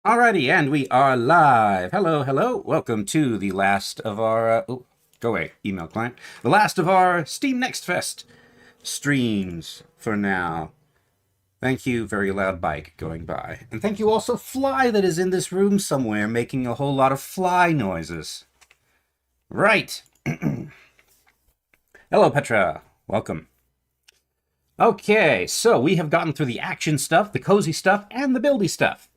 Alrighty, and we are live. Hello, hello. Welcome to the last of our... go away, email client. The last of our Steam Next Fest streams for now. Thank you, very loud bike going by. And thank you also, Fly, that is in this room somewhere, making a whole lot of fly noises. Right. Hello, Petra. Welcome. Okay, so we have gotten through the action stuff, the cozy stuff, and the buildy stuff.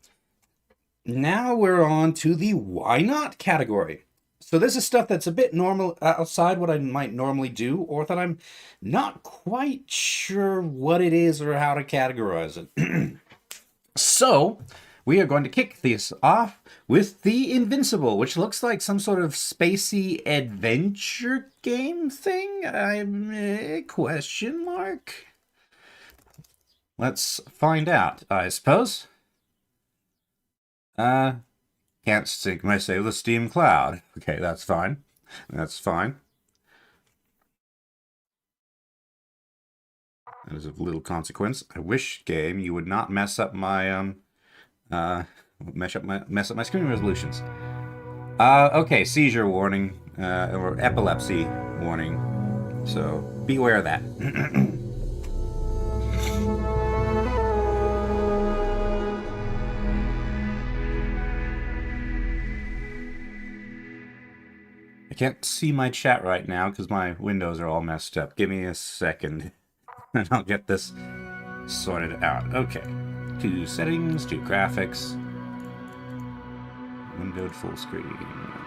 Now we're on to the why not category. So this is stuff that's a bit normal outside what I might normally do, or that I'm not quite sure what it is or how to categorize it. So we are going to kick this off with the Invincible, which looks like some sort of spacey adventure game thing. Question mark. Let's find out, I suppose. Can't sync my save the Steam Cloud. Okay, that's fine. That's fine. That is of little consequence. I wish, game, you would not mess up my mess up my screen resolutions. Okay, seizure warning, or epilepsy warning. So beware of that. I can't see my chat right now because my windows are all messed up. Give me a second and I'll get this sorted out. Okay. To settings, to graphics. Windowed full screen.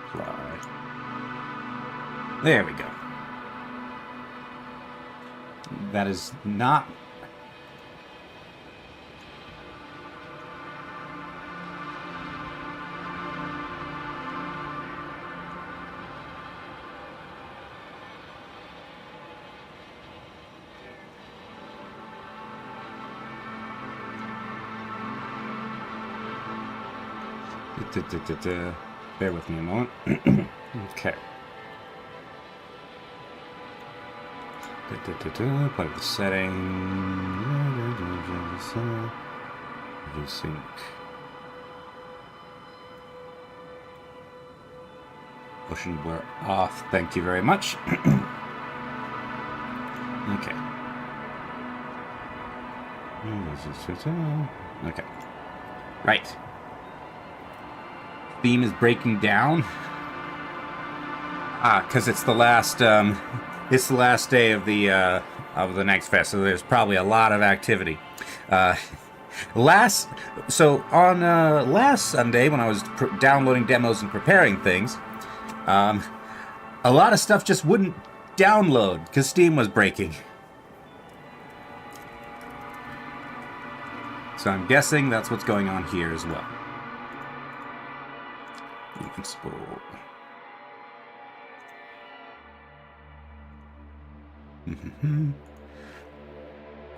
Apply. There we go. That is not... Bear with me a moment. Okay. Play with the setting. Sync. Ocean blur off. Thank you very much. Okay. Okay. Right. Theme is breaking down. Because it's the last day of the next fest, so there's probably a lot of activity. Last Sunday when I was downloading demos and preparing things, a lot of stuff just wouldn't download because Steam was breaking. So I'm guessing that's what's going on here as well. Invincible.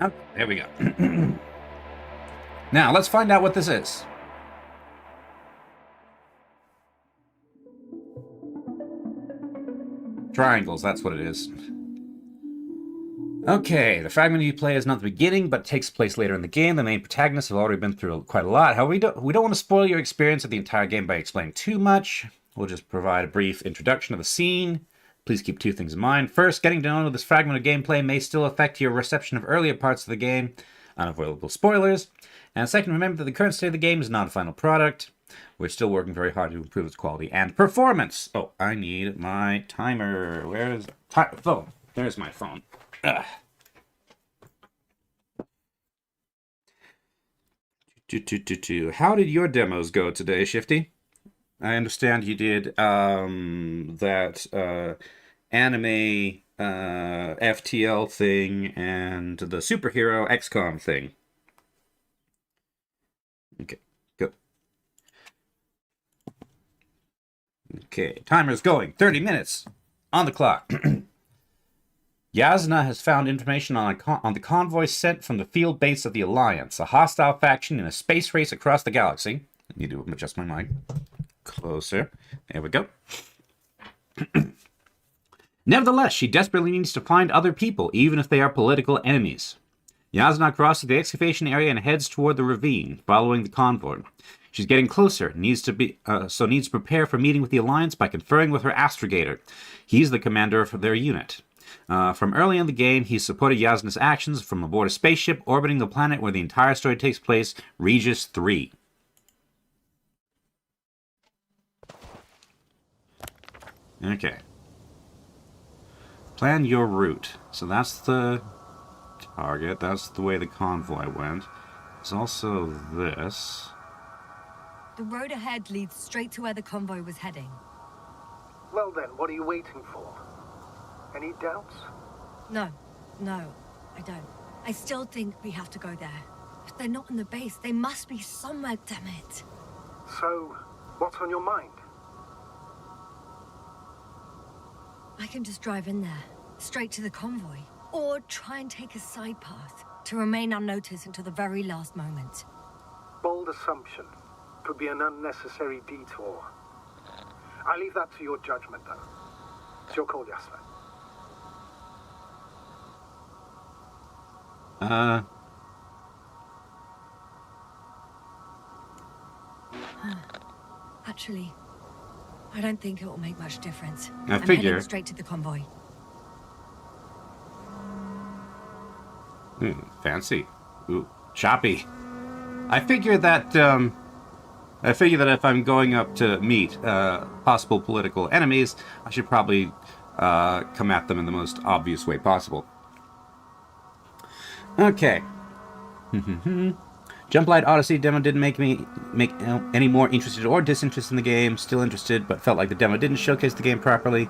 Oh, there we go. Now, let's find out what this is. Triangles, that's what it is. Okay, the fragment you play is not the beginning, but takes place later in the game. The main protagonists have already been through quite a lot. However, we don't want to spoil your experience of the entire game by explaining too much. We'll just provide a brief introduction of the scene. Please keep two things in mind. First, getting to know this fragment of gameplay may still affect your reception of earlier parts of the game. Unavoidable spoilers. And second, remember that the current state of the game is not a final product. We're still working very hard to improve its quality and performance. Oh, I need my timer. Where is the phone? There's my phone. Ugh. How did your demos go today, Shifty? I understand you did that anime FTL thing and the superhero XCOM thing. Okay, go. Okay, timer's going. 30 minutes on the clock. Yasna has found information on the convoy sent from the field base of the Alliance, a hostile faction in a space race across the galaxy. I need to adjust my mic. Closer. There we go. Nevertheless, she desperately needs to find other people, even if they are political enemies. Yasna crosses the excavation area and heads toward the ravine, following the convoy. She's getting closer. Needs to prepare for meeting with the Alliance by conferring with her astrogator. He's the commander of their unit. From early in the game, he's supported Yasna's actions from aboard a spaceship orbiting the planet where the entire story takes place, Regis 3. Okay. Plan your route. So that's the target. That's the way the convoy went. There's also this. The road ahead leads straight to where the convoy was heading. Well then, what are you waiting for? Any doubts? No, I don't. I still think we have to go there. If they're not in the base, they must be somewhere, damn it. So, what's on your mind? I can just drive in there, straight to the convoy. Or try and take a side path, to remain unnoticed until the very last moment. Bold assumption. Could be an unnecessary detour. I leave that to your judgment, though. It's your call, Yasna. Actually, I don't think it will make much difference. I I'm figure. heading straight to the convoy. Fancy. Ooh, choppy. I figure that if I'm going up to meet possible political enemies, I should probably come at them in the most obvious way possible. Okay. Jump Light Odyssey demo didn't make me any more interested or disinterested in the game. Still interested, but felt like the demo didn't showcase the game properly.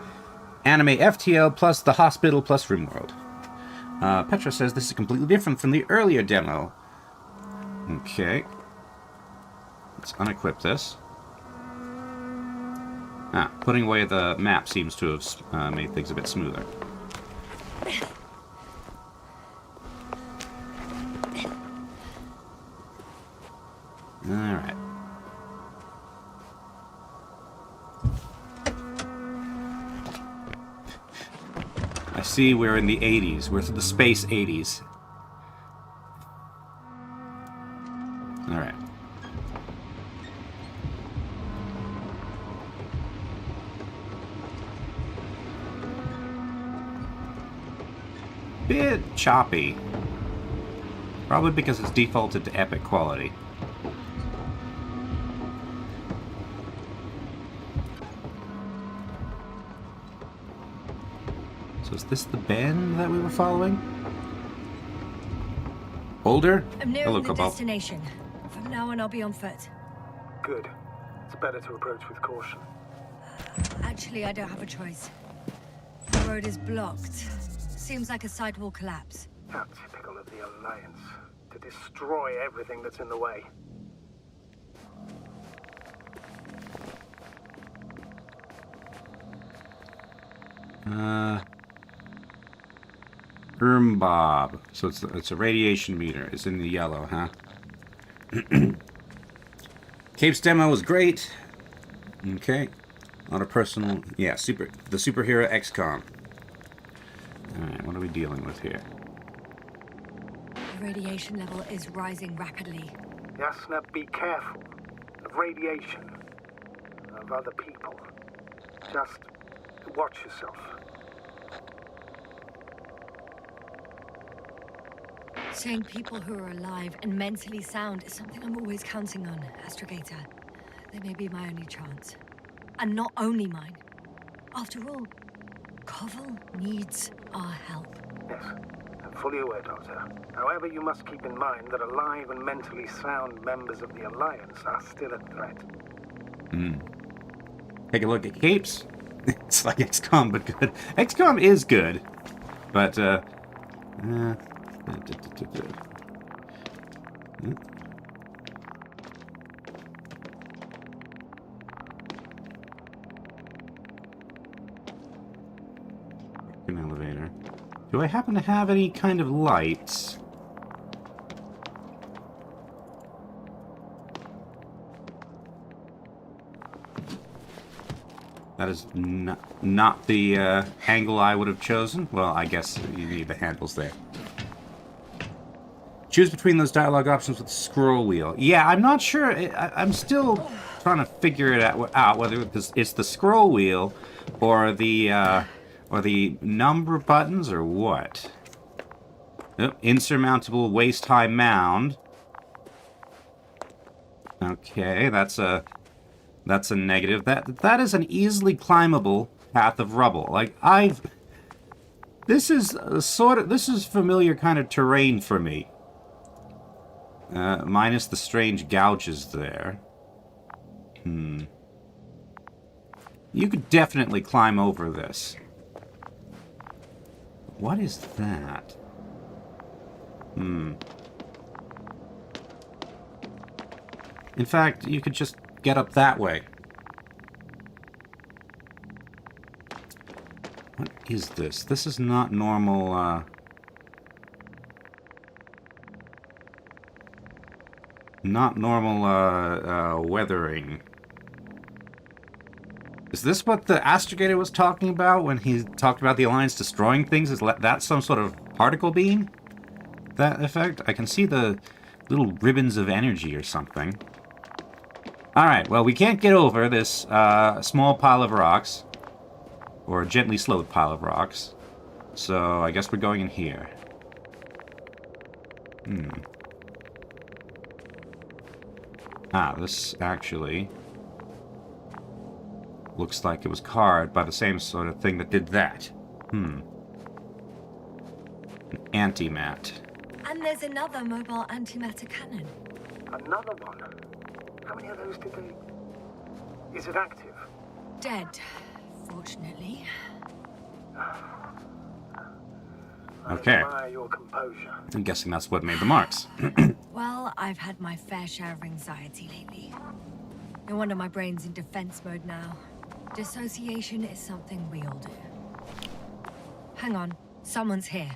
Anime FTL plus the hospital plus RimWorld. Petra says this is completely different from the earlier demo. Okay. Let's unequip this. Putting away the map seems to have made things a bit smoother. Alright. I see we're in the 80s. We're the space 80s. Alright. Bit choppy. Probably because it's defaulted to epic quality. So is this the band that we were following? Older? I'm nearing Hello, the Cobalt. destination. From now on, I'll be on foot. Good. It's better to approach with caution. Actually, I don't have a choice. The road is blocked. Seems like a sidewall collapse. How typical of the Alliance. To destroy everything that's in the way. Bob. So it's a radiation meter. It's in the yellow, huh? Cape's demo was great. Okay. On a personal... Yeah, the superhero XCOM. Alright, what are we dealing with here? The radiation level is rising rapidly. Yasna, be careful. Of radiation. Of other people. Just watch yourself. Seeing people who are alive and mentally sound is something I'm always counting on, Astrogator. They may be my only chance. And not only mine. After all, Koval needs our help. Yes, I'm fully aware, Doctor. However, you must keep in mind that alive and mentally sound members of the Alliance are still a threat. Take a look at Capes. It's like XCOM, but good. XCOM is good, but an elevator. Do I happen to have any kind of lights? That is not the angle I would have chosen. Well, I guess you need the handles there. Choose between those dialogue options with the scroll wheel. Yeah, I'm not sure. I'm still trying to figure it out whether it's the scroll wheel or the number buttons or what. Oh, insurmountable waist-high mound. Okay, that's a negative. That is an easily climbable path of rubble. Like this is familiar kind of terrain for me. Minus the strange gouges there. You could definitely climb over this. What is that? In fact, you could just get up that way. What is this? This is not normal, weathering. Is this what the astrogator was talking about when he talked about the Alliance destroying things? Is that some sort of particle beam? That effect? I can see the little ribbons of energy or something. Alright, well, we can't get over this small pile of rocks. Or a gently sloped pile of rocks. So I guess we're going in here. This actually looks like it was carved by the same sort of thing that did that. An antimat. And there's another mobile antimatter cannon. Another one? How many of those did they... Is it active? Dead, fortunately. Okay. I admire your composure. I'm guessing that's what made the marks. Well, I've had my fair share of anxiety lately. No wonder my brain's in defense mode now. Dissociation is something we all do. Hang on, someone's here.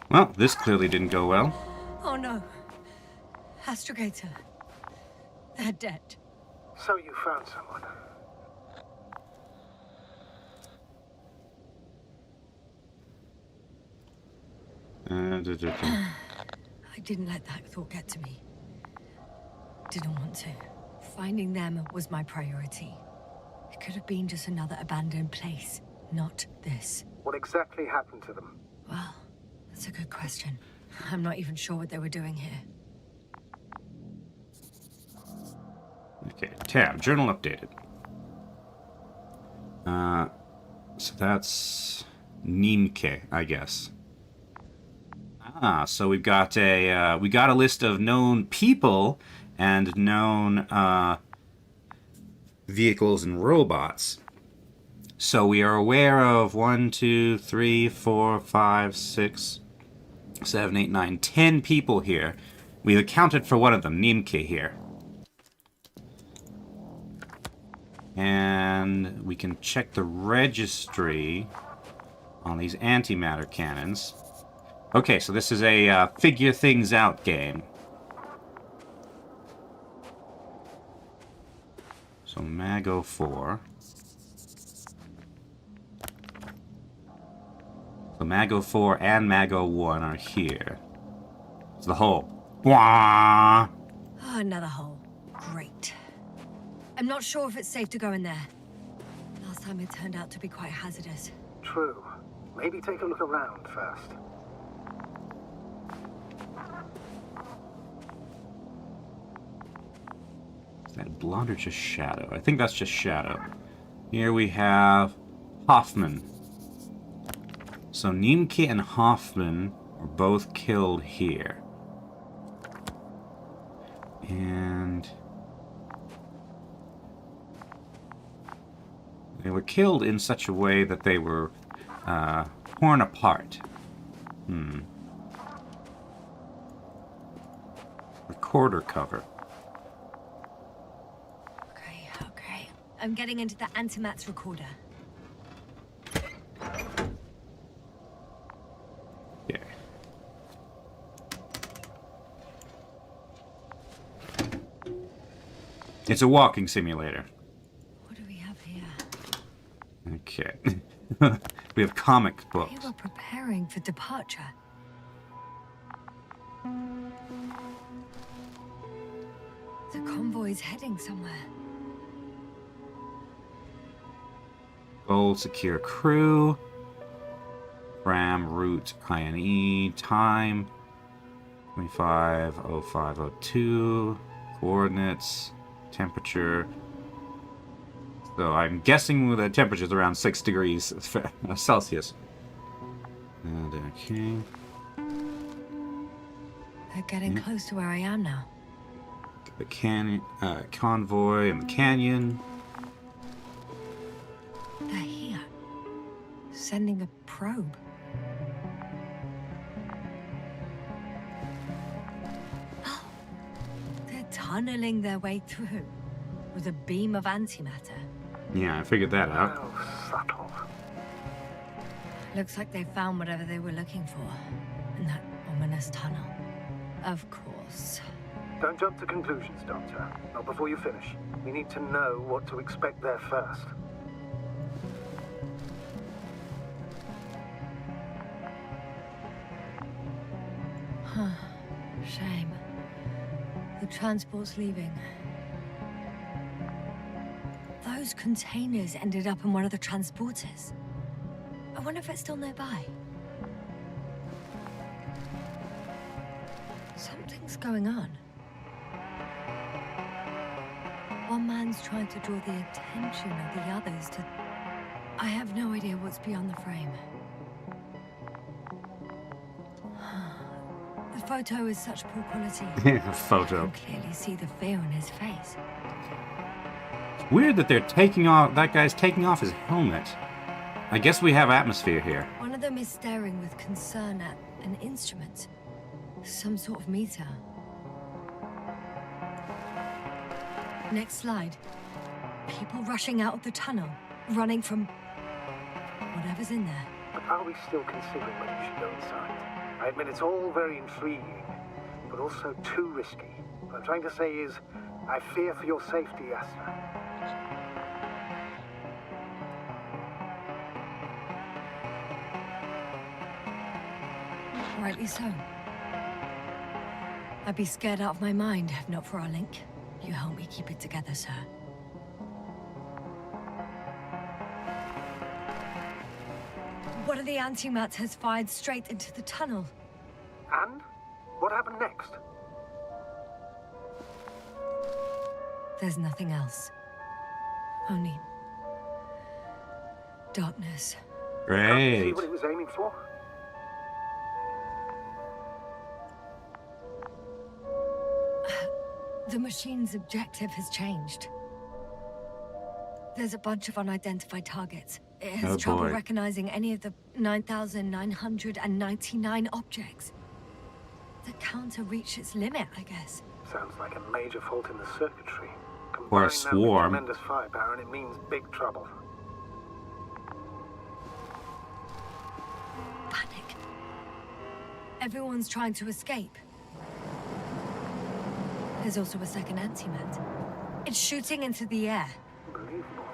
Well, this clearly didn't go well. Oh no. Astrogator. They're dead. So you found someone. I didn't let that thought get to me. Didn't want to. Finding them was my priority. It could have been just another abandoned place, not this. What exactly happened to them? Well, that's a good question. I'm not even sure what they were doing here. Okay, tab, journal updated. So that's Nimke, I guess. So we've got a list of known people and known vehicles and robots. So we are aware of 1, 2, 3, 4, 5, 6, 7, 8, 9, 10 people here. We've accounted for one of them, Nimke here. And we can check the registry on these antimatter cannons. Okay, so this is a figure things out game. So Mago 4. So Mago 4 and Mago 1 are here. It's the hole. Wah! Oh, another hole. Great. I'm not sure if it's safe to go in there. Last time it turned out to be quite hazardous. True. Maybe take a look around first. Is that blonde or just shadow? I think that's just shadow. Here we have Hoffman. So Nimke and Hoffman were both killed here. And they were killed in such a way that they were torn apart. Recorder cover. Okay. I'm getting into the antimat's recorder. It's a walking simulator. What do we have here? Okay. We have comic books. They were preparing for departure. The convoy's heading somewhere. Goal, secure crew. Ram, route, INE, time. 25:05:02. Coordinates. Temperature. So I'm guessing the temperature is around 6 degrees Celsius. And okay. They're getting close to where I am now. The canyon, convoy in the canyon. They're here. Sending a probe. Oh, they're tunneling their way through with a beam of antimatter. Yeah, I figured that out. How subtle. Looks like they found whatever they were looking for in that ominous tunnel. Of course. Don't jump to conclusions, Doctor. Not before you finish. We need to know what to expect there first. Huh. Shame. The transport's leaving. Those containers ended up in one of the transporters. I wonder if it's still nearby. Something's going on. One man's trying to draw the attention of the others to... I have no idea what's beyond the frame. The photo is such poor quality. Photo. I can clearly see the fear on his face. Weird that they're taking off. That guy's taking off his helmet. I guess we have atmosphere here. One of them is staring with concern at an instrument. Some sort of meter. Next slide. People rushing out of the tunnel, running from whatever's in there. But are we still considering whether you should go inside? I admit it's all very intriguing, but also too risky. What I'm trying to say is, I fear for your safety, Yasna. Rightly so. I'd be scared out of my mind if not for our link. You help me keep it together, sir. One of the antimats has fired straight into the tunnel. And? What happened next? There's nothing else. Only... darkness. Can't you see Great. what it was aiming for? The machine's objective has changed. There's a bunch of unidentified targets. It has Oh, trouble boy. recognizing any of the 9,999 objects. The counter reached its limit, I guess. Sounds like a major fault in the circuitry. Or a Combine that with swarm. tremendous firepower and it means big trouble. Panic. Everyone's trying to escape. There's also a second antimat. It's shooting into the air. Unbelievable.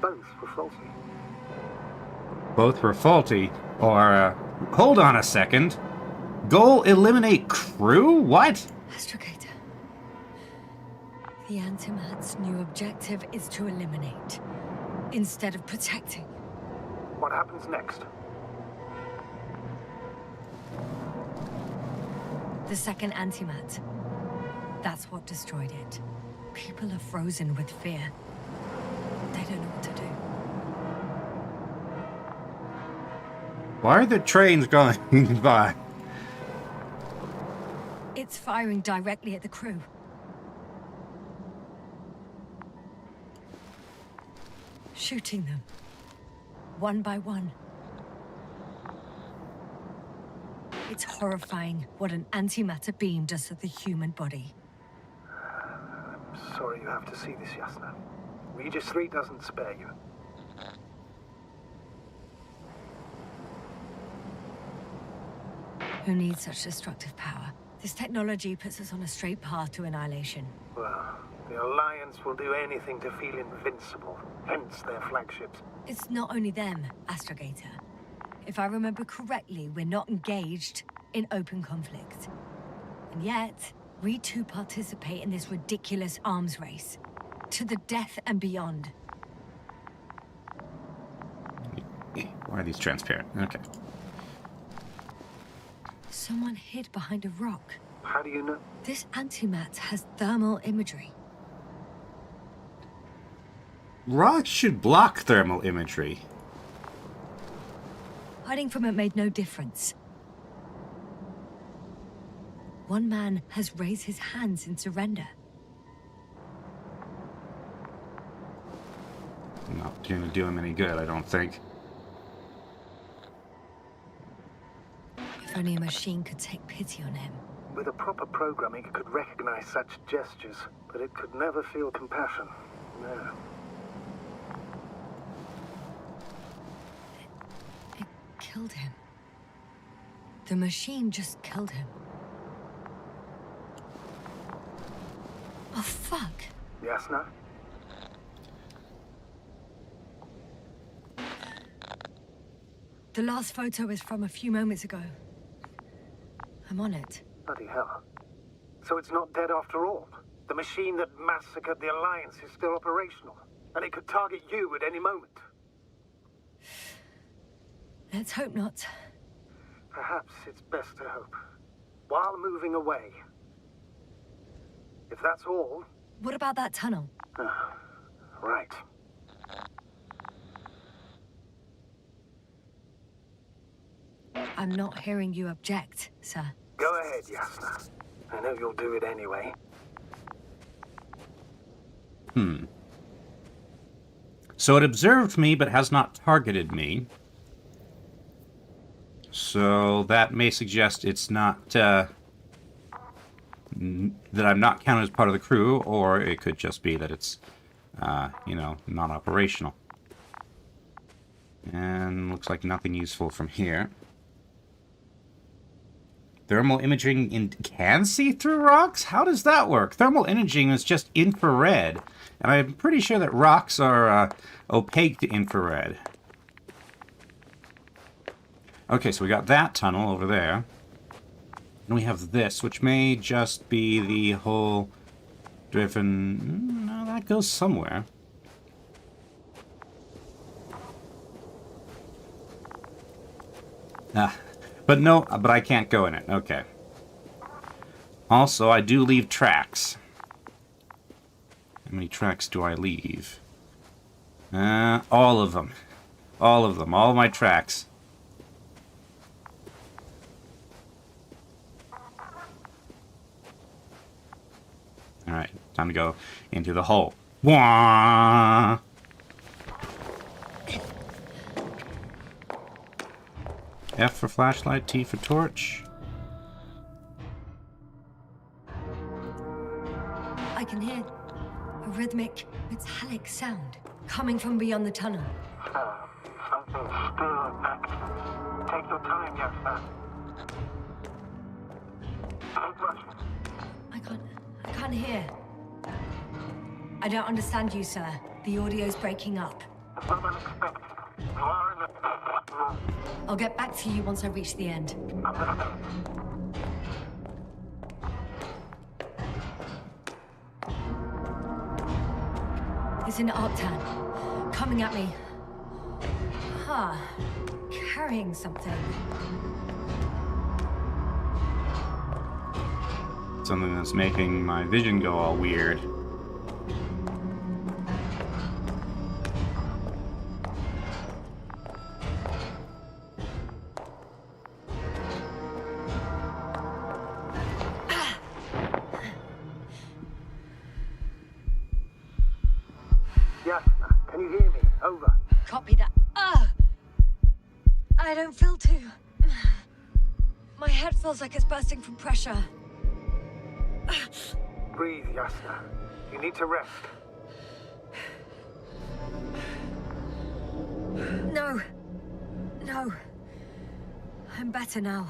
Both were faulty. Both were faulty. Or, hold on a second. Goal, eliminate crew? What? Astrogator. The antimat's new objective is to eliminate, instead of protecting. What happens next? The second antimat. That's what destroyed it. People are frozen with fear. They don't know what to do. Why are the trains going by? It's firing directly at the crew. Shooting them. One by one. It's horrifying what an antimatter beam does to the human body. Sorry you have to see this, Yasna. Regis 3 doesn't spare you. Who needs such destructive power? This technology puts us on a straight path to annihilation. Well, The Alliance will do anything to feel invincible, hence their flagships. It's not only them, Astrogator. If I remember correctly, we're not engaged in open conflict. And yet, we too participate in this ridiculous arms race. To the death and beyond. Why are these transparent? Okay. Someone hid behind a rock. How do you know? This antimat has thermal imagery. Rocks should block thermal imagery. Hiding from it made no difference. One man has raised his hands in surrender. Not going to do him any good, I don't think. If only a machine could take pity on him. With a proper programming, it could recognize such gestures, but it could never feel compassion. No. It killed him. The machine just killed him. Oh, fuck. Yasna? The last photo is from a few moments ago. I'm on it. Bloody hell. So it's not dead after all? The machine that massacred the Alliance is still operational, and it could target you at any moment. Let's hope not. Perhaps it's best to hope. While moving away. If that's all... What about that tunnel? Right. I'm not hearing you object, sir. Go ahead, Yasna. I know you'll do it anyway. So it observed me, but has not targeted me. So that may suggest it's not, that I'm not counted as part of the crew, or it could just be that it's, you know, not operational. And looks like nothing useful from here. Thermal imaging can see through rocks? How does that work? Thermal imaging is just infrared. And I'm pretty sure that rocks are opaque to infrared. Okay, so we got that tunnel over there. And we have this, which may just be the whole driven... No, that goes somewhere. But no, but I can't go in it. Okay. Also, I do leave tracks. How many tracks do I leave? All of them. All of them. All of my tracks. Alright, time to go into the hole. Wah! F for flashlight, T for torch. I can hear a rhythmic, metallic sound coming from beyond the tunnel. Something's still active. Take your time, Yasna. Don't rush. I can't hear. I don't understand you, sir. The audio's breaking up. Not unexpected. You are in the room. I'll get back to you once I reach the end. It's an Arctan. Coming at me. Huh. Carrying something. Something that's making my vision go all weird. Yasna, can you hear me? Over. Copy that. I don't feel too... My head feels like it's bursting from pressure. Breathe, Yasna. You need to rest. No. No. I'm better now.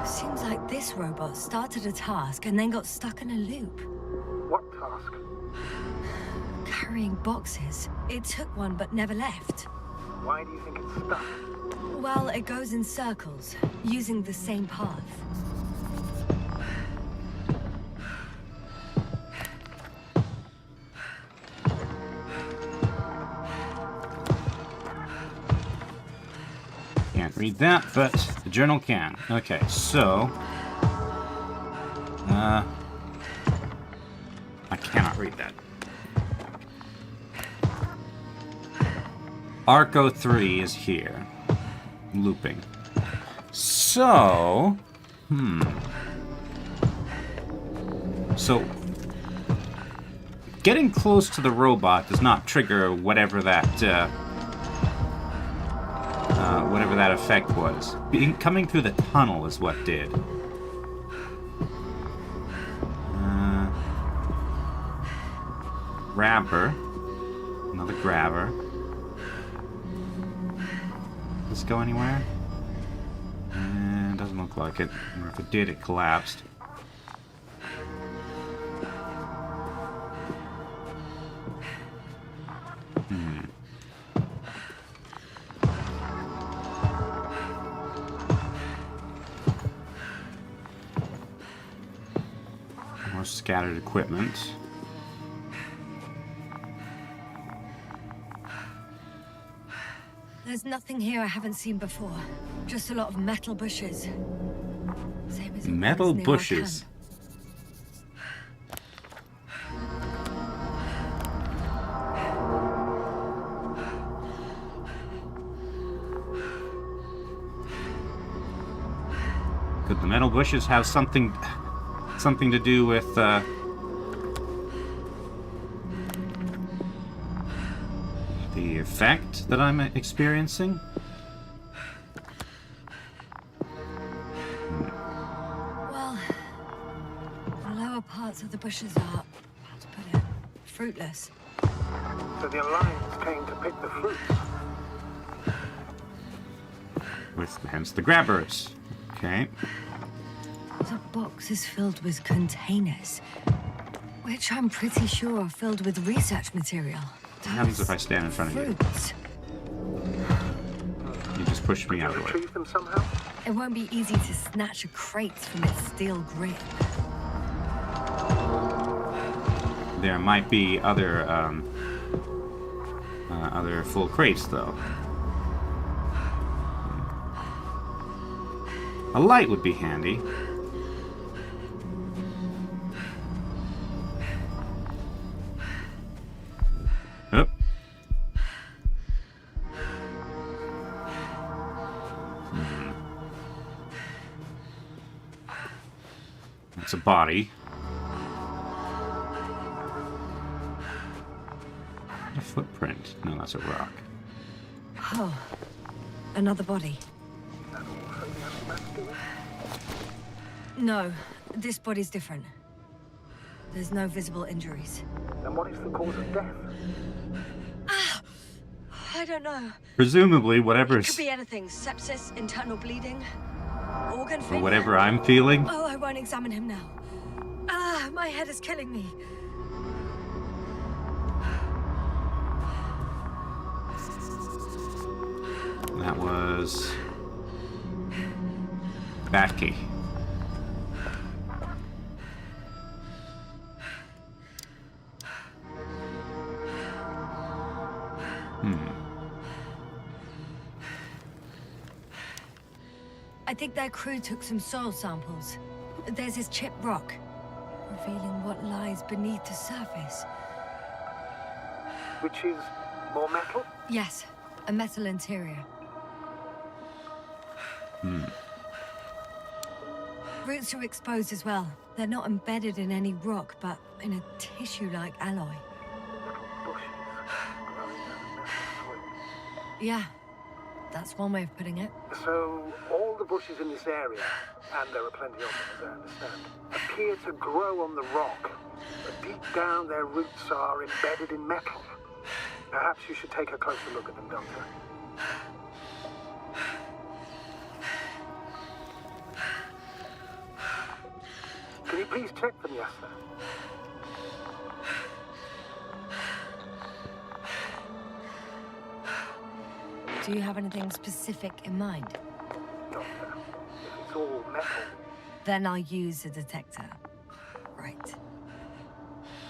Seems like this robot started a task and then got stuck in a loop. What task? Carrying boxes. It took one but never left. Why do you think it's stuck? Well, it goes in circles, using the same path. Can't read that, but the journal can. Okay, so... I cannot read that. Arco 3 is here. Looping. So... So... Getting close to the robot does not trigger whatever that, whatever that effect was. Coming through the tunnel is what did. Grabber. Another grabber. Does this go anywhere? Doesn't look like it. Or if it did, it collapsed. More scattered equipment. There's nothing here I haven't seen before. Just a lot of metal bushes. Same as Metal bushes. Could the metal bushes have something to do with the effect that I'm experiencing? Well, the lower parts of the bushes are, how to put it, fruitless. So the Alliance came to pick the fruits. With hence the grabbers. Okay. The box is filled with containers, which I'm pretty sure are filled with research material. What happens if I stand in front of you? Fruits. You just push me out of the way. Retrieve them somehow? It won't be easy to snatch a crate from its steel grip. There might be other other full crates, though. A light would be handy. Oh. That's a body. A footprint. No, that's a rock. Oh, another body. No, this body's different. There's no visible injuries. Then what is the cause of death? I don't know. Presumably, Could whatever's... be anything. Sepsis, internal bleeding, organ Or failure. whatever I'm feeling. Oh, I won't examine him now. Ah, my head is killing me. That was... Batky. I think their crew took some soil samples. There's this chipped rock, revealing what lies beneath the surface. Which is more metal? Yes, a metal interior. Roots are exposed as well. They're not embedded in any rock, but in a tissue-like alloy. Bushes growing out of metal soil. Yeah, that's one way of putting it. So, all the bushes in this area, and there are plenty of them as I understand, appear to grow on the rock, but deep down their roots are embedded in metal. Perhaps you should take a closer look at them, Doctor. you please check them, yes, sir? Do you have anything specific in mind? Doctor, if it's all metal, Then I'll use a detector. Right.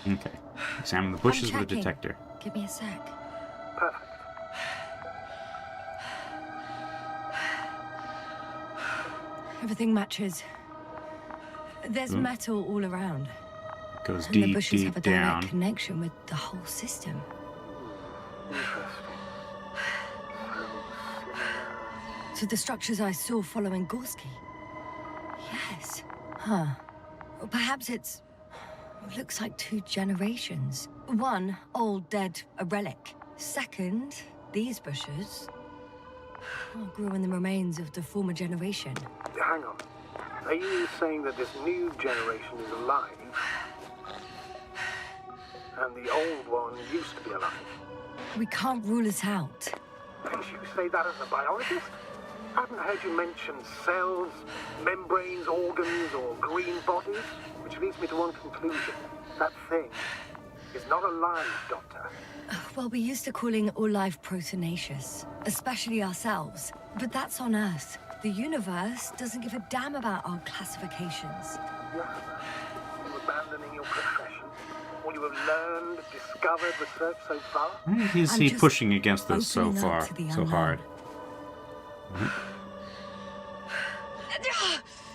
Okay. Examine the bushes I'm with a checking. detector. Give me a sec. perfect. Everything matches. There's metal all around. Goes And the deep, bushes deep have a direct down. connection with the whole system. Interesting. To the structures I saw following Gorski. Yes. Huh. Or perhaps it looks like 2 generations. One, old, dead, a relic. Second, these bushes grew in the remains of the former generation. Hang on. Are you saying that this new generation is alive? And the old one used to be alive? We can't rule it out. Didn't you say that as a biologist? I haven't heard you mention cells, membranes, organs, or green bodies, which leads me to one conclusion. That thing is not alive, Doctor. Well, we used to calling all life proteinaceous, especially ourselves. But that's on Earth. The universe doesn't give a damn about our classifications. Yes, you abandoning your profession, all you have learned, discovered, researched so far? Why is I'm he just pushing against this so opening up far, to the so unknown. hard?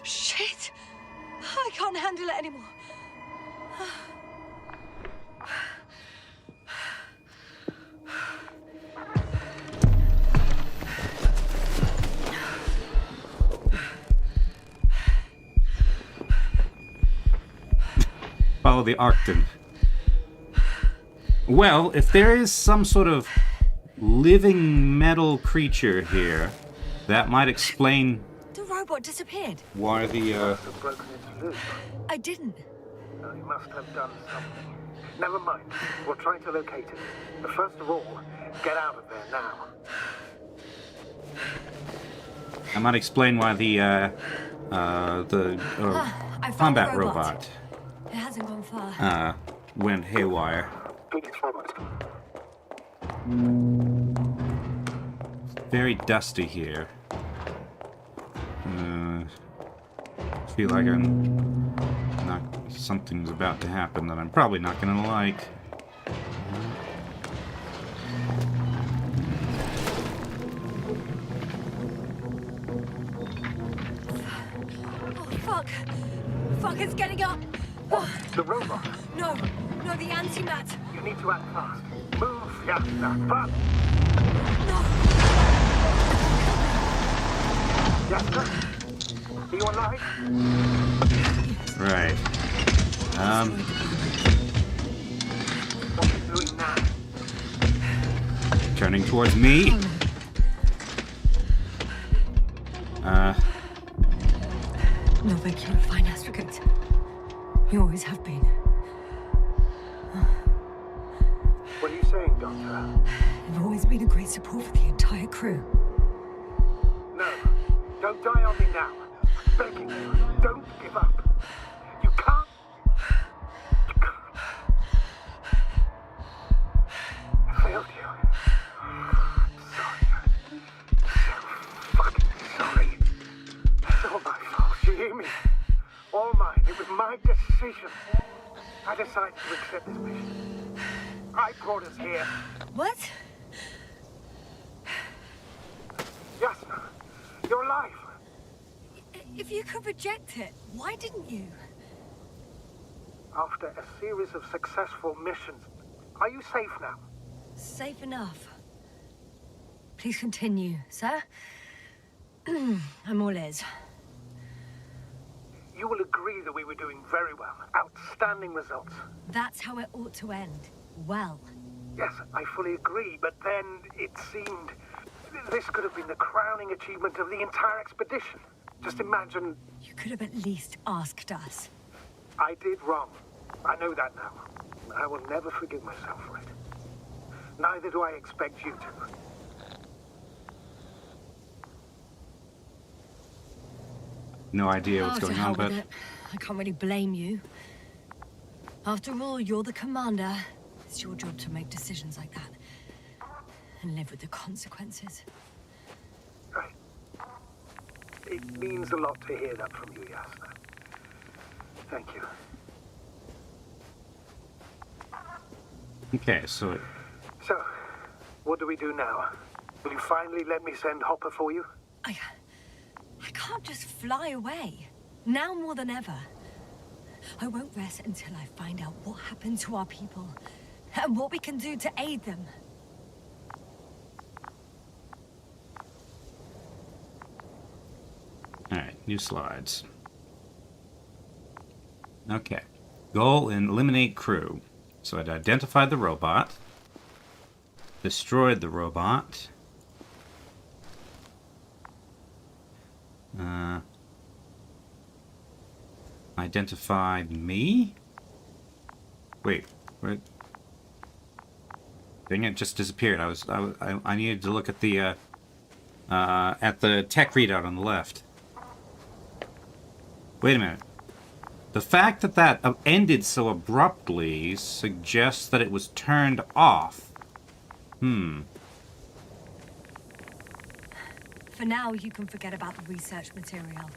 Shit! I can't handle it anymore. Follow the Arcton. Well, if there is some sort of living metal creature here, that might explain The robot disappeared. why the, Must have broken its loop. I didn't. No, you must have done something. Never mind. We'll try to locate it. But first of all, get out of there now. I might explain why the I found combat the robot It hasn't gone far. went haywire. Please forward. Very dusty here. Feel like something's about to happen that I'm probably not gonna like. Oh, fuck. Fuck, it's getting up. Oh, The robot. no, the antimat. You need to act fast. Move, Yasna. Fast. No. Yasna? Are you alive? Right. What are you doing now? Turning towards me. No, Vic, you're a fine astrogate. You always have been. What are you saying, Doctor? You've always been a great support for the entire crew. No. Don't die on me now. I'm begging you. Don't give up. You can't. You can't. I failed you. I'm sorry. So fucking sorry. It's all my fault. You hear me? All mine. It was my decision. I decided to accept this mission. I brought us here. What? Yasna, you're alive. If you could reject it, why didn't you? After a series of successful missions, are you safe now? Safe enough. Please continue, sir. I'm all ears. You will agree that we were doing very well. Outstanding results. That's how it ought to end. Well. Yes, I fully agree, but then it seemed this could have been the crowning achievement of the entire expedition. Just imagine. You could have at least asked us. I did wrong. I know that now. I will never forgive myself for it. Neither do I expect you to. No idea what's To going hell on, but with it. I can't really blame you. After all, you're the commander. It's your job to make decisions like that. And live with the consequences. It means a lot to hear that from you, Yasna. Thank you. Okay, so What do we do now? Will you finally let me send Hopper for you? I can't just fly away. Now more than ever. I won't rest until I find out what happened to our people. And what we can do to aid them. Alright, new slides. Okay. Goal and eliminate crew. So I'd identified the robot. Destroyed the robot. Identified me? Wait, what? Dang it, just disappeared. I needed to look at the tech readout on the left. Wait a minute. The fact that that ended so abruptly suggests that it was turned off. For now, you can forget about the research material.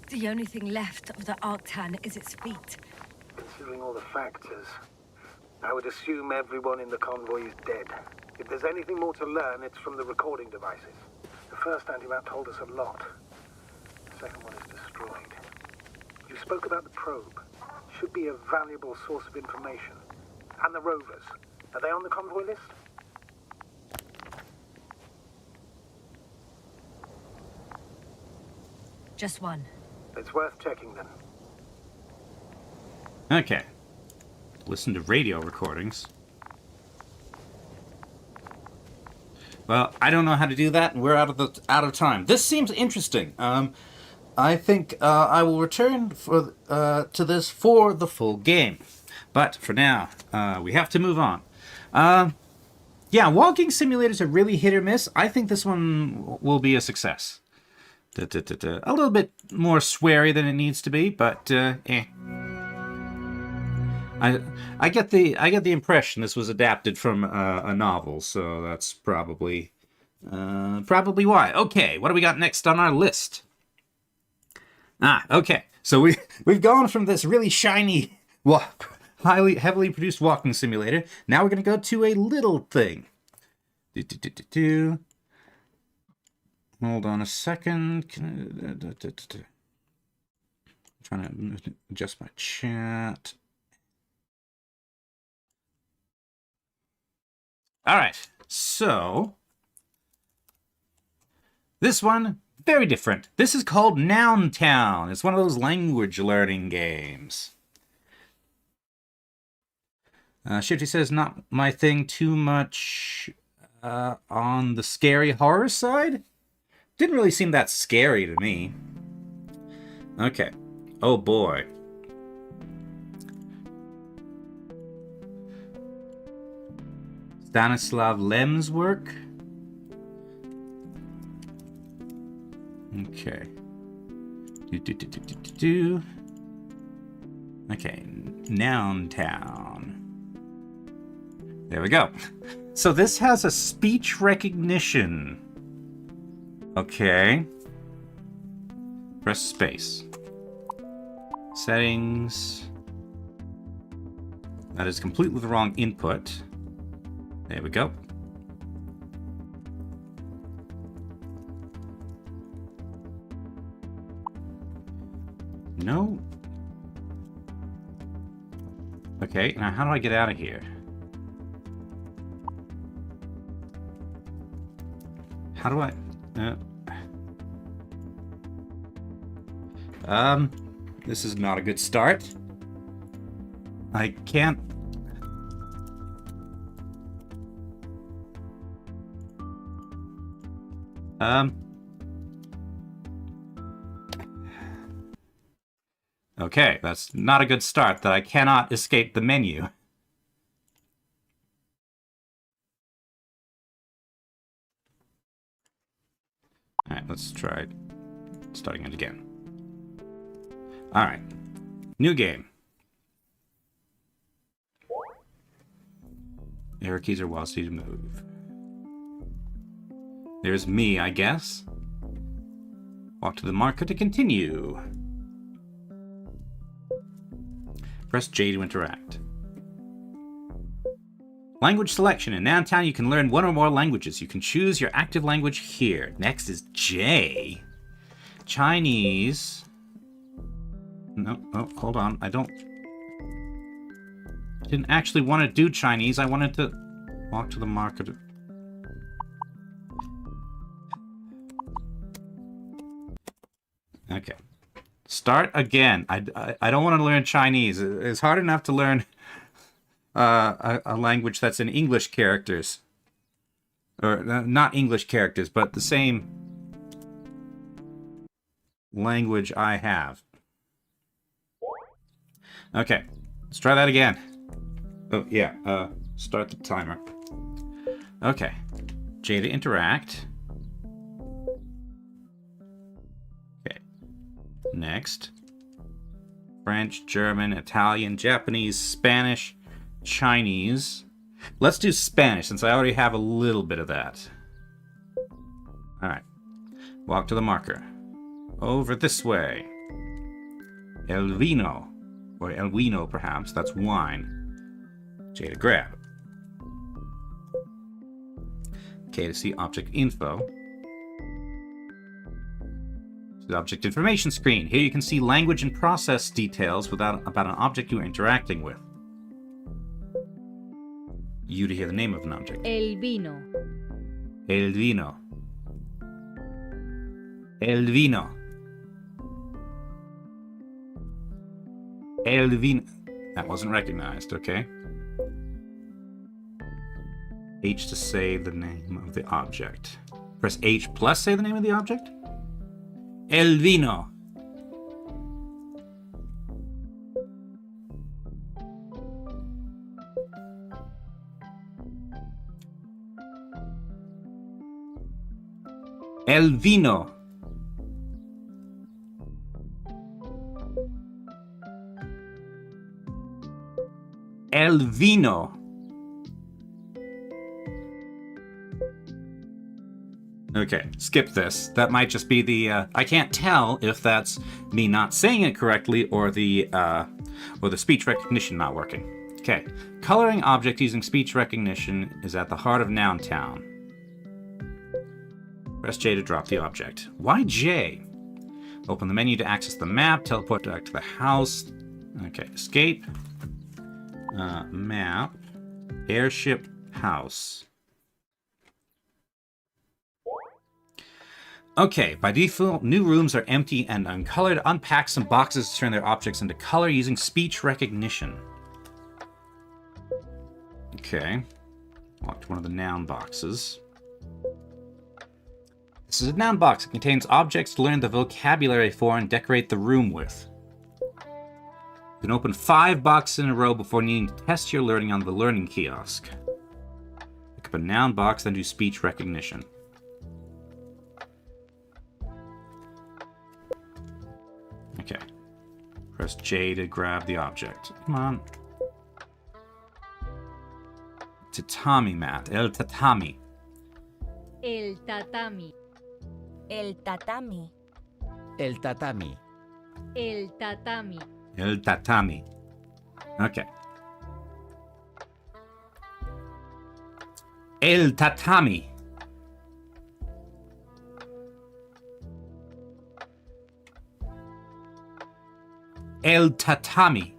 The only thing left of the Arctan is its feet. Considering all the factors, I would assume everyone in the convoy is dead. If there's anything more to learn, it's from the recording devices. The first anti-map told us a lot. The second one is destroyed. You spoke about the probe. Should be a valuable source of information. And the rovers. Are they on the convoy list? Just one. It's worth checking then. Okay. Listen to radio recordings. Well, I don't know how to do that, and we're out of time. This seems interesting. I think I will return to this for the full game. But for now, we have to move on. Yeah, walking simulators are really hit or miss. I think this one will be a success. A little bit more sweary than it needs to be, but I get the impression this was adapted from a novel, so that's probably why. Okay, what do we got next on our list? Okay. So we've gone from this really shiny, heavily produced walking simulator. Now we're gonna go to a little thing. Hold on a second. I'm trying to adjust my chat. All right. So this one, very different. This is called Noun Town. It's one of those language learning games. Shifty says, not my thing too much on the scary horror side. Didn't really seem that scary to me. Okay. Oh boy. Stanislav Lem's work. Okay. Okay, Noun Town. There we go. So this has a speech recognition. Okay. Press space. Settings. That is completely the wrong input. There we go. No. Okay, now how do I get out of here? How do I... this is not a good start. I can't... Okay, that's not a good start, that I cannot escape the menu. Alright, let's try starting it again. Alright. New game. Arrow keys are while to move. There's me, I guess. Walk to the marker to continue. Press J to interact. Language selection. In Noun you can learn one or more languages. You can choose your active language here. Next is J. Chinese. No, oh, hold on. I didn't actually want to do Chinese. I wanted to walk to the market. Okay. Start again. I don't want to learn Chinese. It's hard enough to learn a language that's in English characters. Or not English characters, but the same language I have. Okay. Let's try that again. Oh, yeah. Start the timer. Okay. J to interact. Okay. Next. French, German, Italian, Japanese, Spanish, Chinese. Let's do Spanish, since I already have a little bit of that. Alright. Walk to the marker. Over this way. El vino. Or el vino, perhaps. That's wine. J to grab. K to see object info. The object information screen. Here you can see language and process details about an object you are interacting with. U to hear the name of an object. El vino. El vino. El vino. El vino. That wasn't recognized, okay. H to say the name of the object. Press H plus say the name of the object. El vino. El vino. El vino. Okay, skip this. That might just be the, I can't tell if that's me not saying it correctly or the speech recognition not working. Okay, coloring object using speech recognition is at the heart of Noun Town. Press J to drop the object. Why J? Open the menu to access the map, teleport back to the house. Okay, escape. Map. Airship house. Okay, by default, new rooms are empty and uncolored. Unpack some boxes to turn their objects into color using speech recognition. Okay. Walk to one of the noun boxes. This is a noun box. It contains objects to learn the vocabulary for and decorate the room with. You can open 5 boxes in a row before needing to test your learning on the learning kiosk. Pick up a noun box, then do speech recognition. Okay. Press J to grab the object. Come on. Tatami mat. El tatami. El tatami. El tatami. El tatami. El tatami. El tatami. Okay. El tatami. El tatami.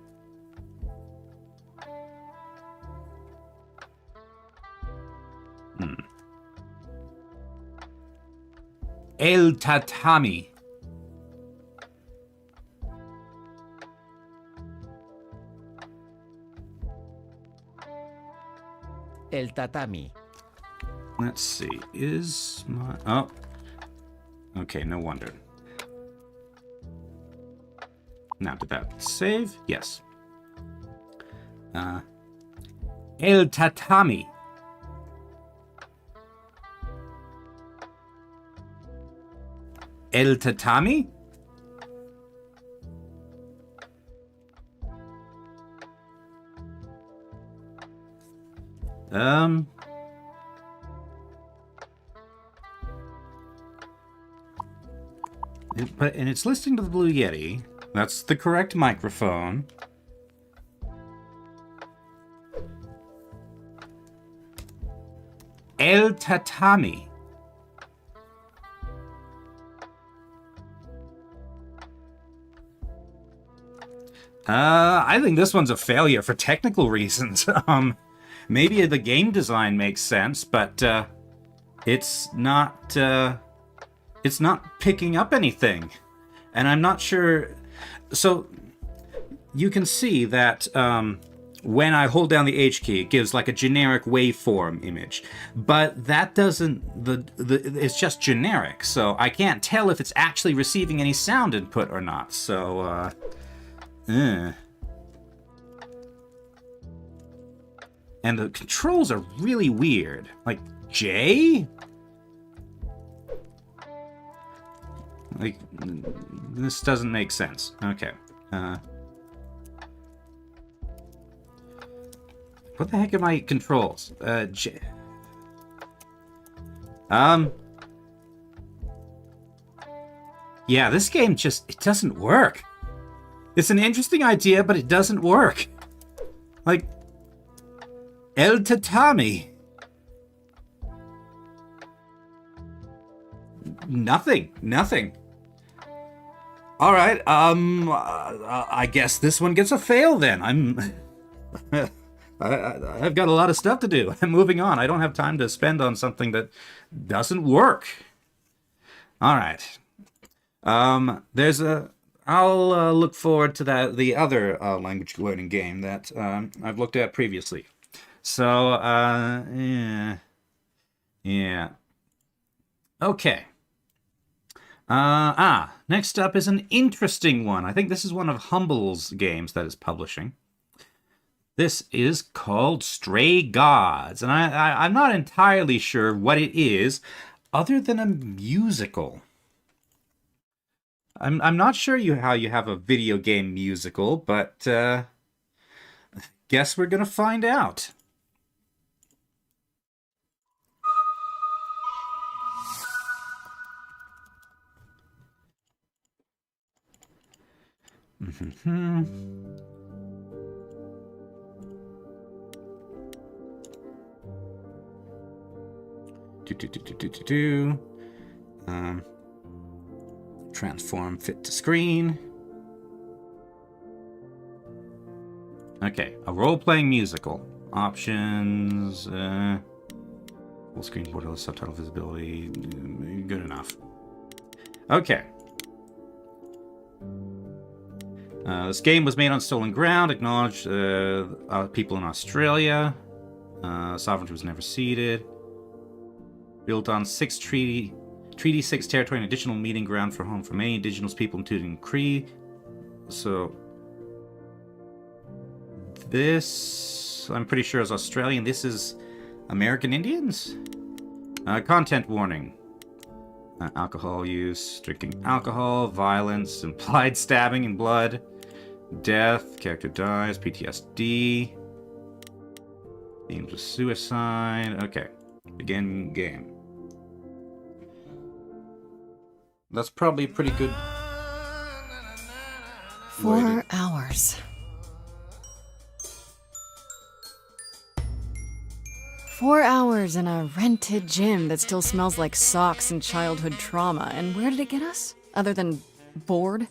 El tatami. El tatami. Let's see. Is my... Oh. Okay, no wonder. Now, did that save? Yes. El tatami. El tatami? And it's listening to the Blue Yeti. That's the correct microphone. El Tatami. I think this one's a failure for technical reasons. Maybe the game design makes sense, but it's not picking up anything. And I'm not sure. So you can see that when I hold down the H key, it gives like a generic waveform image, but that doesn't. It's just generic, so I can't tell if it's actually receiving any sound input or not. So. And the controls are really weird. Like, J? Like, this doesn't make sense. Okay. What the heck are my controls? J. Yeah, this game just, it doesn't work. It's an interesting idea, but it doesn't work. Like, El Tatami. Nothing. All right, I guess this one gets a fail then. I've got a lot of stuff to do. I'm moving on. I don't have time to spend on something that doesn't work. All right. I'll look forward to the other language learning game that I've looked at previously. So, yeah. Okay. Next up is an interesting one. I think this is one of Humble's games that is publishing. This is called Stray Gods, and I'm not entirely sure what it is, other than a musical. I'm not sure how you have a video game musical, but guess we're gonna find out. Transform fit to screen. Okay, a role-playing musical. Options, full screen borderless subtitle visibility, good enough. Okay. This game was made on stolen ground, acknowledged people in Australia. Sovereignty was never ceded. Built on Treaty 6 territory, an additional meeting ground for home for many indigenous people, including Cree. So this, I'm pretty sure, is Australian. This is American Indians? Content warning. Alcohol use, drinking alcohol, violence, implied stabbing and blood, death, character dies, PTSD, themes of suicide. Okay, begin game. That's probably a pretty good... 4 hours. 4 hours in a rented gym that still smells like socks and childhood trauma. And where did it get us? Other than bored?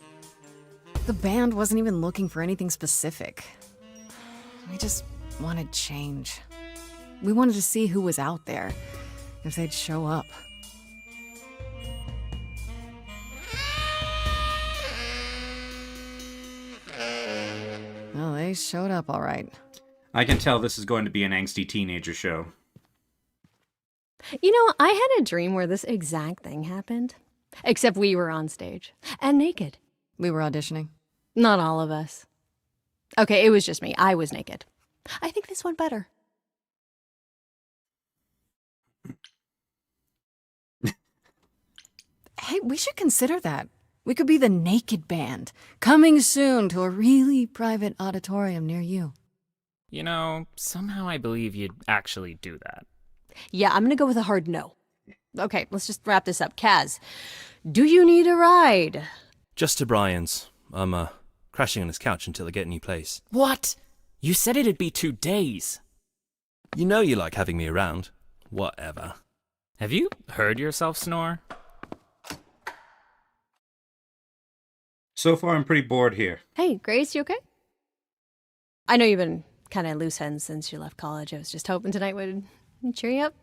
The band wasn't even looking for anything specific. We just wanted change. We wanted to see who was out there, if they'd show up. Well, they showed up all right. I can tell this is going to be an angsty teenager show. You know, I had a dream where this exact thing happened. Except we were on stage. And naked. We were auditioning. Not all of us. Okay, it was just me. I was naked. I think this went better. Hey, we should consider that. We could be the Naked Band, coming soon to a really private auditorium near you. You know, somehow I believe you'd actually do that. Yeah, I'm gonna go with a hard no. Okay, let's just wrap this up. Kaz, do you need a ride? Just to Brian's. I'm, crashing on his couch until I get a new place. What? You said it'd be 2 days. You know you like having me around. Whatever. Have you heard yourself snore? So far, I'm pretty bored here. Hey, Grace, you okay? I know you've been kind of loose ends since you left college. I was just hoping tonight would cheer you up.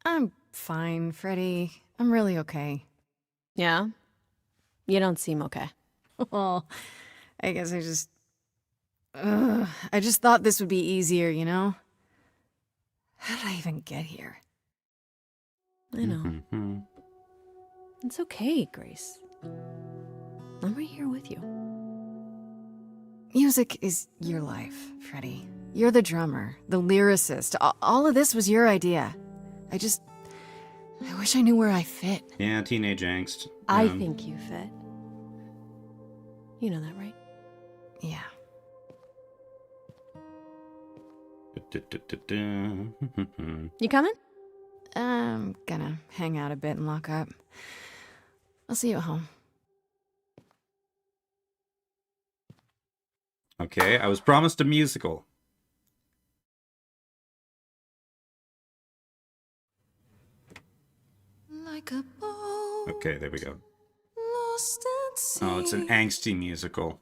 I'm fine, Freddie. I'm really okay. Yeah? You don't seem okay. Well, I guess I just thought this would be easier, you know? How did I even get here? I know. It's okay, Grace. I'm right here with you. Music is your life, Freddie. You're the drummer, the lyricist. All of this was your idea. I wish I knew where I fit. Yeah, teenage angst. I think you fit. You know that, right? Yeah. You coming? I'm gonna hang out a bit and lock up. I'll see you at home. Okay, I was promised a musical. Like a boat Okay, there we go. lost at sea. Oh, it's an angsty musical.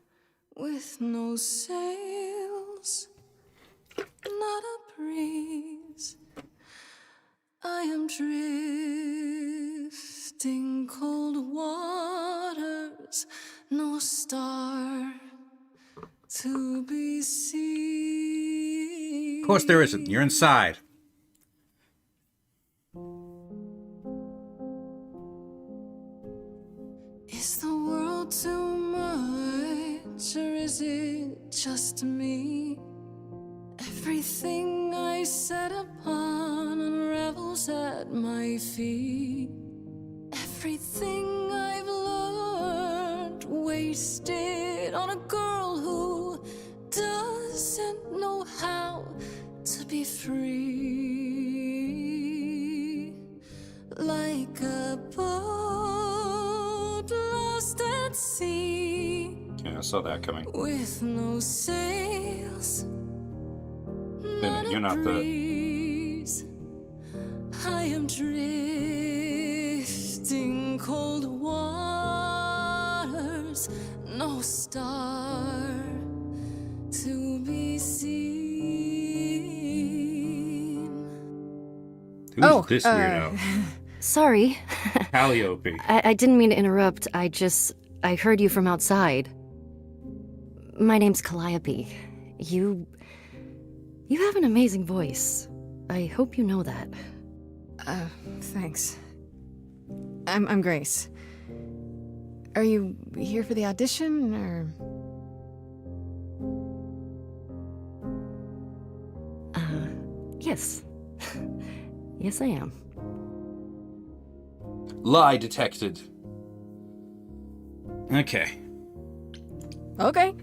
With no sails, not a breeze. I am drifting cold waters, no star to be seen. Of course there isn't. You're inside. Is the world too much, or is it just me? Everything I set upon unravels at my feet. Everything I've learned wasted on a girl who doesn't know how to be free. Like a boat lost at sea. Yeah, I saw that coming. With no sails. You're not the... I am drifting cold waters, no star to be seen. Who's this weirdo? Sorry. Calliope. I didn't mean to interrupt. I heard you from outside. My name's Calliope. You have an amazing voice. I hope you know that. Thanks. I'm Grace. Are you here for the audition, or...? Yes. Yes, I am. Lie detected. Okay. Okay.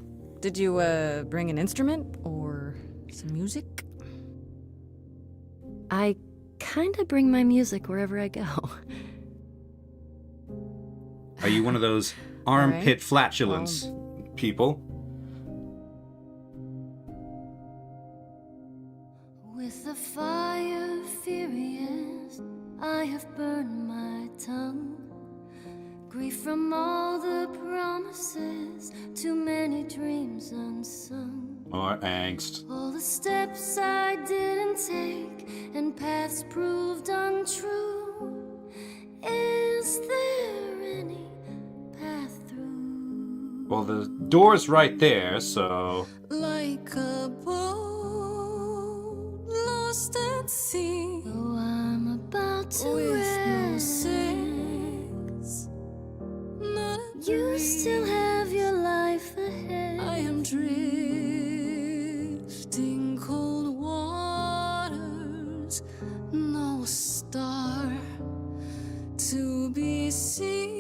Did you, bring an instrument, or some music? I kinda bring my music wherever I go. Are you one of those armpit flatulence people? With the fire furious, I have burned my tongue. Grief from all the promises, too many dreams unsung. Or angst. All the steps I didn't take and paths proved untrue. Is there any path through? Well, the door's right there, so... Like a boat lost at sea. Oh, I'm about to with no sails. Not a you still have your life ahead. I am drifting cold waters, no star to be seen.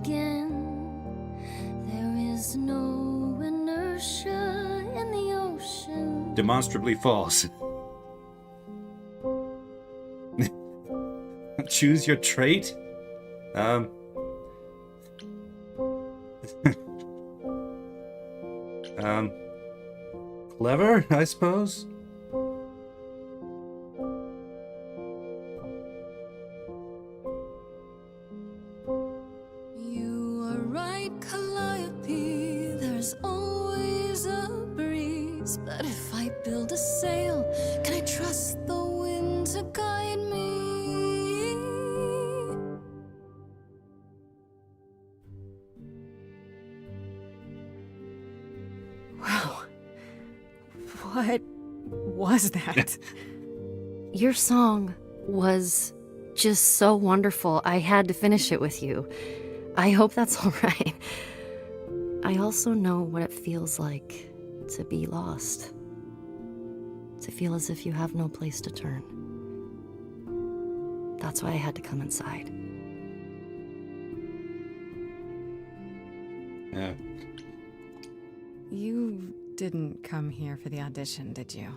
again. There is no inertia in the ocean. Demonstrably false. Choose your trait? Clever, I suppose? You are right, Calliope. There's always a breeze. But if I build a sail, can I trust the wind to guide me? Wow. What was that? Your song was just so wonderful. I had to finish it with you. I hope that's all right. I also know what it feels like to be lost. To feel as if you have no place to turn. That's why I had to come inside. Yeah. You didn't come here for the audition, did you?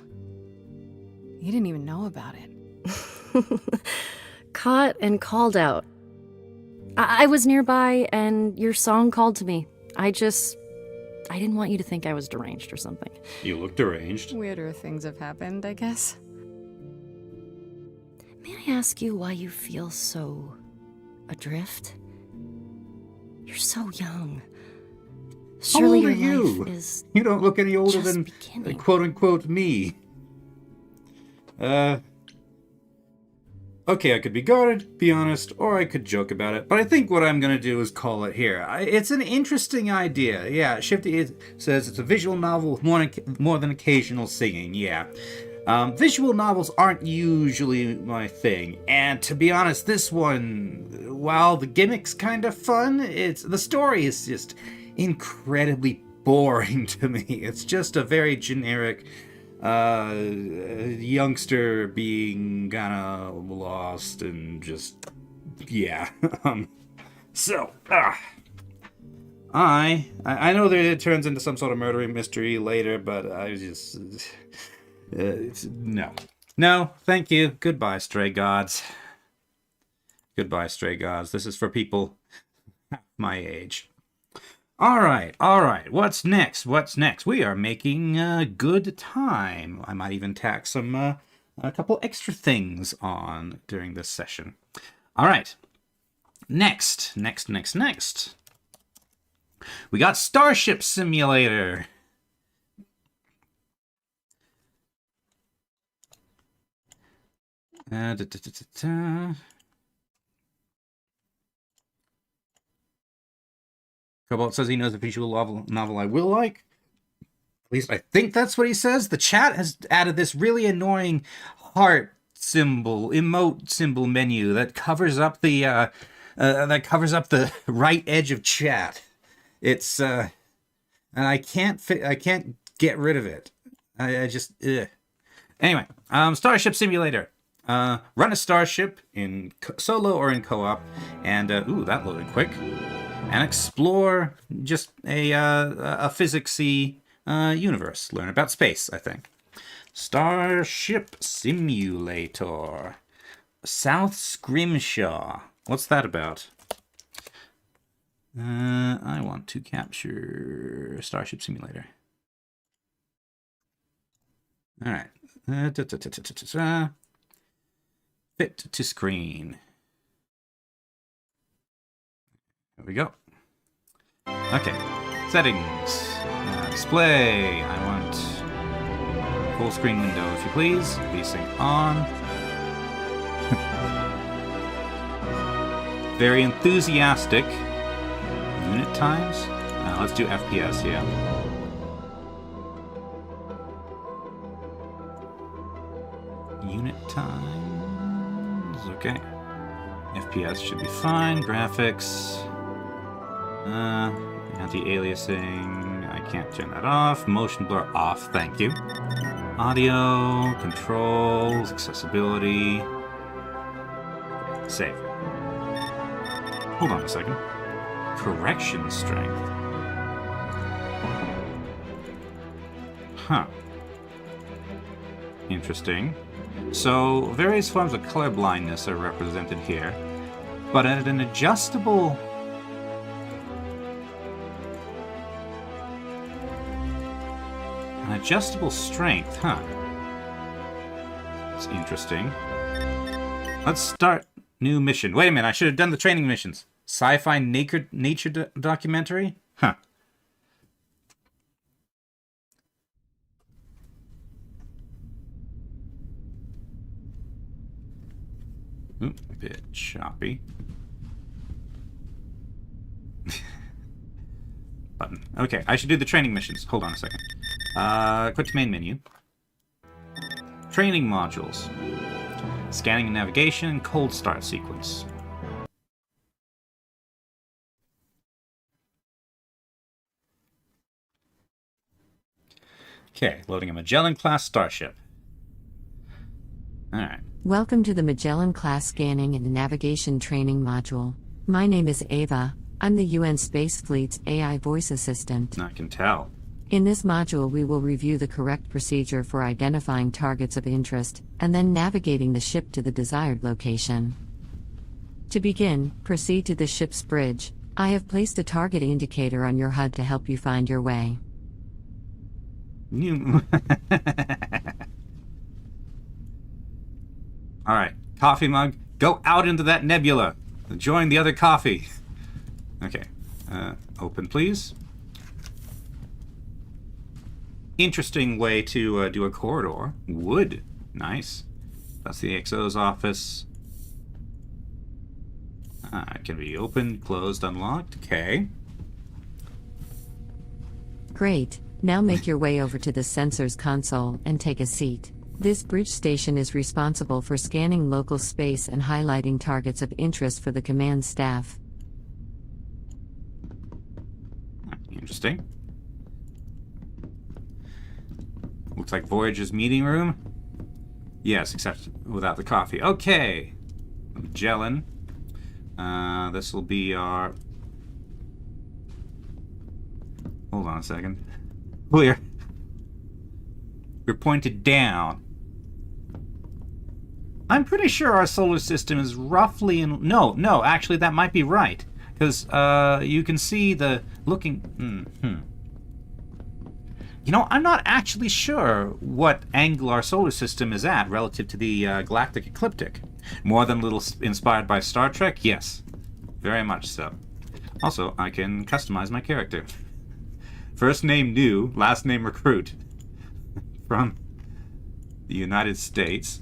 You didn't even know about it. Caught and called out. I was nearby and your song called to me. I didn't want you to think I was deranged or something. You look deranged. Weirder things have happened, I guess. May I ask you why you feel so adrift? You're so young. Surely How old are your you? life is You don't look any older just than beginning. quote-unquote me. Okay, I could be guarded, be honest, or I could joke about it. But I think what I'm going to do is call it here. It's an interesting idea. Yeah, Shifty says it's a visual novel with more than occasional singing. Yeah. Visual novels aren't usually my thing. And to be honest, this one, while the gimmick's kind of fun, the story is just incredibly boring to me. It's just a very generic youngster being kind of lost and just, yeah. I know that it turns into some sort of murder mystery later, but I just, no, thank you. Goodbye, stray gods. Goodbye, stray gods. This is for people my age. All right. What's next? We are making good time. I might even tack some a couple extra things on during this session. All right. Next. We got Starship Simulator. Cobalt says he knows a visual novel I will like. At least I think that's what he says. The chat has added this really annoying heart symbol, emote symbol menu that covers up the right edge of chat. It's and I can't get rid of it. I just Anyway, Starship Simulator. Run a starship in solo or in co-op, and ooh, that loaded quick. And explore just a physicsy universe. Learn about space, I think. Starship Simulator. South Scrimshaw. What's that about? I want to capture Starship Simulator. All right. Fit to screen. There we go. Okay. Settings. Display. I want full screen window, if you please. VSync on. Very enthusiastic. Unit times. Let's do FPS, yeah. Unit times. Okay. FPS should be fine. Graphics. Anti-aliasing. I can't turn that off. Motion blur off. Thank you. Audio. Controls. Accessibility. Save. Hold on a second. Correction strength. Huh. Interesting. So, various forms of color blindness are represented here. But at an adjustable... strength, huh? That's interesting. Let's start new mission. Wait a minute, I should have done the training missions. Sci-fi nature documentary? Huh. Ooh, a bit choppy. Button. Okay, I should do the training missions. Hold on a second. Quit to main menu. Training modules. Scanning and navigation, cold start sequence. Okay, loading a Magellan-class starship. Alright. Welcome to the Magellan-class scanning and navigation training module. My name is Ava. I'm the UN Space Fleet's AI voice assistant. I can tell. In this module, we will review the correct procedure for identifying targets of interest, and then navigating the ship to the desired location. To begin, proceed to the ship's bridge. I have placed a target indicator on your HUD to help you find your way. Alright, coffee mug, go out into that nebula. Join the other coffee. Okay, open please. Interesting way to do a corridor. Wood. Nice. That's the XO's office. It can be opened, closed, unlocked. Okay. Great. Now make your way over to the sensors console and take a seat. This bridge station is responsible for scanning local space and highlighting targets of interest for the command staff. Interesting. Looks like Voyager's meeting room. Yes, except without the coffee. Okay. Magellan. This will be our... Hold on a second. We're pointed down. I'm pretty sure our solar system is roughly in... No, actually that might be right. Because you can see the looking... You know, I'm not actually sure what angle our solar system is at relative to the galactic ecliptic. More than a little inspired by Star Trek? Yes. Very much so. Also, I can customize my character. First name New, last name Recruit. From the United States.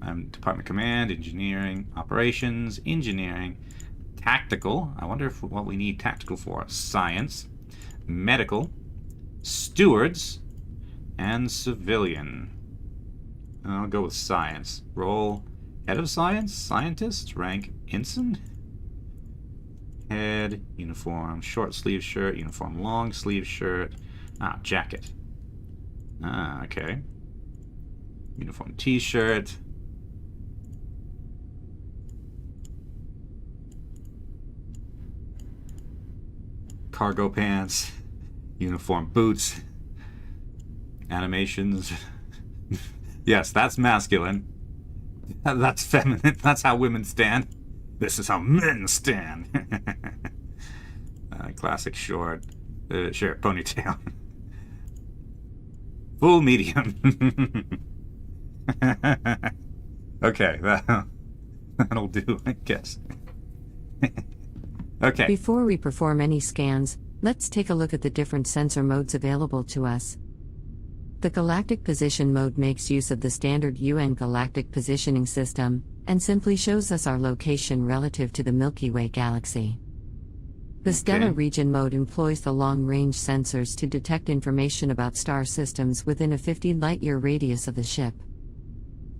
I'm Department Command, Engineering, Operations, Engineering, Tactical. I wonder what we need tactical for. Science, Medical, Stewards, and Civilian. I'll go with Science. Role Head of Science, Scientist, rank Ensign. Head, uniform, short sleeve shirt, uniform, long sleeve shirt. Jacket. Okay. Uniform t-shirt. Cargo pants. Uniform boots. Animations. Yes, that's masculine. That's feminine. That's how women stand. This is how men stand. Classic short ponytail. Full medium. Okay, that'll do, I guess. Okay. Before we perform any scans, let's take a look at the different sensor modes available to us. The Galactic Position mode makes use of the standard UN Galactic Positioning System, and simply shows us our location relative to the Milky Way galaxy. The Stellar Region mode employs the long-range sensors to detect information about star systems within a 50 light-year radius of the ship.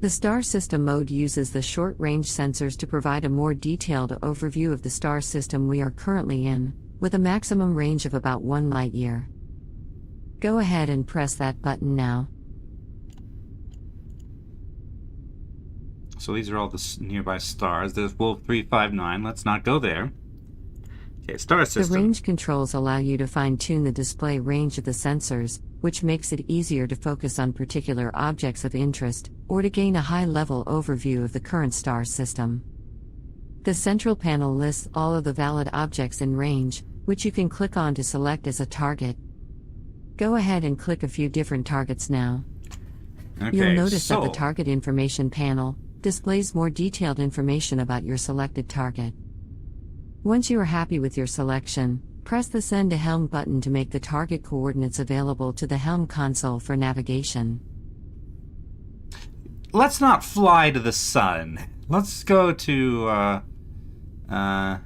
The Star System mode uses the short-range sensors to provide a more detailed overview of the star system we are currently in, with a maximum range of about 1 light-year. Go ahead and press that button now. So these are all the nearby stars. There's Wolf 359. Let's not go there. Okay, star system. The range controls allow you to fine-tune the display range of the sensors, which makes it easier to focus on particular objects of interest, or to gain a high-level overview of the current star system. The central panel lists all of the valid objects in range, which you can click on to select as a target. Go ahead and click a few different targets now. Okay, You'll notice that the target information panel displays more detailed information about your selected target. Once you are happy with your selection, press the Send to Helm button to make the target coordinates available to the Helm console for navigation. Let's not fly to the sun. Let's go to, let's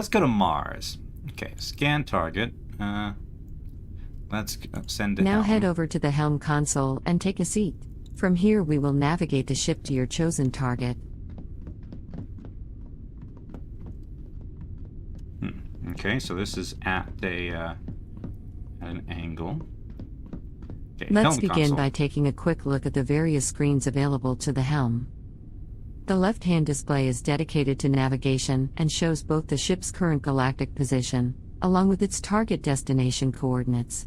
go to Mars. Okay, scan target. Let's send to Now Helm. head over to the Helm console and take a seat. From here we will navigate the ship to your chosen target. Okay, so this is at an angle. Okay, Let's Helm begin console. by taking a quick look at the various screens available to the helm. The left-hand display is dedicated to navigation and shows both the ship's current galactic position, along with its target destination coordinates.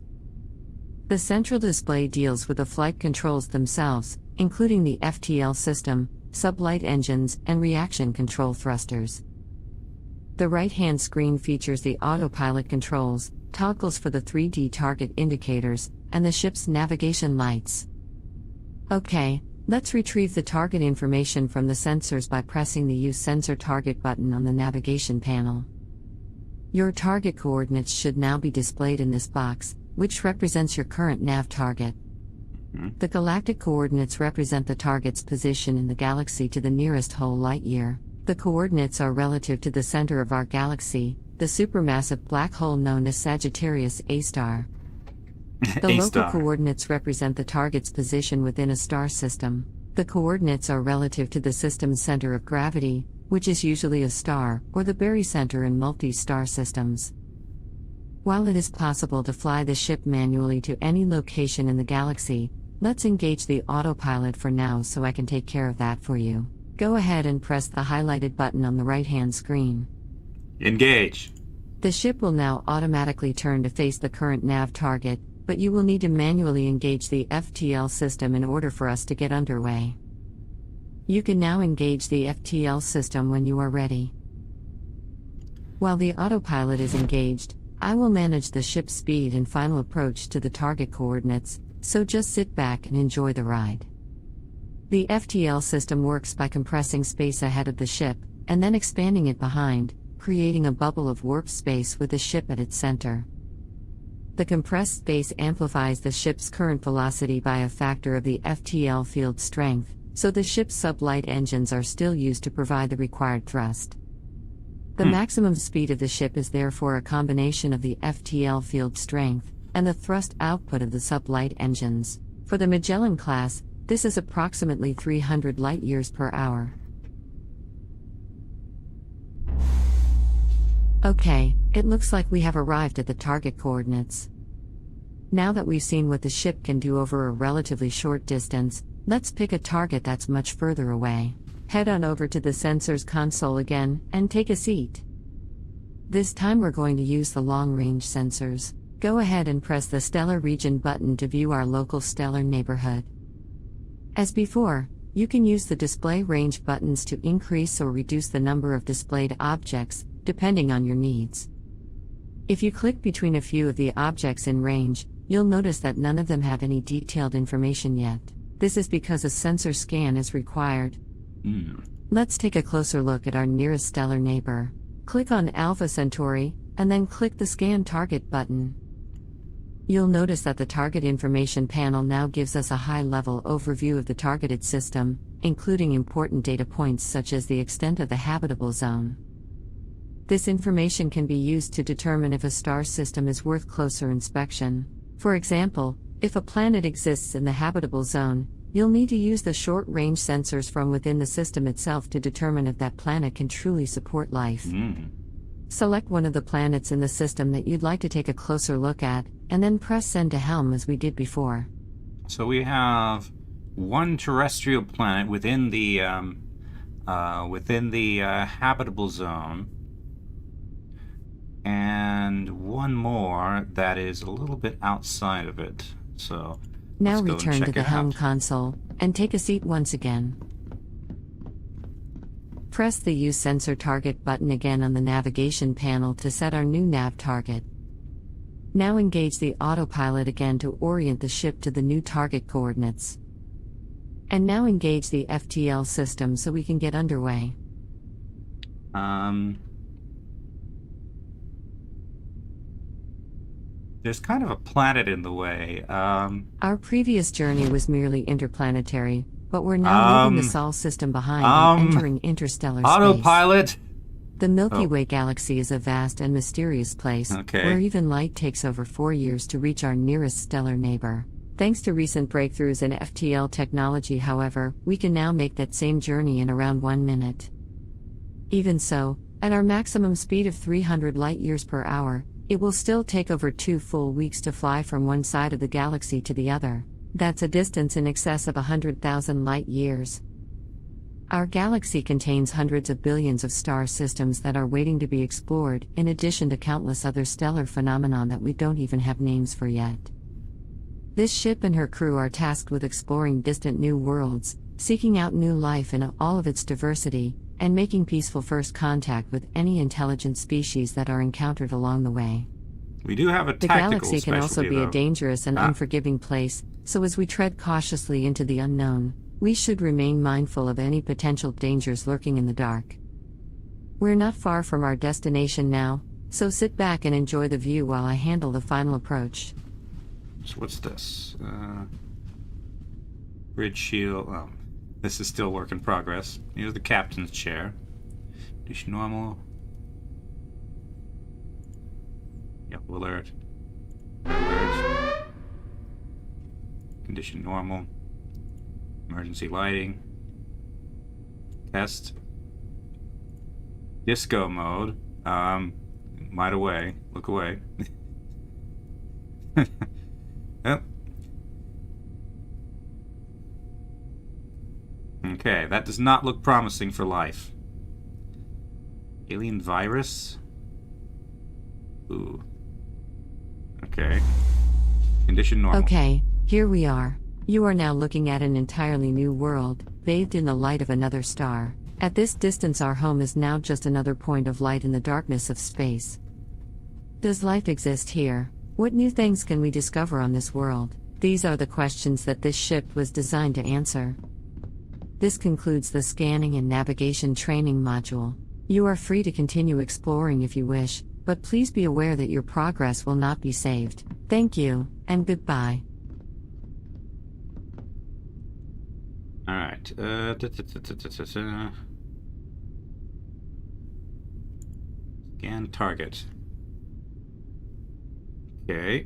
The central display deals with the flight controls themselves, including the FTL system, sublight engines, and reaction control thrusters. The right-hand screen features the autopilot controls, toggles for the 3D target indicators, and the ship's navigation lights. Okay, let's retrieve the target information from the sensors by pressing the Use Sensor Target button on the navigation panel. Your target coordinates should now be displayed in this box, which represents your current nav target. The galactic coordinates represent the target's position in the galaxy to the nearest whole light year. The coordinates are relative to the center of our galaxy, the supermassive black hole known as Sagittarius A star. The local coordinates represent the target's position within a star system. The coordinates are relative to the system's center of gravity, which is usually a star, or the barycenter in multi-star systems. While it is possible to fly the ship manually to any location in the galaxy, let's engage the autopilot for now so I can take care of that for you. Go ahead and press the highlighted button on the right-hand screen. Engage. The ship will now automatically turn to face the current nav target, but you will need to manually engage the FTL system in order for us to get underway. You can now engage the FTL system when you are ready. While the autopilot is engaged, I will manage the ship's speed and final approach to the target coordinates, so just sit back and enjoy the ride. The FTL system works by compressing space ahead of the ship, and then expanding it behind, creating a bubble of warp space with the ship at its center. The compressed space amplifies the ship's current velocity by a factor of the FTL field strength, so the ship's sublight engines are still used to provide the required thrust. The maximum speed of the ship is therefore a combination of the FTL field strength and the thrust output of the sublight engines. For the Magellan class, this is approximately 300 light-years per hour. Okay, it looks like we have arrived at the target coordinates. Now that we've seen what the ship can do over a relatively short distance, let's pick a target that's much further away. Head on over to the sensors console again, and take a seat. This time we're going to use the long-range sensors. Go ahead and press the Stellar Region button to view our local stellar neighborhood. As before, you can use the display range buttons to increase or reduce the number of displayed objects, depending on your needs. If you click between a few of the objects in range, you'll notice that none of them have any detailed information yet. This is because a sensor scan is required. Let's take a closer look at our nearest stellar neighbor. Click on Alpha Centauri, and then click the Scan Target button. You'll notice that the target information panel now gives us a high-level overview of the targeted system, including important data points such as the extent of the habitable zone. This information can be used to determine if a star system is worth closer inspection. For example, if a planet exists in the habitable zone, you'll need to use the short-range sensors from within the system itself to determine if that planet can truly support life. Select one of the planets in the system that you'd like to take a closer look at, and then press Send to Helm as we did before. So we have one terrestrial planet within the habitable zone. and one more that is a little bit outside of it. So Now let's go and return to check the it helm out. console and take a seat once again. Press the Use Sensor Target button again on the navigation panel to set our new nav target. Now engage the autopilot again to orient the ship to the new target coordinates. And now engage the FTL system so we can get underway. There's kind of a planet in the way. Our previous journey was merely interplanetary, but we're now leaving the Sol system behind and entering interstellar space. Autopilot! The Milky Way galaxy is a vast and mysterious place, Okay. where even light takes over 4 years to reach our nearest stellar neighbor. Thanks to recent breakthroughs in FTL technology, however, we can now make that same journey in around 1 minute. Even so, at our maximum speed of 300 light-years per hour, it will still take over 2 full weeks to fly from one side of the galaxy to the other. That's a distance in excess of 100,000 light-years. Our galaxy contains hundreds of billions of star systems that are waiting to be explored, in addition to countless other stellar phenomena that we don't even have names for yet. This ship and her crew are tasked with exploring distant new worlds, seeking out new life in all of its diversity, and making peaceful first contact with any intelligent species that are encountered along the way. We do have a The tactical galaxy can also specialty, be though. a dangerous and unforgiving place, so as we tread cautiously into the unknown, we should remain mindful of any potential dangers lurking in the dark. We're not far from our destination now, so sit back and enjoy the view while I handle the final approach. So what's this? Bridge shield. Oh, this is still work in progress. Here's the captain's chair. Condition normal. Yep, alert. Alert. Condition normal. Emergency lighting. Test. Disco mode. Light away. Look away. Yep. Okay, that does not look promising for life. Alien virus? Ooh. Okay. Condition normal. Okay, here we are. You are now looking at an entirely new world, bathed in the light of another star. At this distance, our home is now just another point of light in the darkness of space. Does life exist here? What new things can we discover on this world? These are the questions that this ship was designed to answer. This concludes the scanning and navigation training module. You are free to continue exploring if you wish, but please be aware that your progress will not be saved. Thank you, and goodbye. Alright. Scan target. Okay.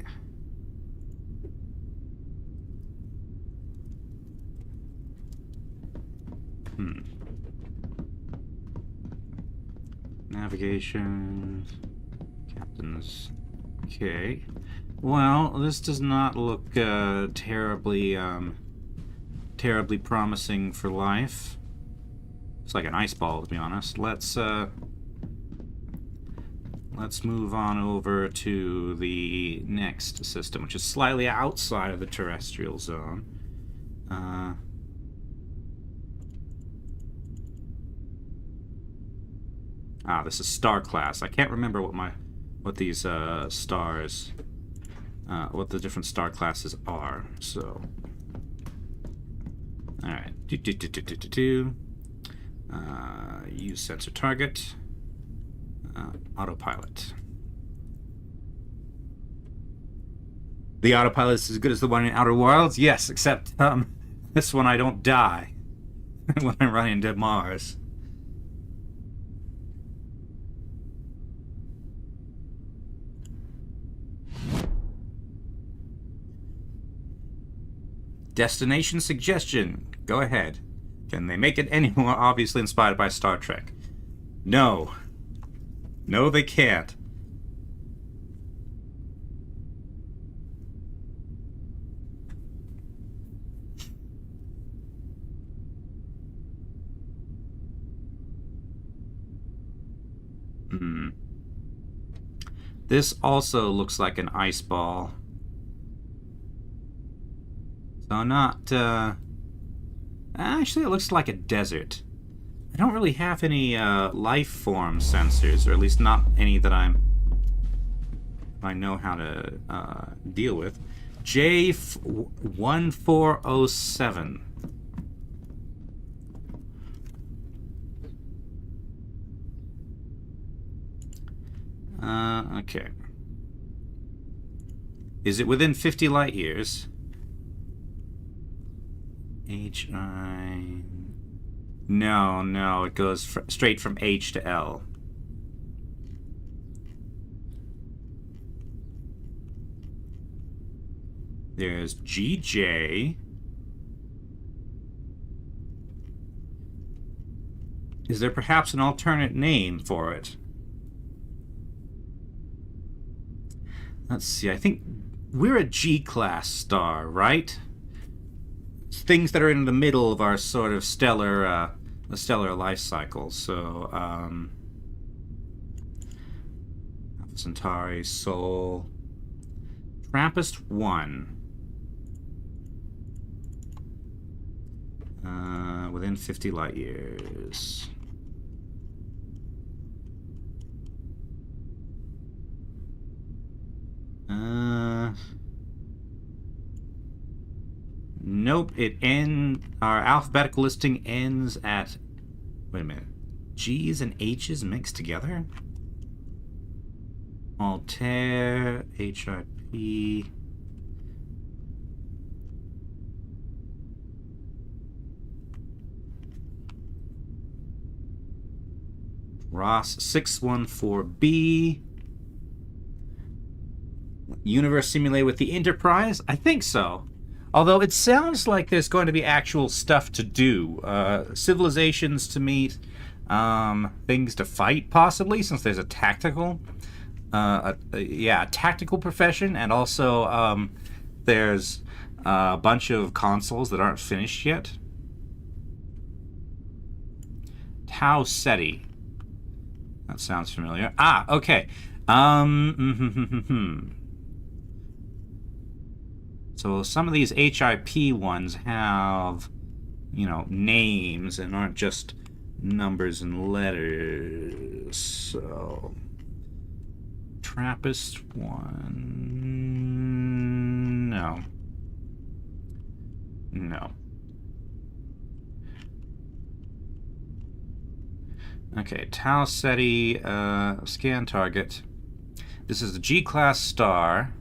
Navigation. Captains. Okay. Well, this does not look terribly promising for life. It's like an ice ball, to be honest. Let's move on over to the next system, which is slightly outside of the terrestrial zone. This is star class. I can't remember what these stars, what the different star classes are. So, all right. Use sensor target. Autopilot. The autopilot is as good as the one in Outer Wilds? Yes, except this one I don't die when I run into Mars. Destination suggestion. Go ahead. Can they make it any more obviously inspired by Star Trek? No. No, they can't. This also looks like an ice ball. So not... actually, it looks like a desert. I don't really have any life form sensors, or at least not any that I know how to deal with. J1407. Okay. Is it within 50 light years? HI... No, it goes straight from H to L. There's GJ. Is there perhaps an alternate name for it? Let's see, I think we're a G-class star, right? Things that are in the middle of our sort of stellar life cycle. So, Alpha Centauri, Sol, Trappist 1. Within 50 light years. Nope, our alphabetical listing ends at, wait a minute, G's and H's mixed together? Altair, HIP. Ross 614B. Universe simulated with the Enterprise? I think so. Although it sounds like there's going to be actual stuff to do. Civilizations to meet, things to fight, possibly, since there's a tactical... a tactical profession, and also there's a bunch of consoles that aren't finished yet. Tau Ceti. That sounds familiar. Ah, okay. So some of these HIP ones have, names and aren't just numbers and letters. So, Trappist 1... No. Okay, Tau Ceti, scan target. This is the G-class star.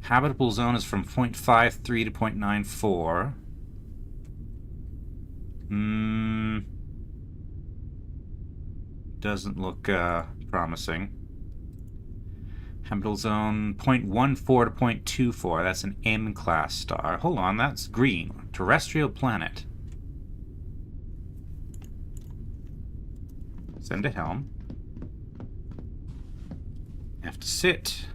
Habitable zone is from 0.53 to 0.94. Doesn't look promising. Habitable zone 0.14 to 0.24. That's an M-class star. Hold on, that's green. Terrestrial planet. Send to helm. Have to sit.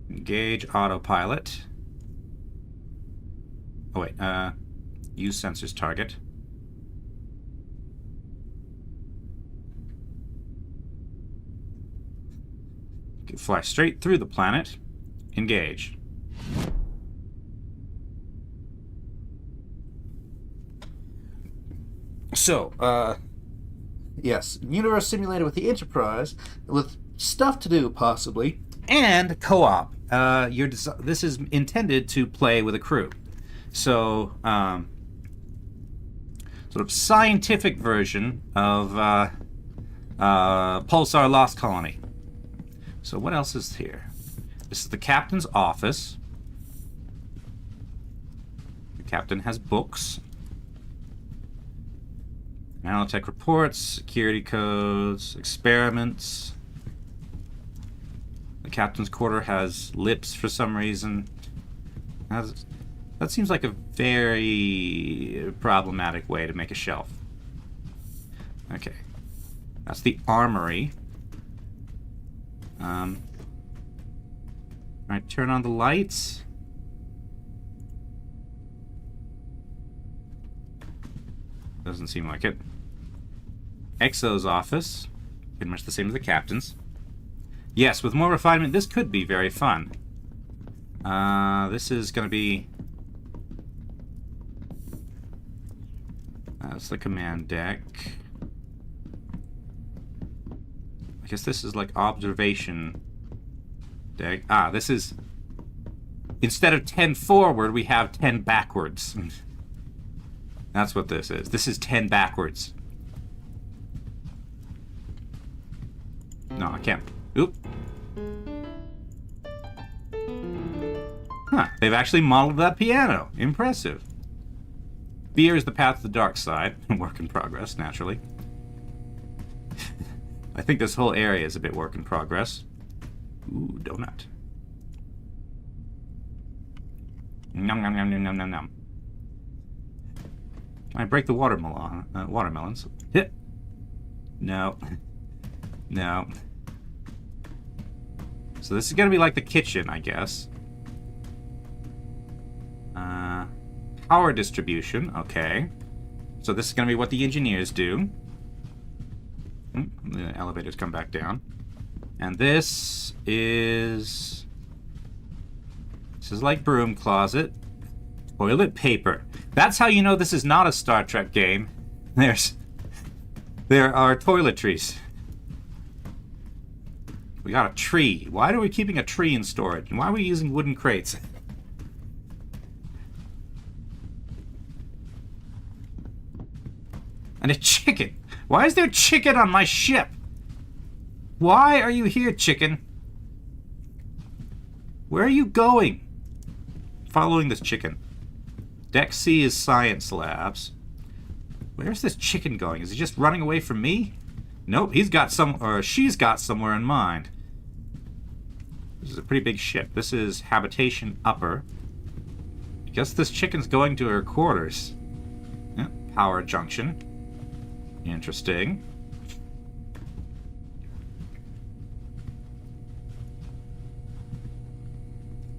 Engage autopilot. Oh wait, use sensors target. Okay, fly straight through the planet. Engage. So, yes, universe simulated with the Enterprise, with stuff to do, possibly, and co-op. This is intended to play with a crew. So, sort of scientific version of Pulsar Lost Colony. So what else is here? This is the captain's office. The captain has books. Nanotech reports, security codes, experiments. The captain's quarter has lips for some reason. That seems like a very problematic way to make a shelf. Okay. That's the armory. Alright, turn on the lights. Doesn't seem like it. Exo's office. Pretty much the same as the captain's. Yes, with more refinement, this could be very fun. This is going to be... That's the command deck. I guess this is like observation deck. Ah, this is... Instead of 10 forward, we have 10 backwards. That's what this is. This is 10 backwards. No, I can't. Oop. Huh, they've actually modeled that piano. Impressive. Fear is the path to the dark side. Work in progress, naturally. I think this whole area is a bit work in progress. Ooh, donut. Nom nom nom nom nom nom nom. I break the watermelons. Hit. No. No. So this is gonna be like the kitchen, I guess. Power distribution, okay. So this is gonna be what the engineers do. The elevators come back down. And this is like broom closet. Toilet paper. That's how you know this is not a Star Trek game. There are toiletries. We got a tree. Why are we keeping a tree in storage? And why are we using wooden crates? And a chicken. Why is there chicken on my ship? Why are you here, chicken? Where are you going? Following this chicken. Deck C is science labs. Where's this chicken going? Is he just running away from me? Nope, he's got she's got somewhere in mind. This is a pretty big ship. This is habitation upper. I guess this chicken's going to her quarters. Yeah, power junction. Interesting.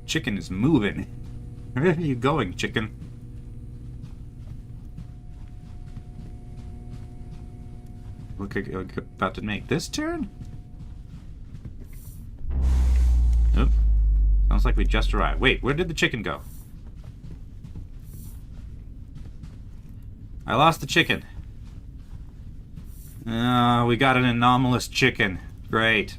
Chicken is moving. Where are you going, chicken? Look, about to make this turn? Oop. Sounds like we just arrived. Wait, where did the chicken go? I lost the chicken. We got an anomalous chicken. Great.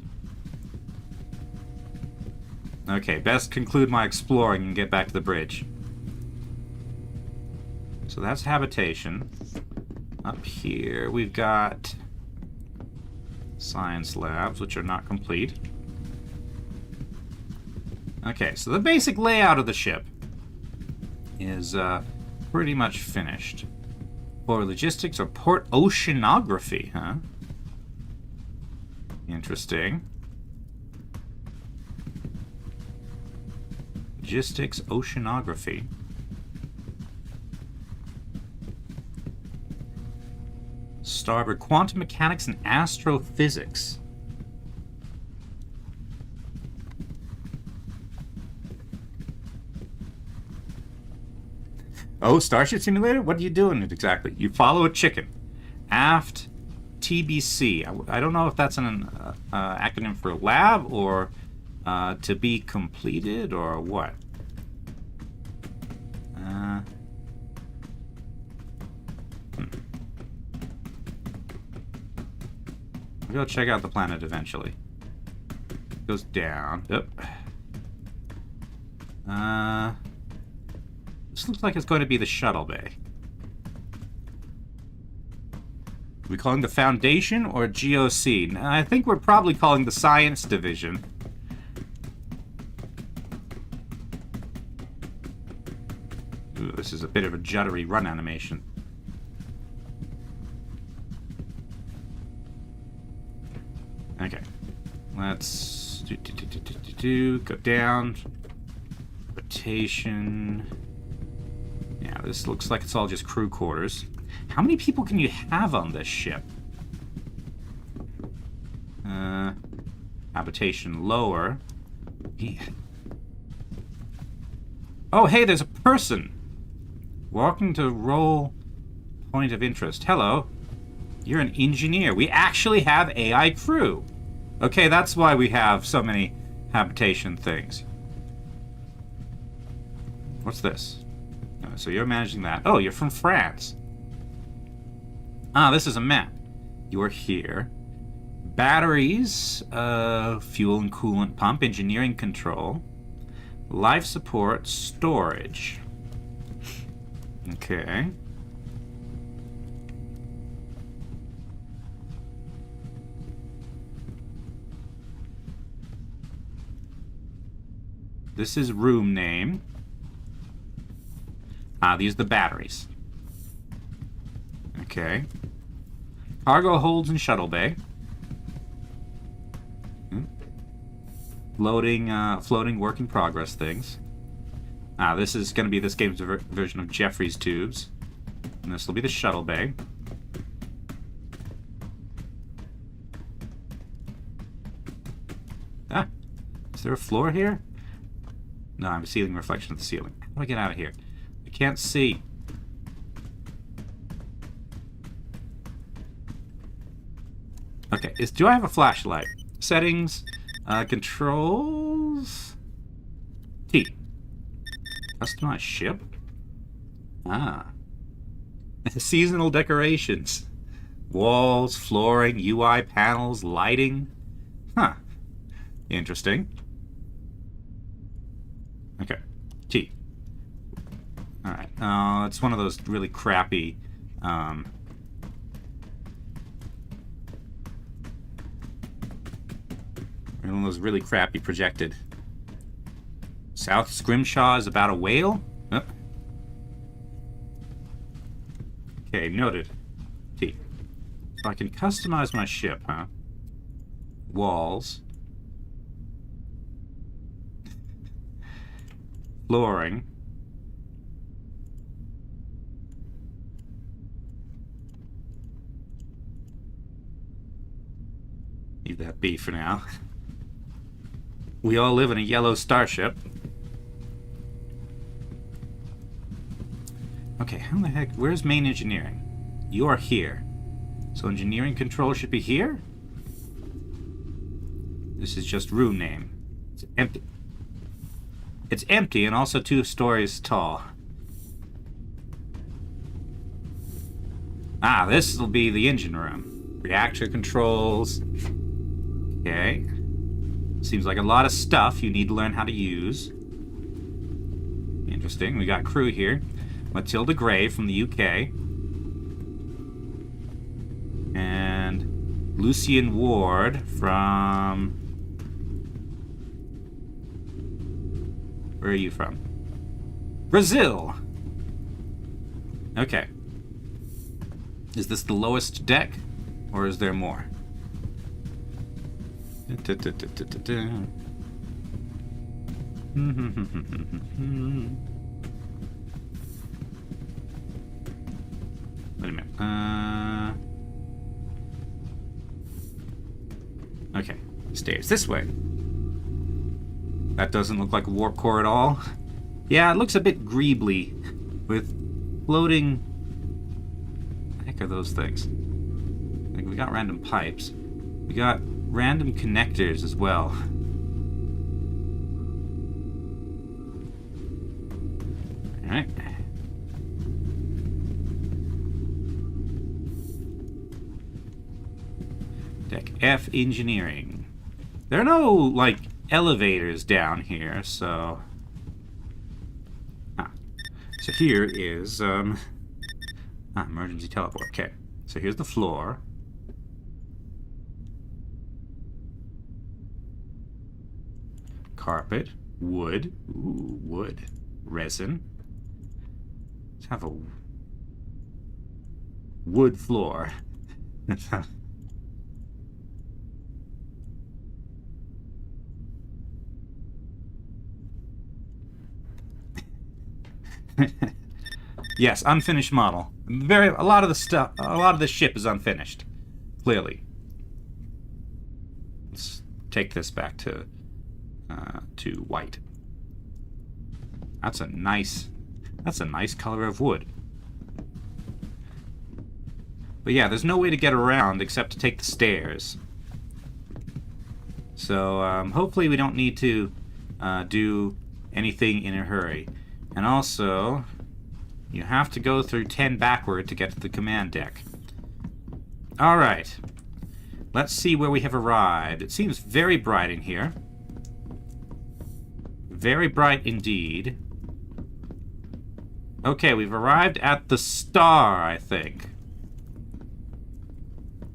Okay, best conclude my exploring and get back to the bridge. So that's habitation. Up here, we've got science labs, which are not complete. Okay, so the basic layout of the ship is pretty much finished. For logistics or port oceanography, huh? Interesting. Logistics oceanography. Starboard quantum mechanics and astrophysics. Oh, Starship Simulator? What are you doing exactly? You follow a chicken. Aft TBC. I don't know if that's an acronym for lab or to be completed or what. We'll go check out the planet eventually. Goes down. Yep. This looks like it's going to be the shuttle bay. Are we calling the Foundation or GOC? I think we're probably calling the Science Division. Ooh, this is a bit of a juddery run animation. Okay. Let's go down. Rotation. Yeah, this looks like it's all just crew quarters. How many people can you have on this ship? Habitation lower. Yeah. Oh, hey, there's a person. Walking to roll point of interest. Hello. You're an engineer. We actually have AI crew. Okay, that's why we have so many habitation things. What's this? So you're managing that. Oh, you're from France. Ah, this is a map. You're here. Batteries, fuel and coolant pump, engineering control, life support, storage. Okay. This is room name. Ah, these are the batteries. Okay. Cargo holds and shuttle bay. Floating work in progress things. Ah, this is going to be this game's version of Jeffrey's tubes. And this will be the shuttle bay. Ah, is there a floor here? No, I'm a ceiling reflection of the ceiling. How do I get out of here? I can't see. Okay, do I have a flashlight? Settings, controls, T. Customize ship. Ah. Seasonal decorations. Walls, flooring, UI panels, lighting. Huh. Interesting. Okay. T. Alright. It's one of those really crappy, one of those really crappy projected. South Scrimshaw is about a whale? Oh. Okay, noted. T. So I can customize my ship, huh? Walls. Flooring. Leave that be for now. We all live in a yellow starship. Okay, how the heck? Where's main engineering? You are here. So engineering control should be here? This is just room name. It's empty. It's empty and also 2 stories tall. Ah, this will be the engine room. Reactor controls. Okay. Seems like a lot of stuff you need to learn how to use. Interesting. We got crew here. Matilda Gray from the UK. And Lucian Ward from... Where are you from? Brazil! Okay. Is this the lowest deck? Or is there more? Wait a minute. Okay. Stairs this way. That doesn't look like a warp core at all. Yeah, it looks a bit greebly with floating... What the heck are those things? Like, we got random pipes. We got random connectors as well. Alright. Deck F engineering. There are no, like, elevators down here, so... So here is, emergency teleport. Okay, so here's the floor. Carpet, wood, ooh, wood, resin. Let's have a wood floor. Yes, unfinished model. A lot of the ship is unfinished. Clearly. Let's take this back to white. That's a nice color of wood. But yeah, there's no way to get around except to take the stairs. So hopefully we don't need to do anything in a hurry. And also, you have to go through 10 backward to get to the command deck. Alright. Let's see where we have arrived. It seems very bright in here. Very bright indeed. Okay, we've arrived at the star, I think.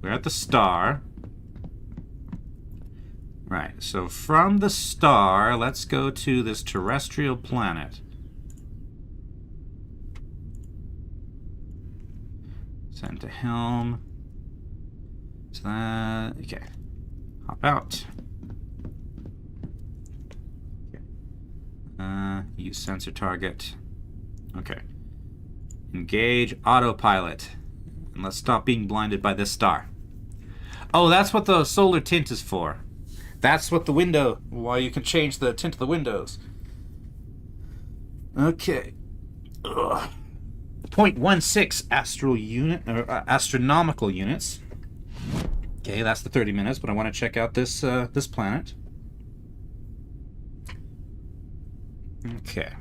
We're at the star. Right, so from the star, let's go to this terrestrial planet. Send to helm. So that, okay. Hop out. Okay. Use sensor target. Okay. Engage autopilot. And let's stop being blinded by this star. Oh, that's what the solar tint is for. That's what the window, why you can change the tint of the windows. Okay. Ugh. 0.16 astral unit, or astronomical units. Okay, that's the 30 minutes, but I want to check out this this planet. Okay.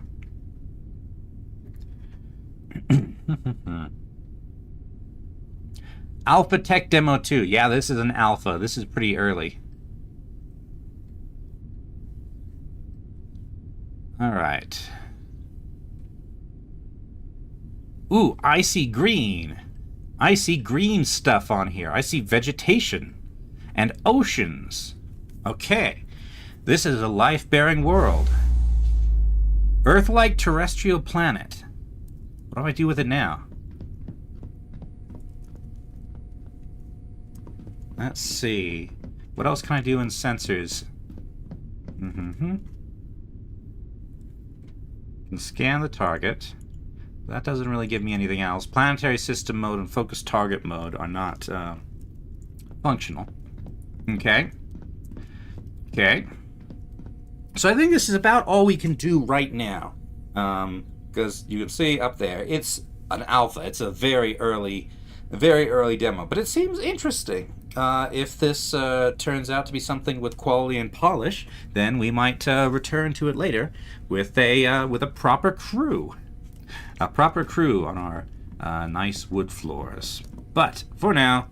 Alpha Tech Demo 2. Yeah, this is an alpha. This is pretty early. All right. Ooh, I see green. I see green stuff on here. I see vegetation and oceans. Okay. This is a life-bearing world. Earth-like terrestrial planet. What do I do with it now? Let's see. What else can I do in sensors? Can scan the target. That doesn't really give me anything else. Planetary system mode and focus target mode are not functional. Okay. Okay. So I think this is about all we can do right now. Because you can see up there, it's an alpha. It's a very early demo. But it seems interesting. If this turns out to be something with quality and polish, then we might return to it later with a proper crew. A proper crew on our nice wood floors. But for now,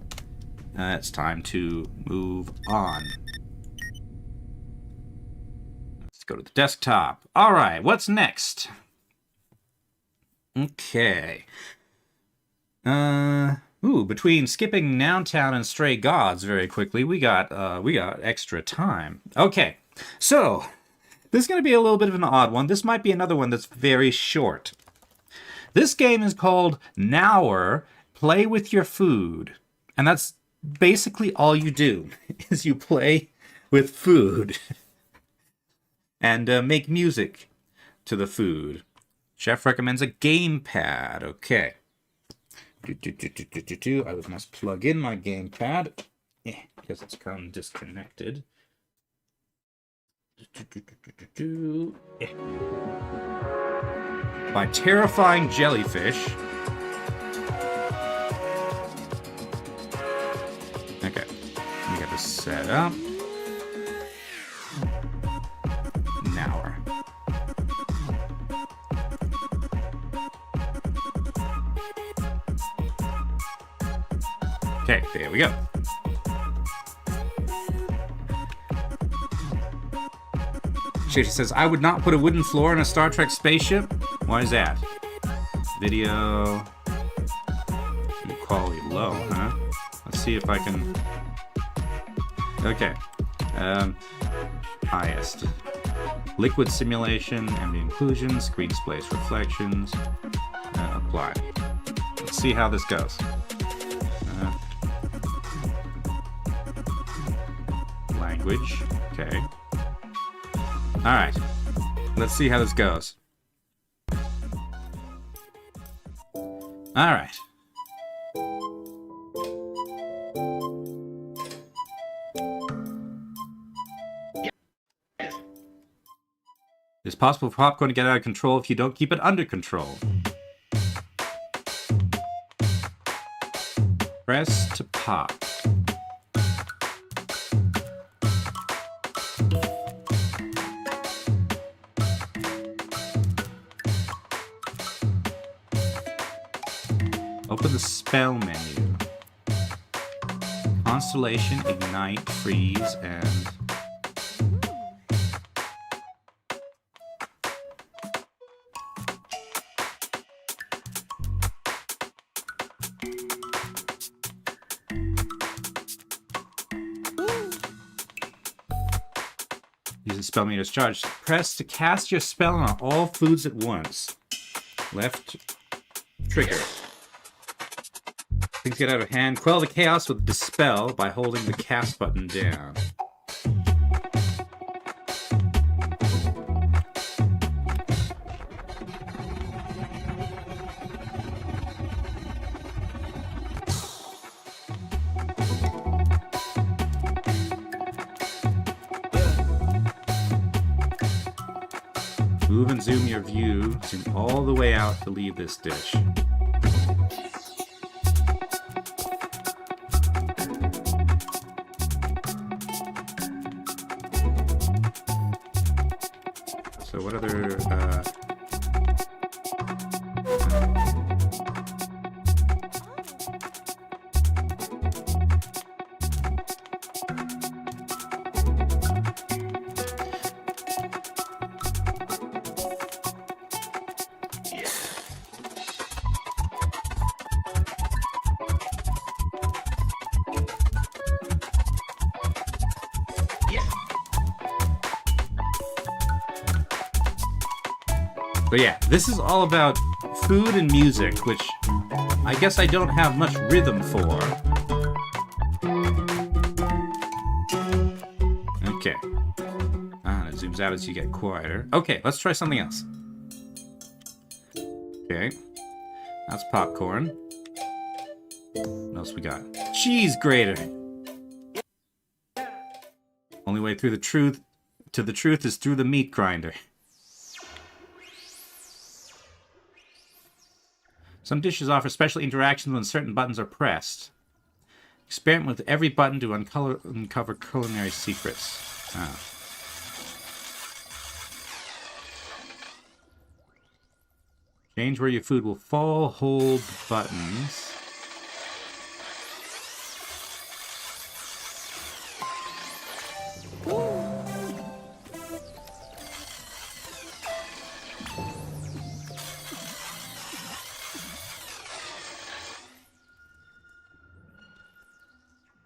it's time to move on. Let's go to the desktop. All right, what's next? Okay. Between skipping Nountown and Stray Gods very quickly, we got extra time. Okay, so this is going to be a little bit of an odd one. This might be another one that's very short. This game is called Nower, Play with Your Food. And that's basically all you do, is you play with food. And make music to the food. Chef recommends a gamepad. Okay. I must plug in my gamepad. Because it's come disconnected. By terrifying jellyfish. Okay, we got this set up. Nower. Okay, there we go. She says, I would not put a wooden floor in a Star Trek spaceship. Why is that? Video quality low, huh? Let's see if I can. Okay. Highest. Liquid simulation, ambient inclusion, screen splash reflections. Apply. Let's see how this goes. Language. Okay. Alright. Let's see how this goes. Alright. It's possible for popcorn to get out of control if you don't keep it under control. Press to pop. with the spell menu. Constellation, Ignite, Freeze, and... Use the spell meter's charge. Press to cast your spell on all foods at once. Left trigger. Things get out of hand. Quell the chaos with Dispel by holding the cast button down. Move and zoom your view. Zoom all the way out to leave this dish. So what other... But yeah, this is all about food and music, which I guess I don't have much rhythm for. Okay. And it zooms out as you get quieter. Okay, let's try something else. Okay. That's popcorn. What else we got? Cheese grater! Only way through the truth to the truth is through the meat grinder. Some dishes offer special interactions when certain buttons are pressed. Experiment with every button to uncover culinary secrets. Ah. Change where your food will fall. Hold buttons.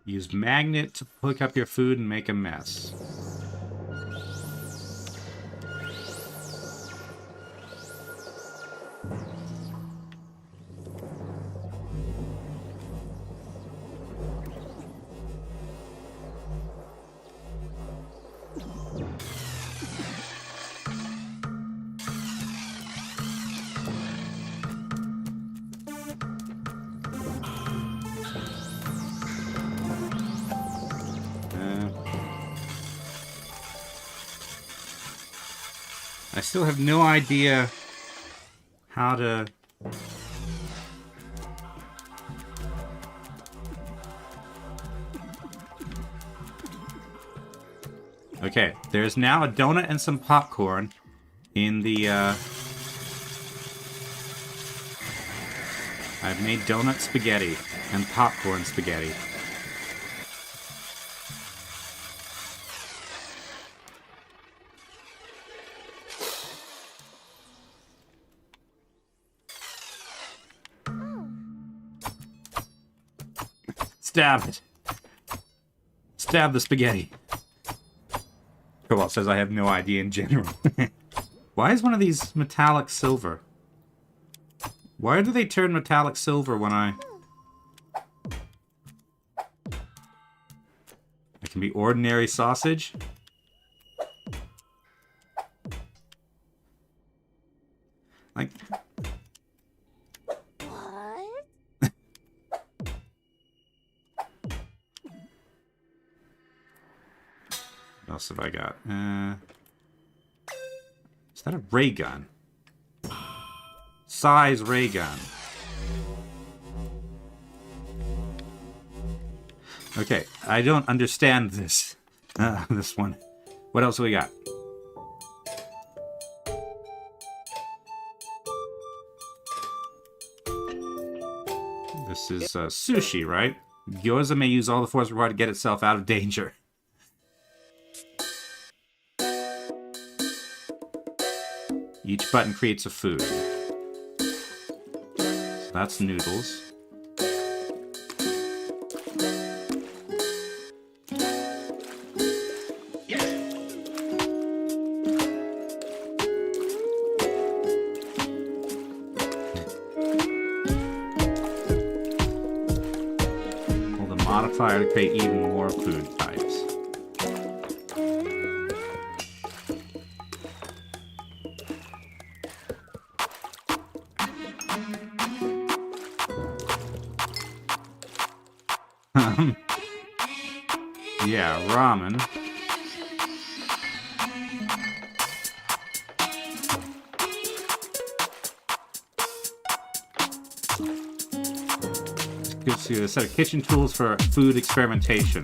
Use magnet to pick up your food and make a mess. I still have no idea how to... Okay, there's now a donut and some popcorn in the, I've made donut spaghetti and popcorn spaghetti. Stab it. Stab the spaghetti. Cobalt says I have no idea in general. Why is one of these metallic silver? Why do they turn metallic silver when I... It can be ordinary sausage. Like... What else have I got? Is that a ray gun? Size ray gun. Okay, I don't understand this. This one. What else do we got? This is sushi, right? Gyoza may use all the force required to get itself out of danger. Each button creates a food. So that's noodles. Modifier to create even more food types. Yeah, ramen. Gives you a set of kitchen tools for food experimentation.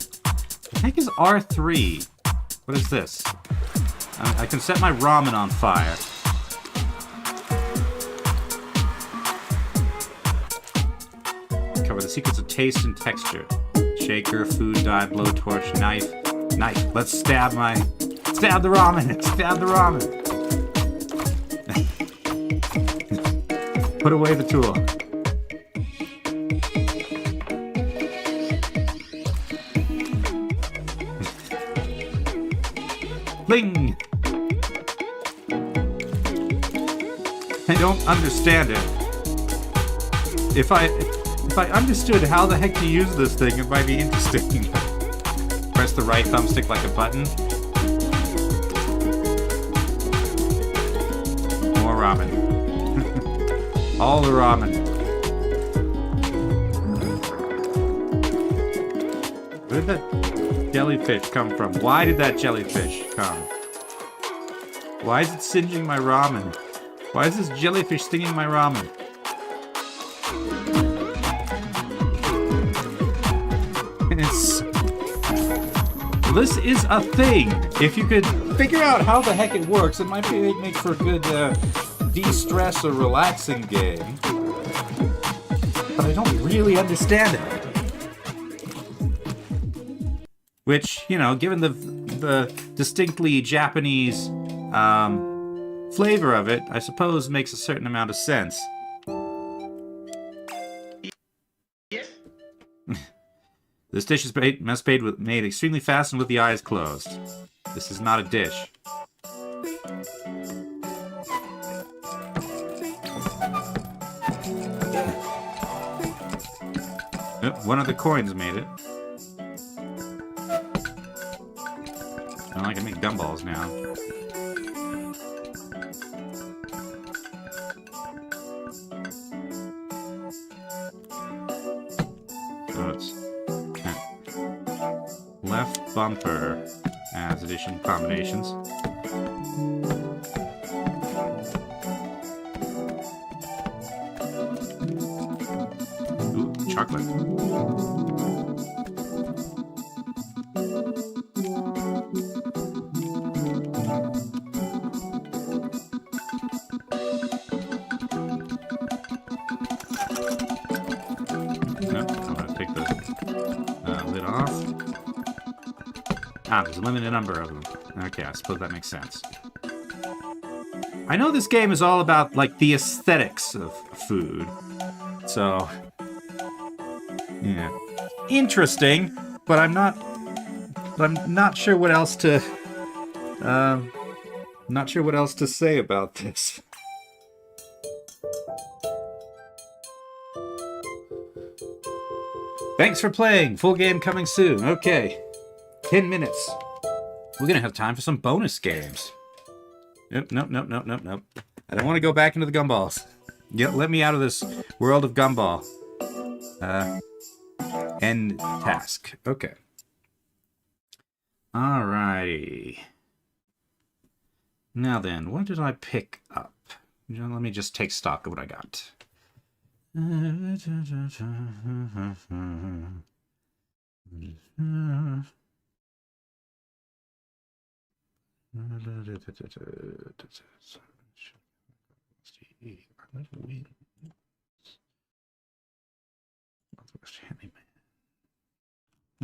The heck is R3? What is this? I can set my ramen on fire. Cover the secrets of taste and texture. Shaker, food dye, blowtorch, knife. Knife. Let's stab the ramen. Stab the ramen. Put away the tool. Bling! I don't understand it. If I understood how the heck to use this thing, it might be interesting. Press the right thumbstick like a button. More ramen. All the ramen. Where did that jellyfish come from? Why did that jellyfish come? Why is it singeing my ramen? Why is this jellyfish stinging my ramen? This is a thing. If you could figure out how the heck it works, it might make for a good de-stress or relaxing game. But I don't really understand it. Which, you know, given the distinctly Japanese flavor of it, I suppose makes a certain amount of sense. This dish is made extremely fast and with the eyes closed. This is not a dish. Oh, one of the coins made it. I can make gumballs now. So it's left bumper as addition combinations. Ooh, chocolate. There's a limited number of them. Okay, I suppose that makes sense. I know this game is all about, like, the aesthetics of food. So, yeah. Interesting, but I'm not sure what else to... not sure what else to say about this. Thanks for playing. Full game coming soon. Okay. 10 minutes. We're gonna have time for some bonus games. Nope. I don't want to go back into the gumballs. Let me out of this world of gumball. End task. Okay. Alrighty. Now then, what did I pick up? Let me just take stock of what I got.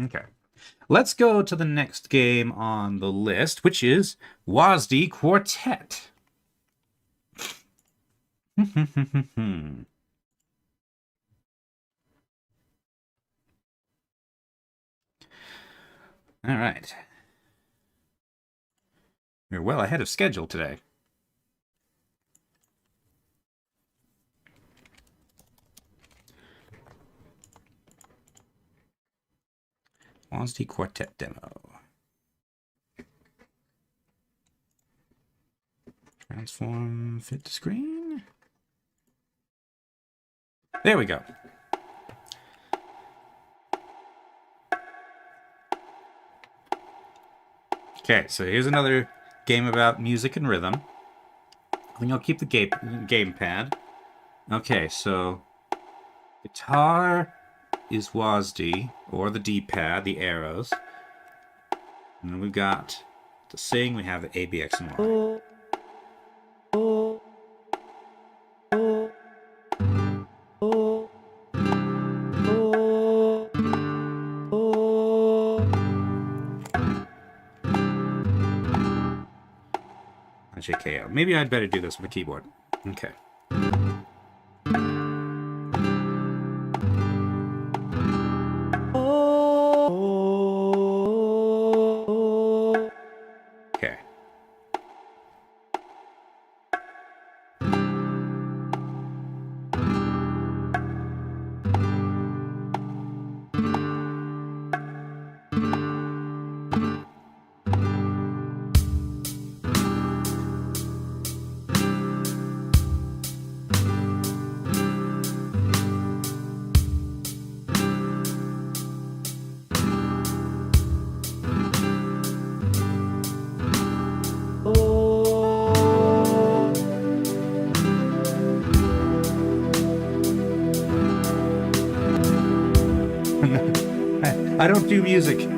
Okay. Let's go to the next game on the list, which is Wozdy Quartet. All right. We're well ahead of schedule today. Wozdy Quartet demo. Transform, fit to screen. There we go. Okay, so here's another game about music and rhythm. I think I'll keep the gamepad. Okay, so guitar is WASD, or the D-pad, the arrows. And then we've got to sing, we have A, B, X, and Y. JKO. Maybe I'd better do this with a keyboard. Okay. Okay. I don't do music.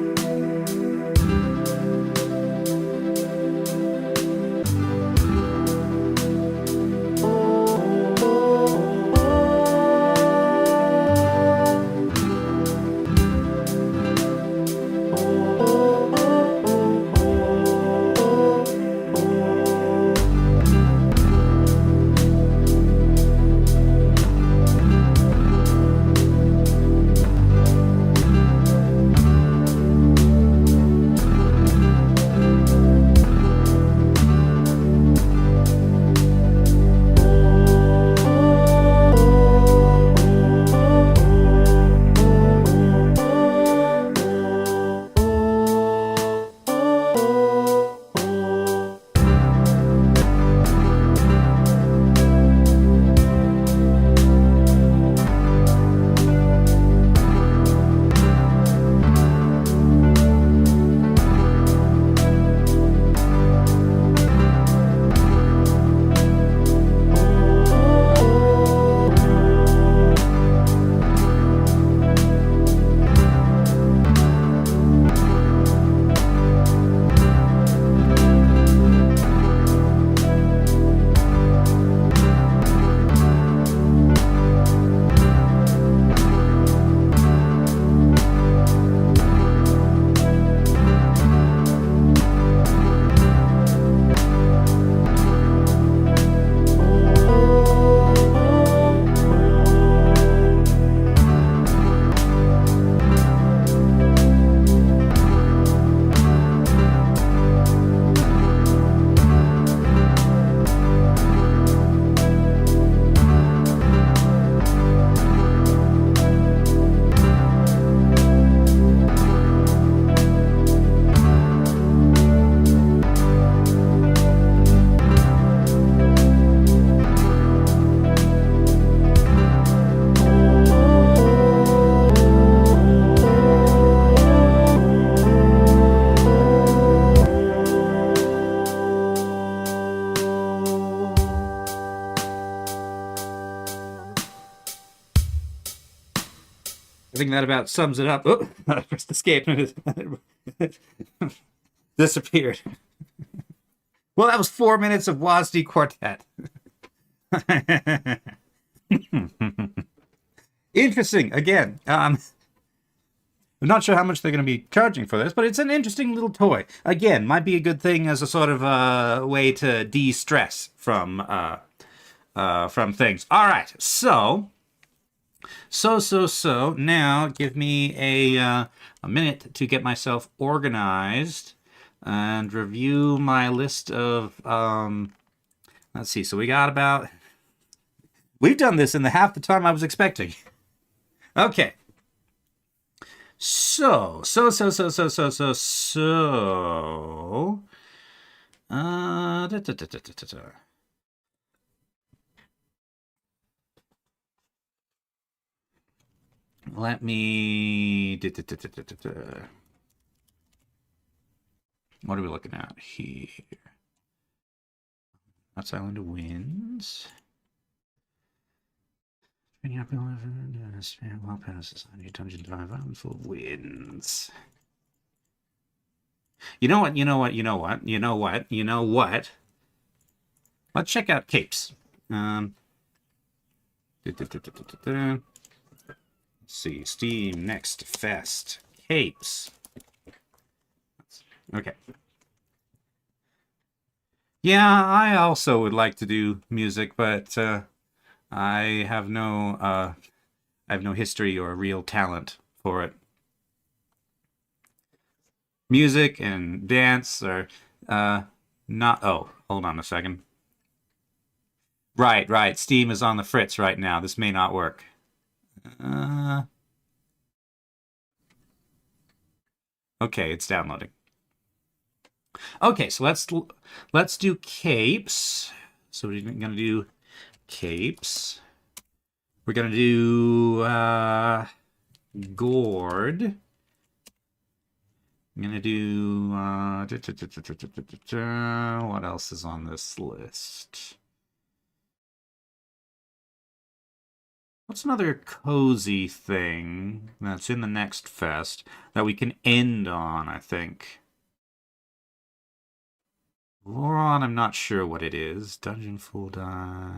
I think that about sums it up. Oh, I pressed escape and it disappeared. Well, that was 4 minutes of Wozdy Quartet. Interesting. Again, I'm not sure how much they're going to be charging for this, but it's an interesting little toy. Again, might be a good thing as a sort of way to de-stress from things. All right, so now give me a minute to get myself organized and review my list of let's see. So we've done this in the half the time I was expecting. Okay. So let me what are we looking at here? That's Island of Winds. Wild passes on your dungeon drive island full of winds. You know what? Let's check out capes. Let's see, Steam Next Fest capes. Okay. Yeah, I also would like to do music, but I have no history or real talent for it. Music and dance are not. Oh, hold on a second. Right. Steam is on the fritz right now. This may not work. Okay, it's downloading. Okay, so let's do capes. So we're gonna do capes. We're gonna do gourd. I'm gonna do what else is on this list? What's another cozy thing that's in the next fest that we can end on, I think? Voron, I'm not sure what it is. Dungeon Full Die.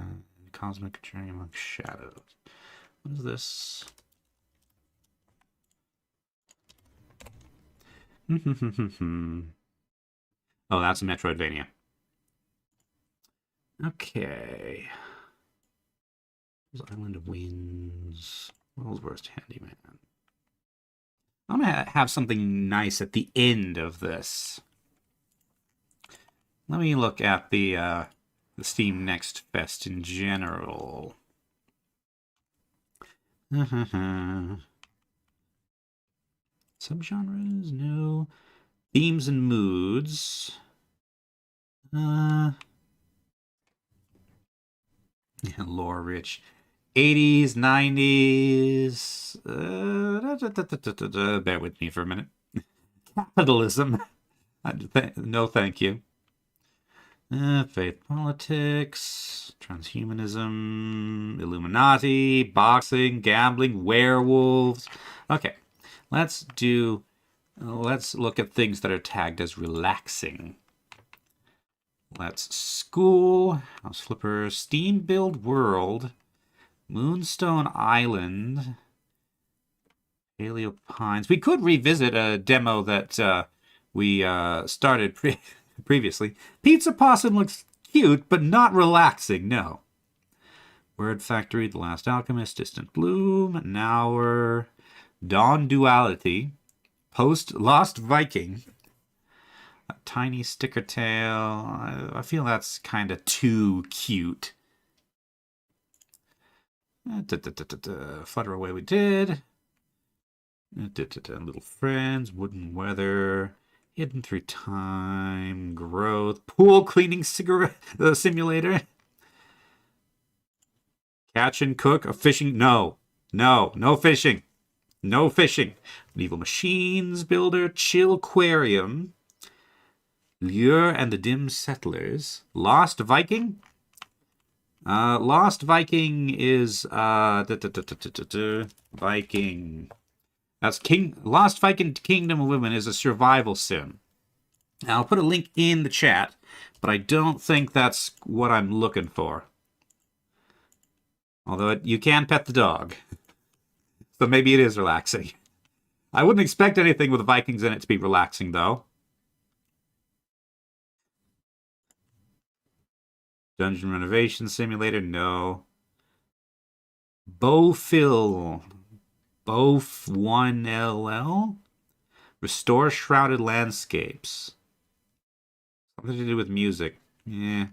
Cosmic Journey Among Shadows. What is this? Oh, that's a Metroidvania. Okay. Island of Winds. World's Worst Handyman. I'm gonna have something nice at the end of this. Let me look at the Steam Next Fest in general. Subgenres? No. Themes and moods. Yeah, lore rich. 80s, 90s. Bear with me for a minute. Capitalism. No, thank you. Faith politics, transhumanism, Illuminati, boxing, gambling, werewolves. Okay, let's look at things that are tagged as relaxing. Let's school, house flipper, Steam Build World, Moonstone Island, Paleo Pines. We could revisit a demo that we started previously. Pizza Possum looks cute, but not relaxing, no. Word Factory, The Last Alchemist, Distant Bloom, Nour, Dawn Duality, Post Lost Viking, a Tiny Sticker Tail. I feel that's kind of too cute. Flutter Away We Did. Little Friends, Wooden Weather, Hidden Through Time, Growth, Pool Cleaning Cigarette Simulator, Catch and Cook, a fishing. No fishing. No fishing. Medieval Machines Builder, Chillquarium, Lure and the Dim Settlers, Lost Viking. Lost Viking is Viking. That's Lost Viking Kingdom of Women is a survival sim. Now, I'll put a link in the chat, but I don't think that's what I'm looking for. Although you can pet the dog. So maybe it is relaxing. I wouldn't expect anything with Vikings in it to be relaxing, though. Dungeon renovation simulator, no. Bowfill. Bof 1LL? Restore shrouded landscapes. Something to do with music. Yeah.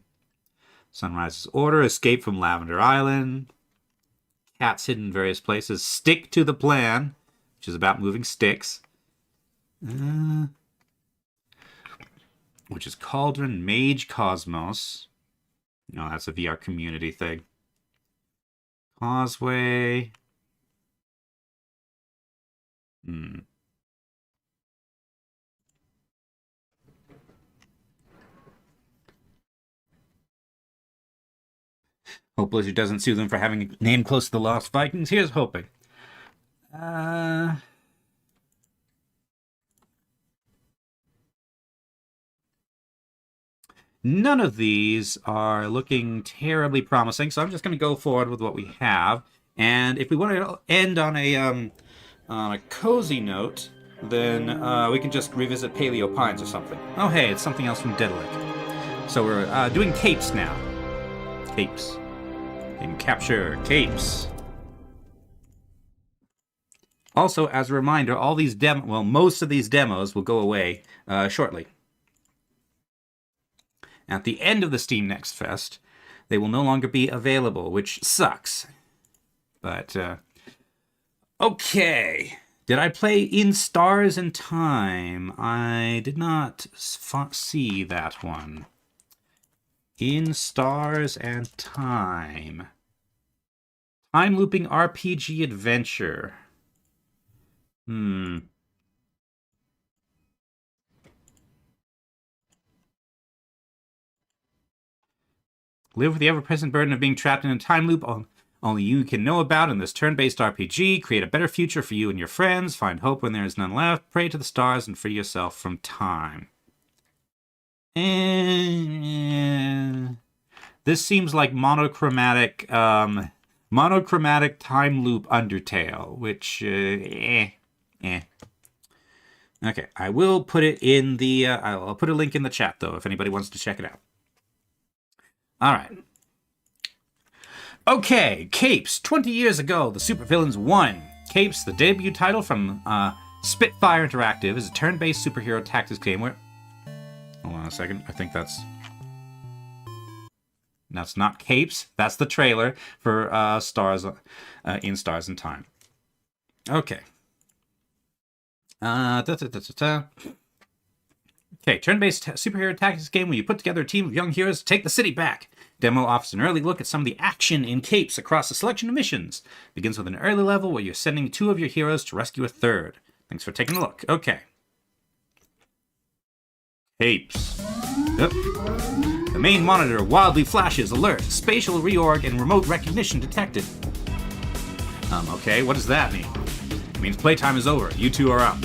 Sunrise's Order. Escape from Lavender Island. Cats hidden in various places. Stick to the plan, which is about moving sticks. Which is Cauldron, Mage Cosmos. No, that's a VR community thing. Causeway. Hope Blizzard doesn't sue them for having a name close to the Lost Vikings. Here's hoping. None of these are looking terribly promising, so I'm just going to go forward with what we have. And if we want to end on a cozy note, then we can just revisit Paleo Pines or something. Oh, hey, it's something else from Daedalic. So we're doing capes now. Capes. And capture capes. Also, as a reminder, all these most of these demos will go away shortly. At the end of the Steam Next Fest, they will no longer be available, which sucks. But, okay. Did I play In Stars and Time? I did not see that one. In Stars and Time. Time looping RPG adventure. Live with the ever-present burden of being trapped in a time loop only you can know about in this turn-based RPG. Create a better future for you and your friends. Find hope when there is none left. Pray to the stars and free yourself from time. This seems like monochromatic time loop Undertale, which Okay, I will put it in the I'll put a link in the chat though if anybody wants to check it out. All right. Okay, Capes. 20 years ago, the supervillains won. Capes, the debut title from Spitfire Interactive, is a turn-based superhero tactics game where... Hold on a second. I think that's not Capes. That's the trailer for In Stars and Time. Okay. Okay, turn-based superhero tactics game where you put together a team of young heroes to take the city back. Demo offers an early look at some of the action in Capes across a selection of missions. Begins with an early level where you're sending 2 of your heroes to rescue a 3rd. Thanks for taking a look. Okay. Capes. Yep. The main monitor wildly flashes, alert, spatial reorg, and remote recognition detected. Okay, what does that mean? It means playtime is over. You 2 are up.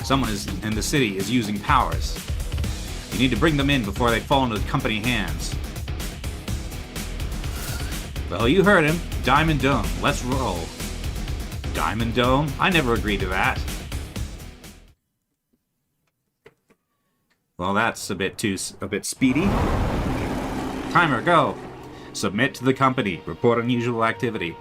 Someone in the city is using powers. You need to bring them in before they fall into the company hands. Well, you heard him. Diamond Dome. Let's roll. Diamond Dome? I never agreed to that. Well, that's a bit speedy. Timer, go. Submit to the company. Report unusual activity.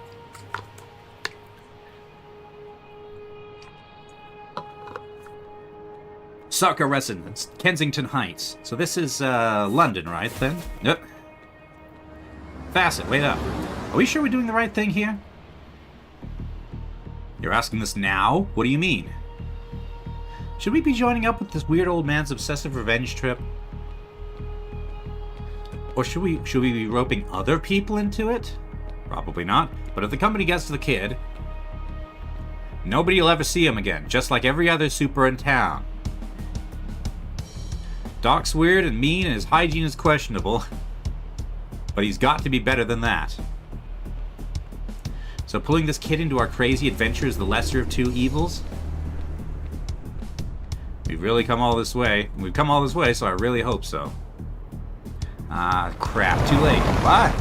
Soccer residence, Kensington Heights. So this is London, right then? Yep. Facet, wait up. Are we sure we're doing the right thing here? You're asking this now? What do you mean? Should we be joining up with this weird old man's obsessive revenge trip? Or should we be roping other people into it? Probably not. But if the company gets to the kid, nobody will ever see him again, just like every other super in town. Doc's weird and mean and his hygiene is questionable. But he's got to be better than that. So pulling this kid into our crazy adventure is the lesser of 2 evils? We've really come all this way. We've come all this way, so I really hope so. Ah, crap. Too late. Bye.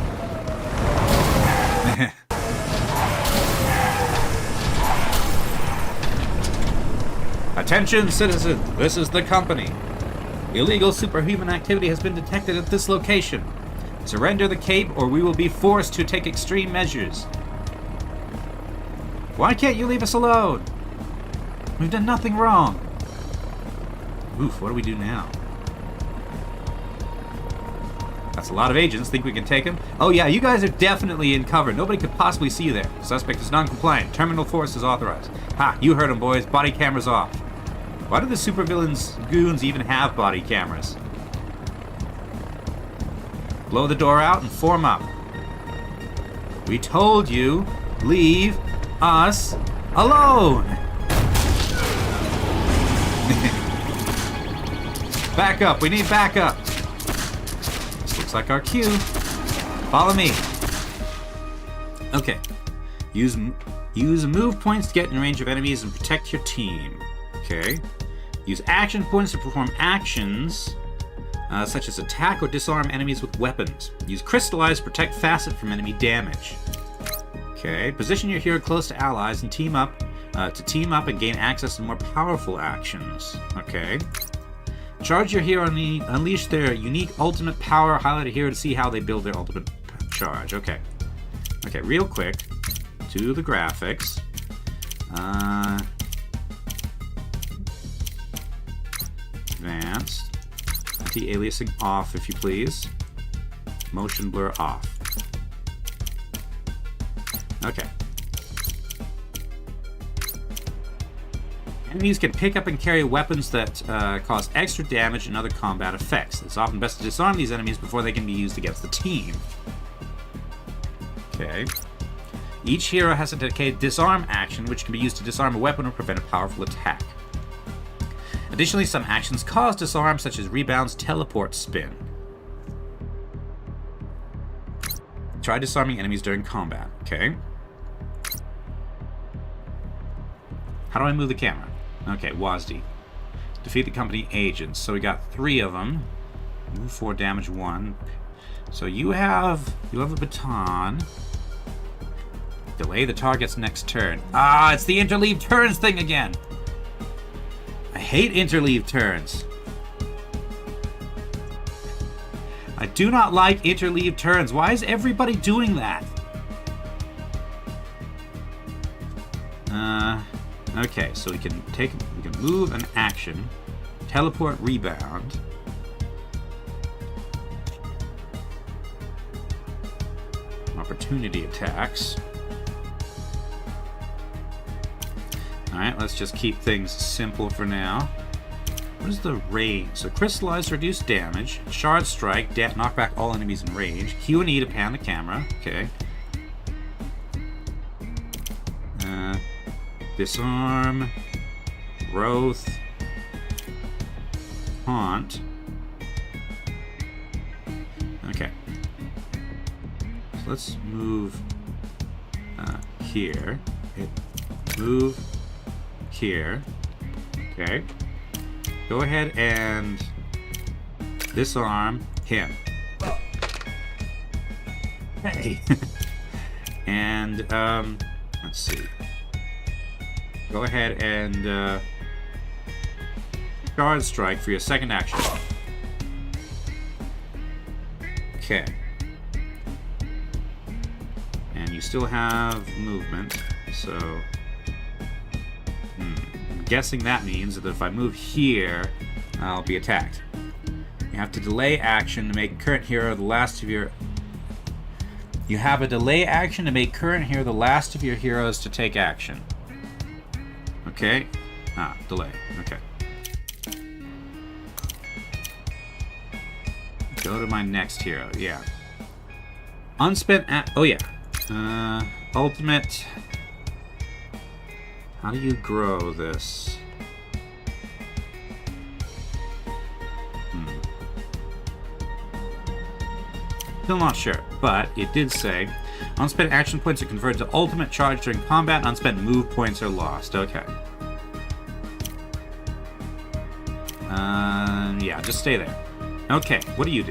Attention, citizens! This is the company. Illegal superhuman activity has been detected at this location. Surrender the cape or we will be forced to take extreme measures. Why can't you leave us alone? We've done nothing wrong. Oof, what do we do now? That's a lot of agents. Think we can take them? Oh yeah, you guys are definitely in cover. Nobody could possibly see you there. Suspect is non-compliant. Terminal force is authorized. Ha, you heard him, boys. Body cameras off. Why do the supervillains goons even have body cameras? Blow the door out and form up. We told you, leave us alone. Back up. We need backup. This looks like our cue. Follow me. Okay. Use move points to get in range of enemies and protect your team. Okay. Use action points to perform actions such as attack or disarm enemies with weapons. Use crystallize to protect facet from enemy damage. Okay. Position your hero close to allies and team up and gain access to more powerful actions. Okay. Charge your hero and unleash their unique ultimate power. Highlight a hero to see how they build their ultimate charge. Okay. Okay, real quick. To the graphics. Advanced. Anti-aliasing off, if you please. Motion blur off. Okay. Enemies can pick up and carry weapons that cause extra damage and other combat effects. It's often best to disarm these enemies before they can be used against the team. Okay. Each hero has a dedicated disarm action, which can be used to disarm a weapon or prevent a powerful attack. Additionally, some actions cause disarm, such as rebounds, teleport, spin. Try disarming enemies during combat. Okay. How do I move the camera? Okay, WASD. Defeat the company agents. So we got 3 of them. Move 4, damage 1. So you have a baton. Delay the target's next turn. Ah, it's the interleave turns thing again. I hate interleave turns. I do not like interleave turns. Why is everybody doing that? Okay, so we can move an action, teleport, rebound. Opportunity attacks. Alright, let's just keep things simple for now. What is the range? So crystallize, reduce damage, shard strike, knock back all enemies in range, Q and E to pan the camera. Okay. Disarm, growth, haunt. Okay. So let's move here. Move here. Okay. Go ahead and disarm him. Hey. And let's see. Go ahead and guard strike for your second action. Okay. And you still have movement, so I'm guessing that means that if I move here, I'll be attacked. You have to delay action to make current hero the last of your... You have a delay action to make current hero the last of your heroes to take action. Okay. Delay. Okay. Go to my next hero. Yeah. Unspent oh yeah. Ultimate. How do you grow this? Still not sure, but it did say unspent action points are converted to ultimate charge during combat. Unspent move points are lost. Okay. Yeah, just stay there. Okay, what do? You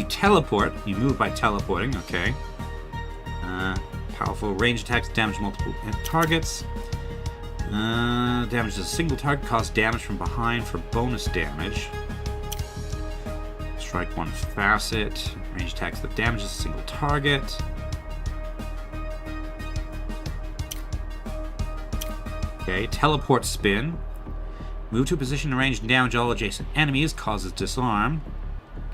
teleport. You move by teleporting. Okay. Powerful range attacks damage multiple targets. Damages a single target, cause damage from behind for bonus damage. Strike one facet. Range attacks that damages a single target. Okay, teleport spin. Move to a position to range and damage all adjacent enemies. Causes disarm.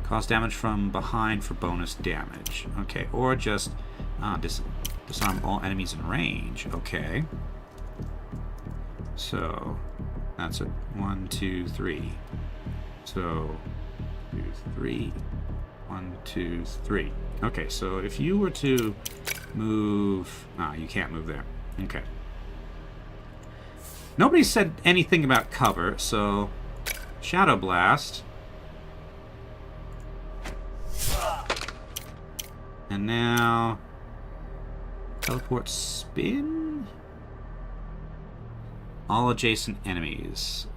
Cause damage from behind for bonus damage. Okay, or just disarm all enemies in range. Okay. So, that's it. 1, 2, 3. So, 2, 3. 1, 2, 3. Okay, so if you were to move... you can't move there. Okay. Nobody said anything about cover, so... Shadow Blast. And now... Teleport spin? All adjacent enemies.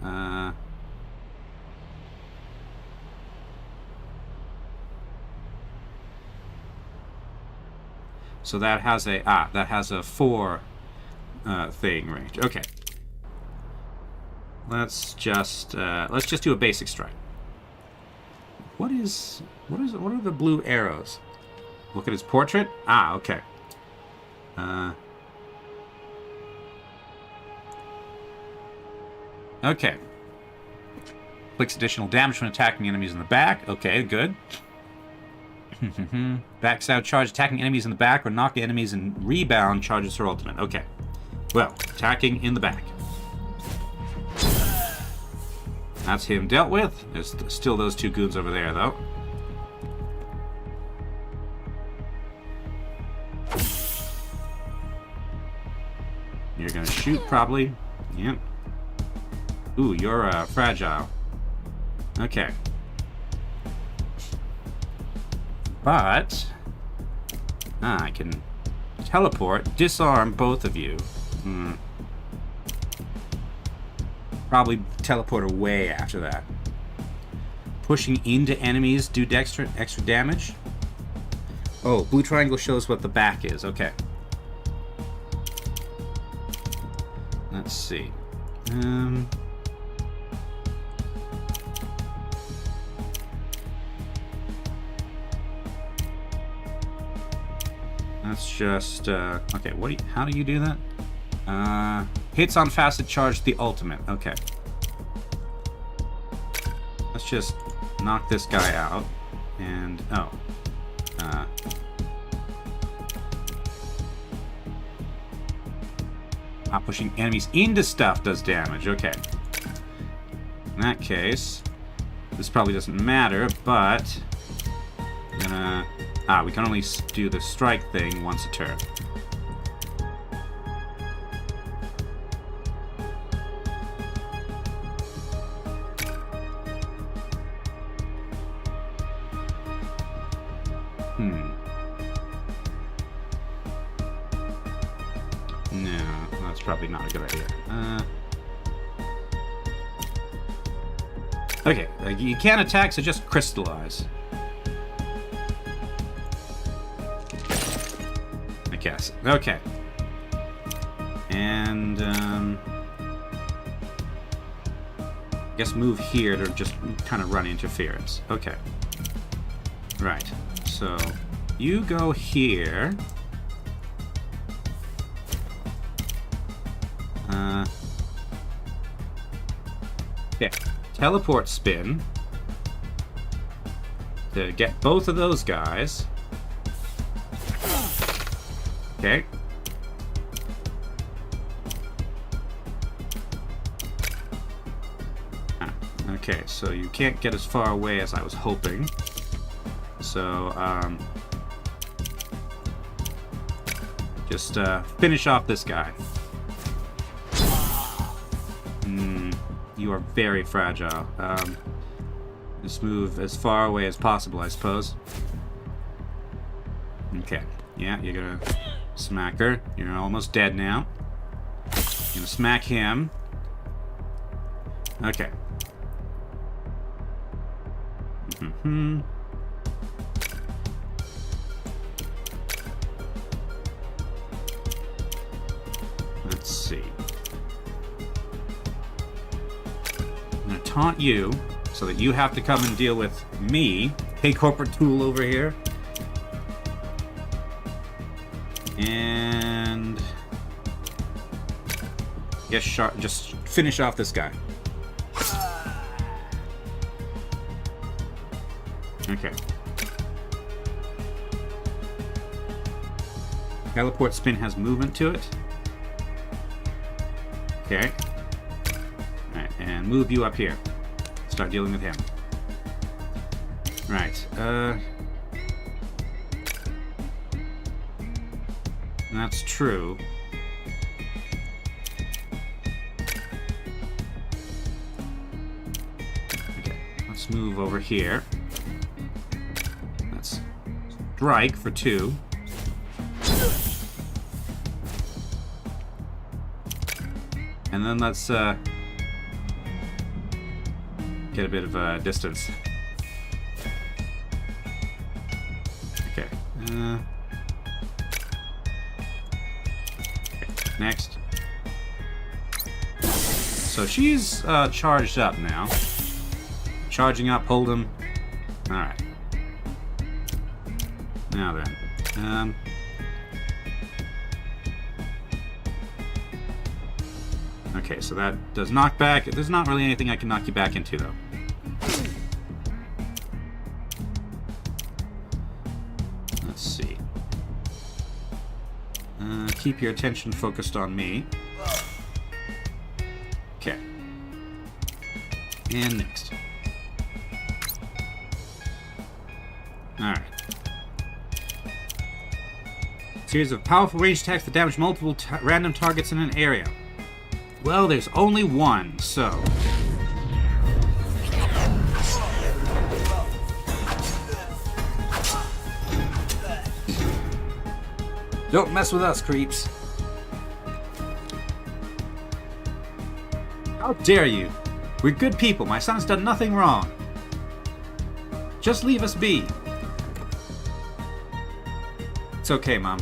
So that has a 4 thing range. Okay. Let's just do a basic strike. What are the blue arrows? Look at his portrait? Okay. Okay. Inflicts additional damage when attacking enemies in the back. Okay, good. Backstab charge, attacking enemies in the back or knock enemies in rebound charges her ultimate. Okay. Well, attacking in the back. That's him dealt with. There's still those 2 goons over there, though. You're gonna shoot, probably. Yep. Ooh, you're fragile. Okay. But... I can teleport, disarm both of you. Probably teleport away after that. Pushing into enemies, do extra damage. Oh, blue triangle shows what the back is. Okay. Let's see. Let's just okay. How do you do that? Hits on facet charge the ultimate. Okay. Let's just knock this guy out. And pushing enemies into stuff does damage. Okay. In that case, this probably doesn't matter, but I'm gonna... we can only do the strike thing once a turn. No, that's probably not a good idea. Okay, you can't attack, so just crystallize. I guess. Okay. And, I guess move here to just kind of run interference. Okay. Right. So, you go here. Okay. Teleport spin to get both of those guys. Okay. Okay, so you can't get as far away as I was hoping. So, just finish off this guy. You are very fragile. Just move as far away as possible, I suppose. Okay. Yeah, you're gonna smack her. You're almost dead now. You're gonna smack him. Okay. Let's see. taunt you so that you have to come and deal with me. Hey, corporate tool over here. And yes, just finish off this guy. Okay. Teleport spin has movement to it. Okay. Alright, and move you up here. Start dealing with him. Right. That's true. Okay, let's move over here. Let's strike for 2. And then let's get a bit of distance. Okay. Next. So she's charged up now. Charging up, hold him. Alright. Now then. Okay, so that does knockback. There's not really anything I can knock you back into, though. Let's see. Keep your attention focused on me. Okay. And next. Alright. Series of powerful range attacks that damage multiple random targets in an area. Well, there's only one, so... Don't mess with us, creeps. How dare you? We're good people. My son's done nothing wrong. Just leave us be. It's okay, Mom.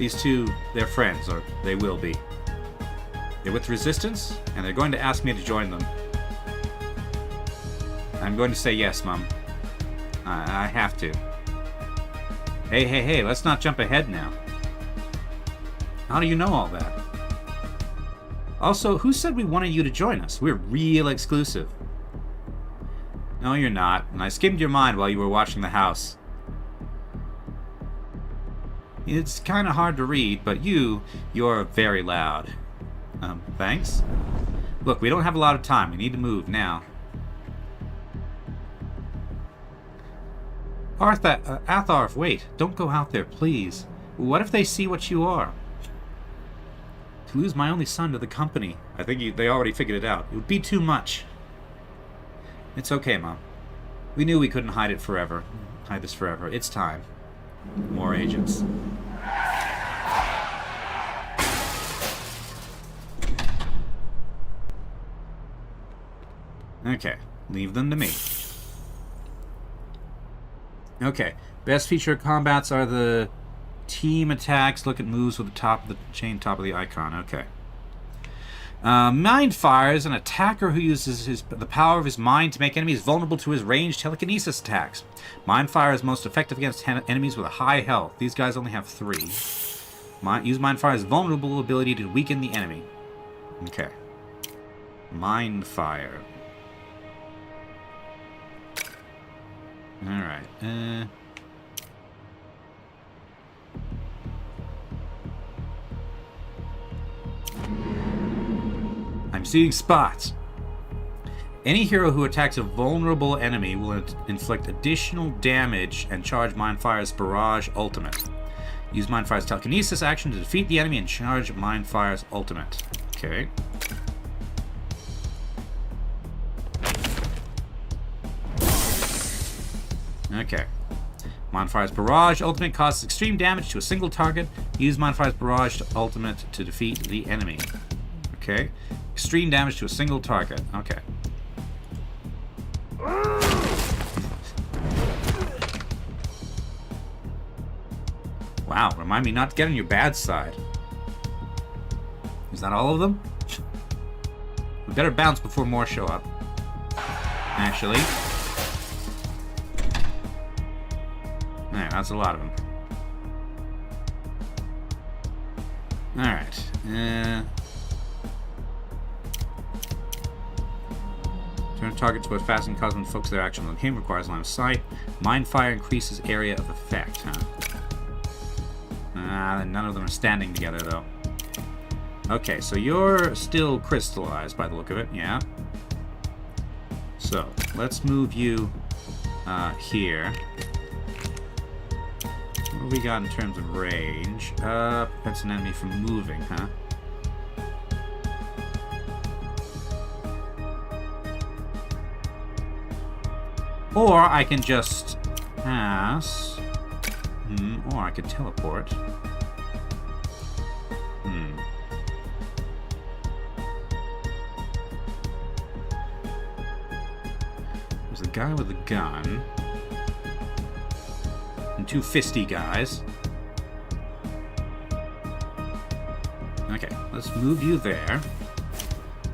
These two, they're friends, or they will be. They're with Resistance, and they're going to ask me to join them. I'm going to say yes, Mom. I have to. Hey, let's not jump ahead now. How do you know all that? Also, who said we wanted you to join us? We're real exclusive. No, you're not, and I skimmed your mind while you were watching the house. It's kind of hard to read, but you're very loud. Thanks? Look, we don't have a lot of time. We need to move now. Atharv, wait. Don't go out there, please. What if they see what you are? To lose my only son to the company. I think they already figured it out. It would be too much. It's okay, Mom. We knew we couldn't hide it forever. Hide this forever. It's time. More agents. Okay, leave them to me. Okay, best feature combats are the team attacks. Look at moves with the top of the chain, top of the icon. Okay. Mind Fire is an attacker who uses the power of his mind to make enemies vulnerable to his ranged telekinesis attacks. Mind Fire is most effective against enemies with a high health. These guys only have 3. Use Mind Fire's vulnerable ability to weaken the enemy. Okay. Mind Fire. Alright. I'm seeing spots. Any hero who attacks a vulnerable enemy will inflict additional damage and charge Mindfire's Barrage Ultimate. Use Mindfire's Telekinesis action to defeat the enemy and charge Mindfire's Ultimate. Okay. Okay. Mindfire's Barrage Ultimate causes extreme damage to a single target. Use Mindfire's Barrage Ultimate to defeat the enemy. Okay. Extreme damage to a single target. Okay. Wow, remind me not to get on your bad side. Is that all of them? We better bounce before more show up. actually. Alright, that's a lot of them. Alright. Turn target to a fastened cause and focus their action on him. Requires line of sight. Mind fire increases area of effect, huh? None of them are standing together, though. Okay, so you're still crystallized by the look of it, yeah. So, let's move you here. What do we got in terms of range? Prevents an enemy from moving, huh? Or I can just pass. Or I could teleport. There's a guy with a gun. And two fisty guys. Okay, let's move you there.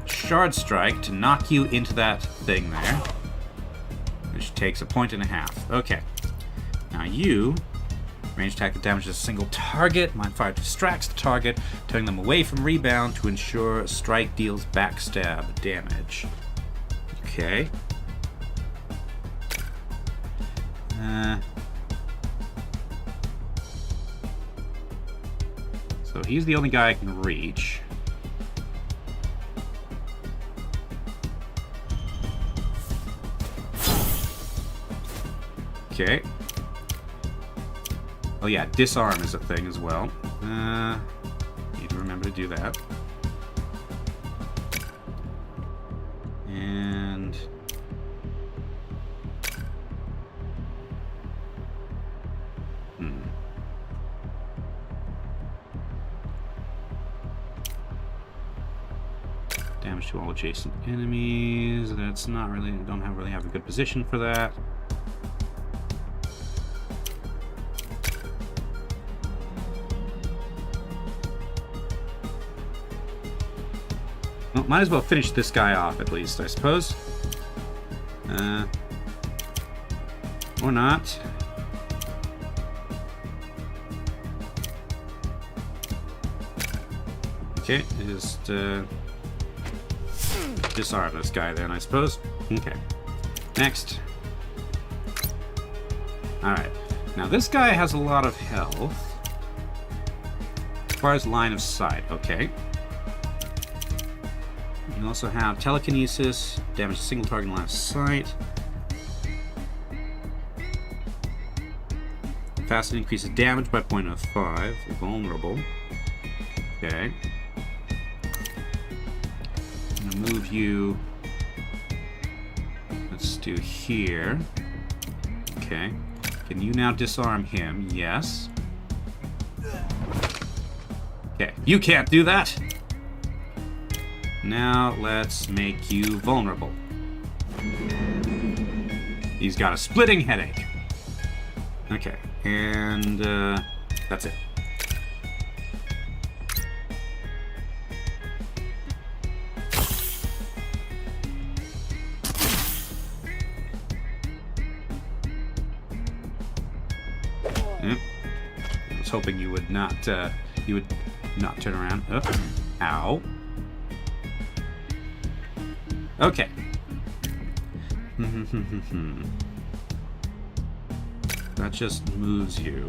Shard strike to knock you into that thing there. Which takes 1.5 points. Okay. Now you, range attack that damages a single target. Mind fire distracts the target, turning them away from rebound to ensure strike deals backstab damage. Okay. So he's the only guy I can reach. Okay. Oh yeah, disarm is a thing as well. Need to remember to do that. And... Damage to all adjacent enemies. That's not really... don't really have a good position for that. Well, might as well finish this guy off at least, I suppose. Or not. Okay, just disarm this guy then, I suppose. Okay. Next. Alright. Now this guy has a lot of health. Requires line of sight. Okay. You also have telekinesis, damage a single target in line of sight. Fast increases damage by 0.05. Vulnerable. Okay. I'm gonna move you. Let's do here. Okay. Can you now disarm him? Yes. Okay. You can't do that! Now, let's make you vulnerable. He's got a splitting headache. Okay, and that's it. Yep. I was hoping you would not turn around. Oh. Ow. Okay. That just moves you.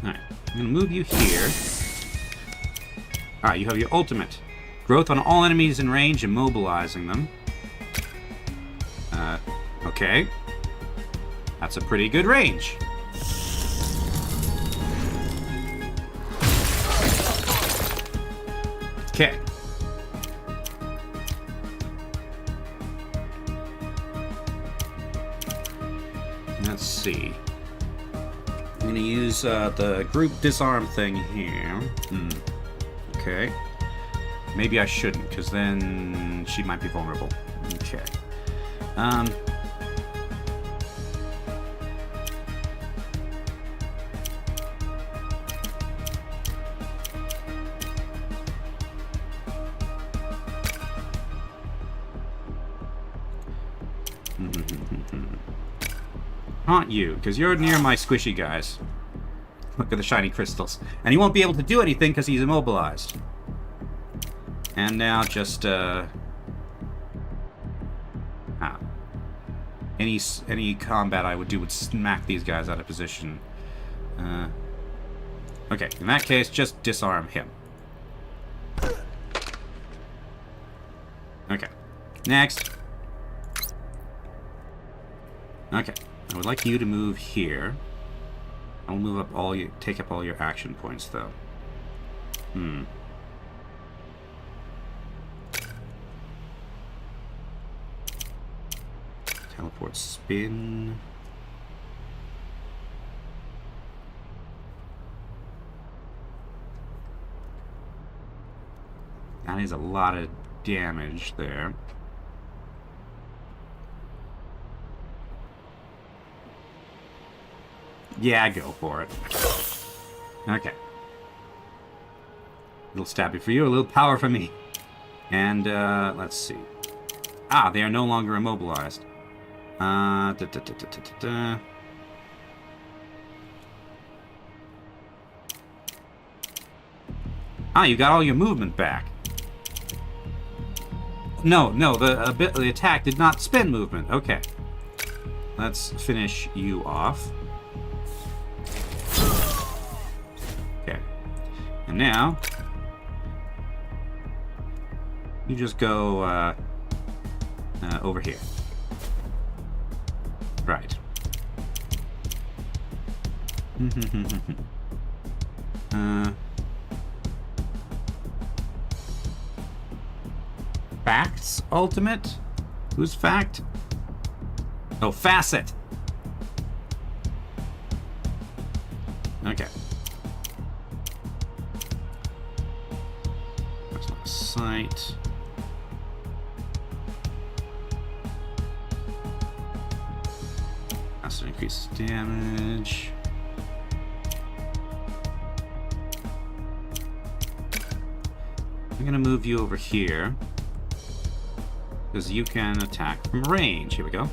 Alright, I'm gonna move you here. Alright, you have your ultimate. Growth on all enemies in range, immobilizing them. Okay. That's a pretty good range. Okay. Let's see. I'm going to use the group disarm thing here. Okay. Maybe I shouldn't, because then she might be vulnerable. Okay. Haunt you, because you're near my squishy guys. Look at the shiny crystals. And he won't be able to do anything because he's immobilized. And now just, any combat I would do would smack these guys out of position. Okay, in that case, just disarm him. Okay. Next. Okay. I would like you to move here. I'll move up all you, take up all your action points, though. Teleport spin. That is a lot of damage there. Yeah, go for it. Okay. A little stabby for you, a little power for me. And, let's see. Ah, they are no longer immobilized. Ah, you got all your movement back. No, the attack did not spend movement. Okay. Let's finish you off. Okay. And now, you just go over here. Right. Facts ultimate? Who's fact? Oh, facet. Okay. That's not a sight. Has to increase damage. I'm gonna move you over here because you can attack from range. Here we go.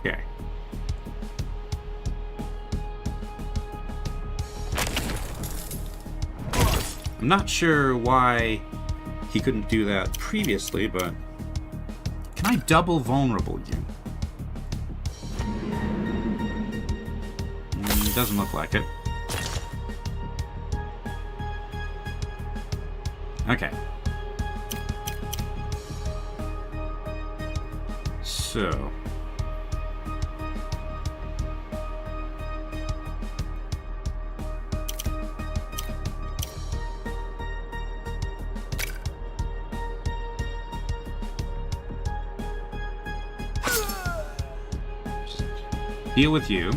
Okay. I'm not sure why he couldn't do that previously, but can I double vulnerable you? Doesn't look like it. Okay. So. Deal with you.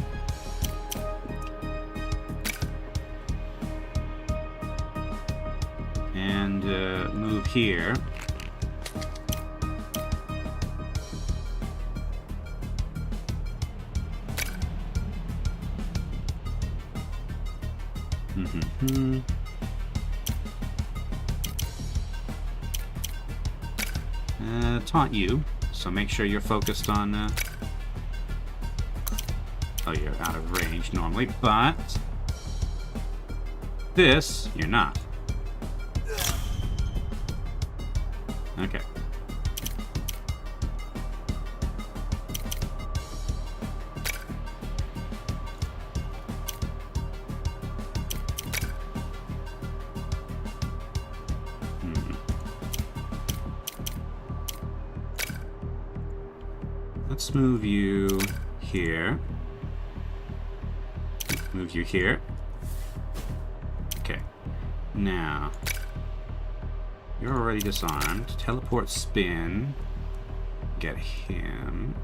And move here. Taunt you, so make sure you're focused on oh, you're out of range normally, but this, you're not. Okay. Let's move you here. Move you here. Okay. Now, you're already disarmed. Teleport spin. Get him.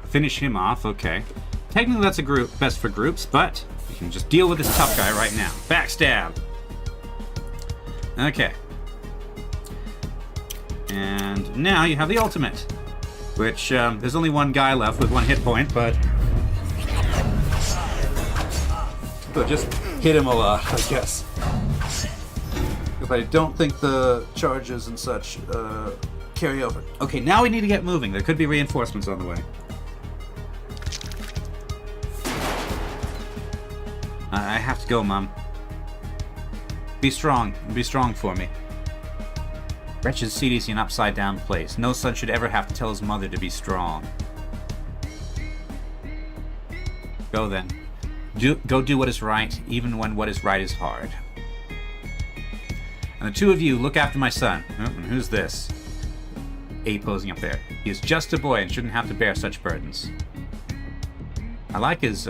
Finish him off. Okay. Technically, that's a group best for groups, but you can just deal with this tough guy right now. Backstab. Okay. And now you have the ultimate, which there's only one guy left with one hit point, but just hit him a lot, I guess. If I don't think the charges and such carry over. Okay, now we need to get moving. There could be reinforcements on the way. I have to go, Mom. Be strong. Be strong for me. Wretched city's an upside-down place. No son should ever have to tell his mother to be strong. Go then. Go do what is right, even when what is right is hard. And the two of you look after my son. Oh, and who's this? A posing up there. He is just a boy and shouldn't have to bear such burdens. I like his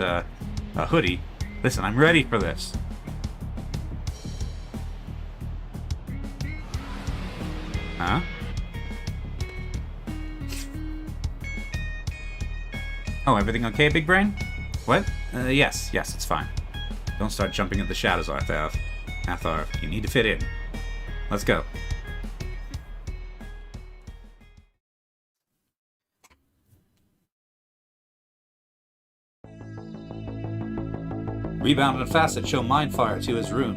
hoodie. Listen, I'm ready for this. Huh? Oh, everything okay, Big Brain? What? Yes, it's fine. Don't start jumping at the shadows, Arthav. Athar, you need to fit in. Let's go. Rebound and Facet show Mindfire to his room.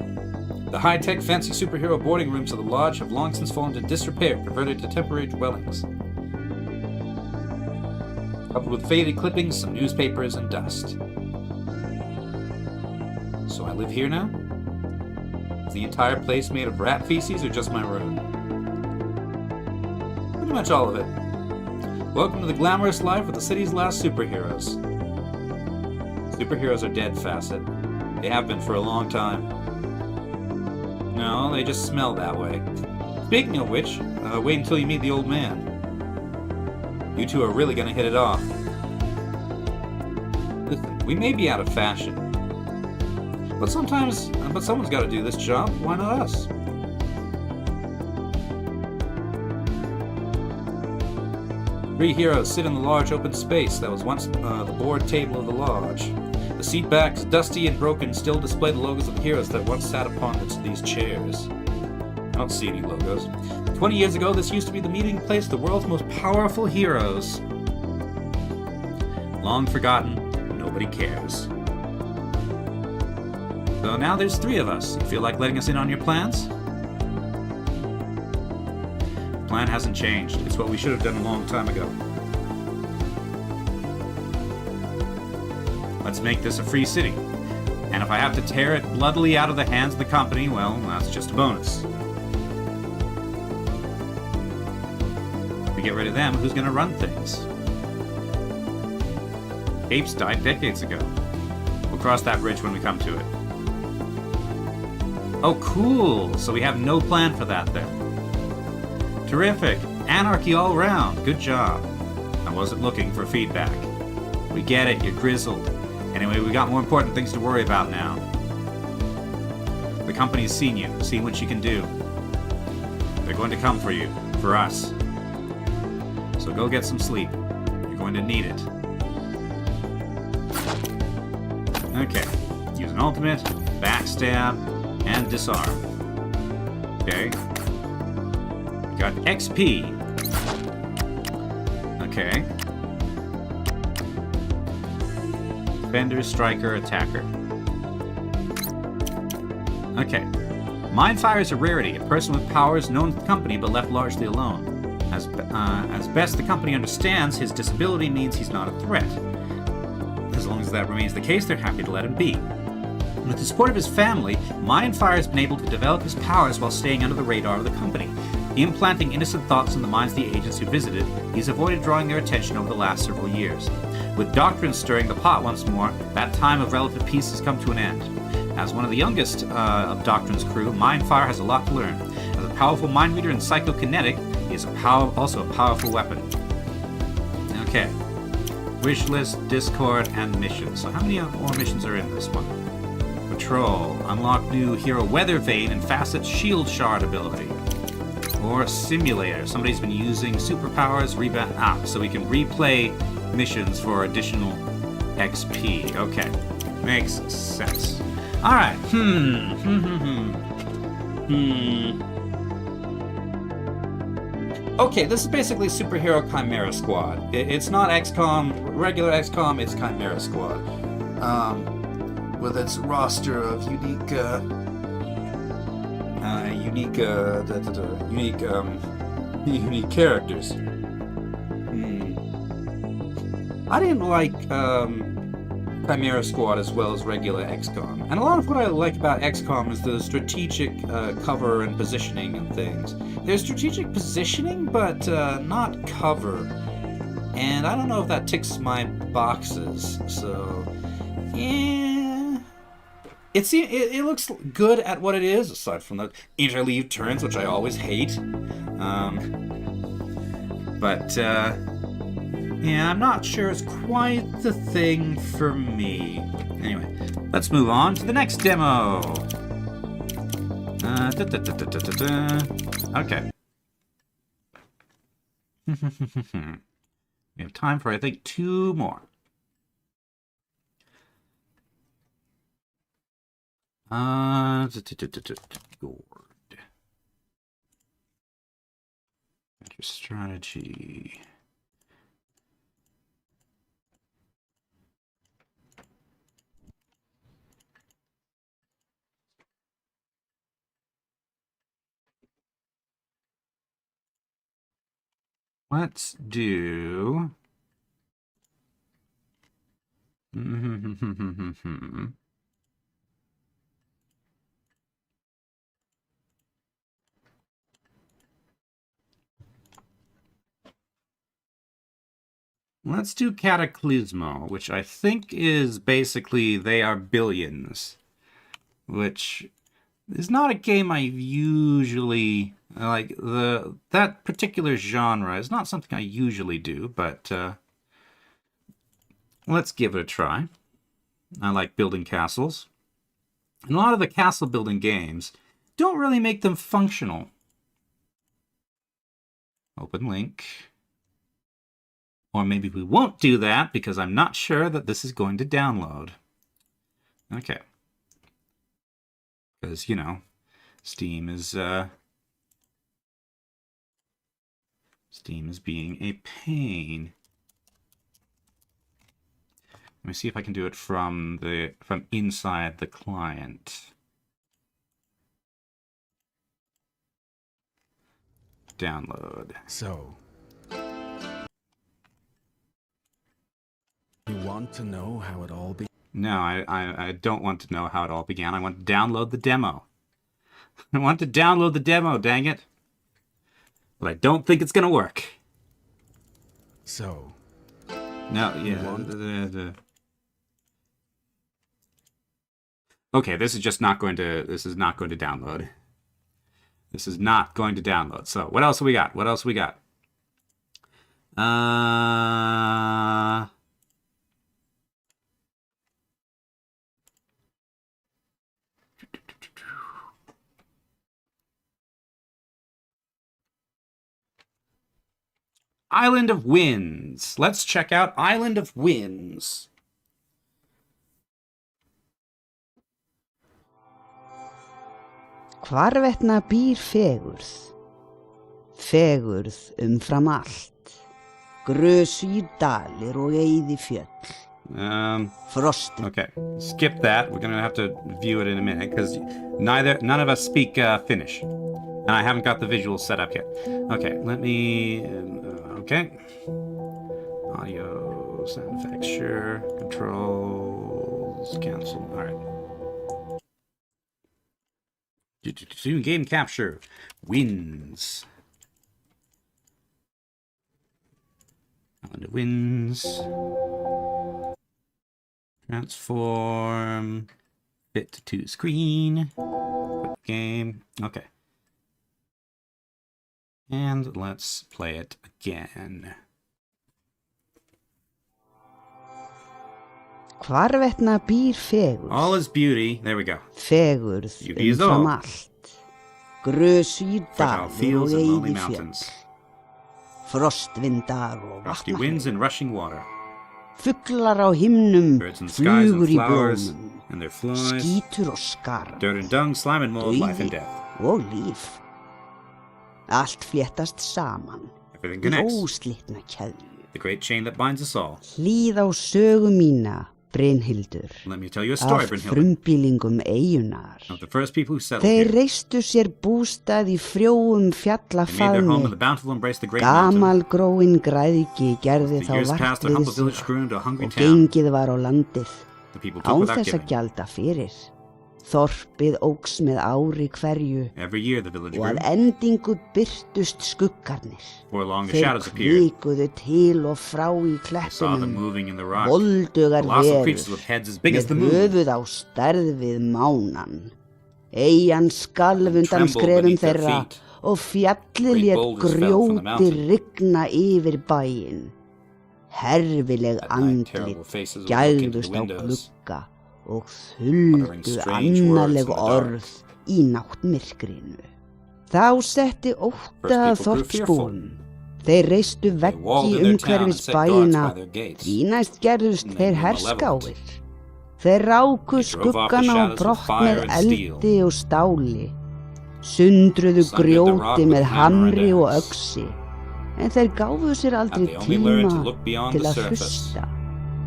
The high-tech, fancy superhero boarding rooms of the Lodge have long since fallen into disrepair, converted to temporary dwellings. Coupled with faded clippings, some newspapers, and dust. So I live here now? Is the entire place made of rat feces or just my room? Pretty much all of it. Welcome to the glamorous life of the city's last superheroes. Superheroes are dead, Facet. They have been for a long time. No, they just smell that way. Speaking of which, wait until you meet the old man. You two are really gonna hit it off. Listen, we may be out of fashion. But someone's gotta do this job. Why not us? Three heroes sit in the large open space that was once the board table of the Lodge. The seat backs, dusty and broken, still display the logos of the heroes that once sat upon these chairs. I don't see any logos. 20 years ago, this used to be the meeting place of the world's most powerful heroes. Long forgotten, nobody cares. So now there's three of us. You feel like letting us in on your plans? The plan hasn't changed. It's what we should have done a long time ago. Let's make this a free city. And if I have to tear it bloodily out of the hands of the company, well, that's just a bonus. If we get rid of them, who's going to run things? Apes died decades ago. We'll cross that bridge when we come to it. Oh, cool! So we have no plan for that then. Terrific! Anarchy all around. Good job. I wasn't looking for feedback. We get it, you're grizzled. Anyway, we got more important things to worry about now. The company's seen you, seen what you can do. They're going to come for you, for us. So go get some sleep. You're going to need it. Okay, use an ultimate, backstab, and disarm. Okay. Got XP. Okay. Defender, striker, attacker. Okay. Mindfire is a rarity, a person with powers known to the company but left largely alone. As best the company understands, his disability means he's not a threat. As long as that remains the case, they're happy to let him be. With the support of his family, Mindfire has been able to develop his powers while staying under the radar of the company. Implanting innocent thoughts in the minds of the agents who visited, he's avoided drawing their attention over the last several years. With doctrine stirring the pot once more, that time of relative peace has come to an end. As one of the youngest of Doctrine's crew, Mindfire has a lot to learn. As a powerful mind reader and psychokinetic, he is also a powerful weapon. Okay. Wish list, Discord, and missions. So how many more missions are in this one? Patrol. Unlock new hero Weather Vane and Facet's Shield Shard ability. Or Simulator. Somebody's been using superpowers, so we can replay missions for additional XP. Okay. Makes sense. Alright. Okay, this is basically Superhero Chimera Squad. It's not XCOM, regular XCOM, it's Chimera Squad. With its roster of unique Unique characters. I didn't like Chimera Squad as well as regular XCOM. And a lot of what I like about XCOM is the strategic cover and positioning and things. There's strategic positioning, but not cover. And I don't know if that ticks my boxes, so... yeah... It looks good at what it is, aside from the interleave turns, which I always hate. Yeah, I'm not sure it's quite the thing for me. Anyway, let's move on to the next demo. Okay. We have time for, I think, 2 more. Gourd. Strategy. Let's do... Let's do Cataclysmo, which I think is basically They Are Billions, which is not a game I usually like. That particular genre is not something I usually do, but let's give it a try. I like building castles. And a lot of the castle building games don't really make them functional. Open link. Or maybe we won't do that because I'm not sure that this is going to download. Okay. Because, you know, Steam is being a pain. Let me see if I can do it from inside the client. Download. So, you want to know how it all began? No, I don't want to know how it all began. I want to download the demo. I want to download the demo, dang it. But I don't think it's going to work. So. No, yeah. Okay, this is just not going to, this is not going to download. This is not going to download. So, what else have we got? What else have we got? Island of Winds. Let's check out Island of Winds. Hvarvetna býr fegurð, fegurð umfram allt, grösugir dalir og eyði fjöll. Okay, skip that. We're gonna have to view it in a minute because none of us speak Finnish, and I haven't got the visuals set up yet. Okay, let me. Okay, audio, sound effects, sure, controls, cancel. All right. Game capture wins. Island of Winds. Transform. Fit to screen. Quick game. Okay. And let's play it again. Hvarvetna býr fegurð. All is beauty. There we go. Fegurð umfram allt. Grösugir dalir og eyði fjöll. Frostvindar og Frosty winds and rushing water. Fuglar á himnum, flugur í blómum. And their flies. Skítur og skarð. Dirt and dung, slime and mold, life and death. Og líf. Allt fléttast saman. Everything connects. Óslitna keðju. The great chain that binds us all. Hlýð á sögu mína, Brynhildur, Let me tell you a story, af Brynhildur, frumbýlingum eigunar. of the first people who settled Þeir here. reistu sér bústað í frjóum They made their home in the fjallafaðmi. bountiful embrace of the great mountain. Gamalgróin græðgi gerði The þá years vart passed, their við humble village sig grew into a hungry og town. gengið var á landið, The people took án without þess að giving. gjalda fyrir. Þorpið óx með ári hverju Every year the village og grew. að endingu byrtust skuggarnir. Before long the Þeir shadows appeared. kvikuðu til og frá í I saw them klettunum, moving in the rock. voldugar Colossal creatures verur, with heads as big as með the moon. höfuð á stærð við mánan. Eyjan skalf undan Trembled skrefum beneath their þeirra feet. og fjallið Great lét boulders fell from the grjóti mountain. rigna yfir bæinn. Herfileg At night, andlit terrible faces would look into the gægðust á windows, glugga og uttering þuldu strange words annaleg in the dark. orð í náttmyrkrinu. Þá setti ótta að First people grew þorpsbúum. Þeir reistu They walled veggi in their town and umhverfis set guards bæina, by their gates. því næst gerðust And þeir they were herskáir. Þeir ráku They drove off the skuggana á shadows with brott fire með and steel. eldi og stáli, sundruðu Sundered the rock grjóti with með hammer and hamri og axe. öxi, en þeir gáfu sér aldrei And they only learned to tíma look beyond til the að surface. hlusta.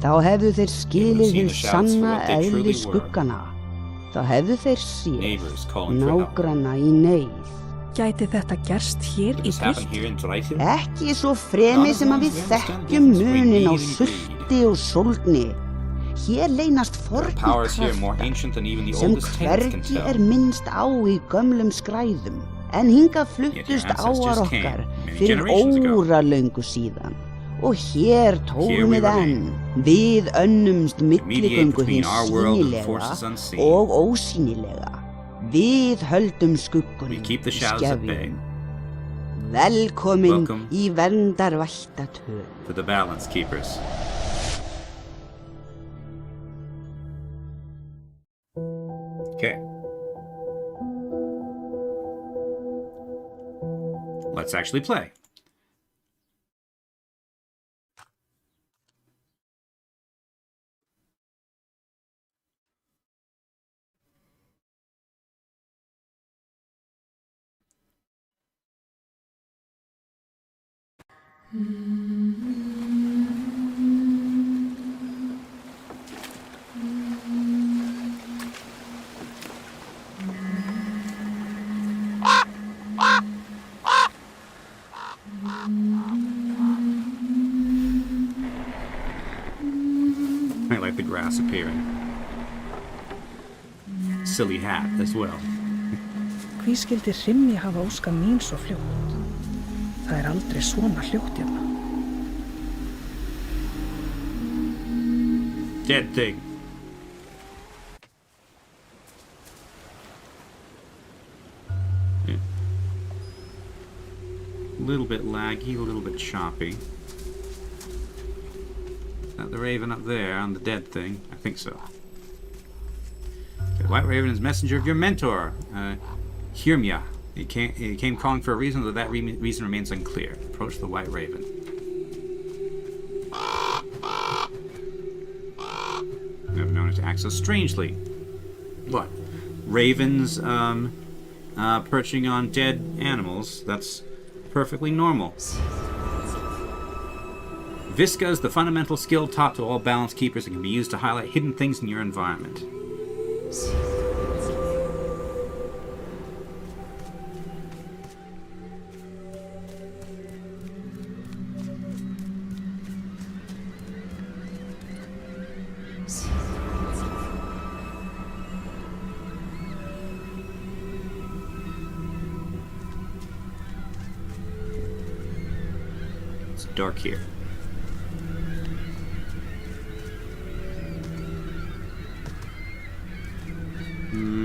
Þá hefðu þeir skilið seen hið the shadows for sanna what they truly eðli were. skuggana. Þá hefðu þeir séð Neighbors calling for help. nágrana í neyð. Gæti þetta gerst hér Could í this happen Buildy? here in Drythe? Ekki svo fremi sem að við þekkjum munin á sulti og sólni. Hér leynast forni Powers here more kraftar ancient than even the sem oldest tales can hvergi tell. er minnst á í gömlum skræðum, en hingað fluttust Yet your ancestors áar came okkar many fyrir generations ago. óralöngu síðan. Og hér Here tókum we við enn. remain. Við önnumst milligöngu between hins our world and sýnilega forces unseen. og ósýnilega. Við höldum We skuggunum keep the í shadows at bay. skefjum. Velkomin Welcome í verndarvætta töl. to the Balance Keepers. Okay. Let's actually play. I like the grass appearing. Silly hat as well. Hví skildi Hrymni hafa óskað mín svo fljótt? Það er aldrei svona hljótt hérna. Dead thing. Yeah. A little bit laggy, a little bit choppy. Is that the raven up there on the dead thing? I think so. The White Raven is messenger of your mentor, Hirmia. He came calling for a reason, though that reason remains unclear. Approach the White Raven. Never known it to act so strangely. What? Ravens, perching on dead animals. That's perfectly normal. Visca is the fundamental skill taught to all balance keepers and can be used to highlight hidden things in your environment. It's dark here.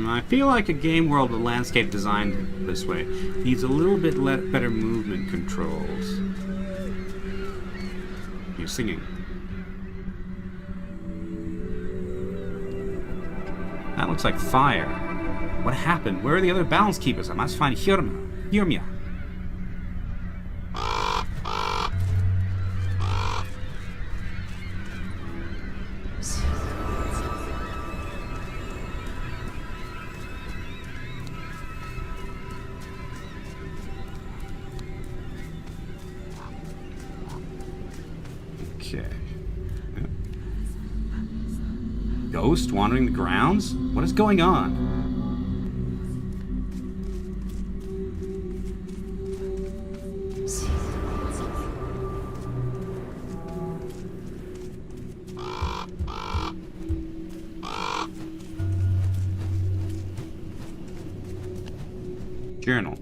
I feel like a game world with landscape designed this way needs a little bit better movement controls. You're singing. That looks like fire. What happened? Where are the other balance keepers? I must find Hirmia. Okay. Ghost wandering the grounds? What is going on? Journal.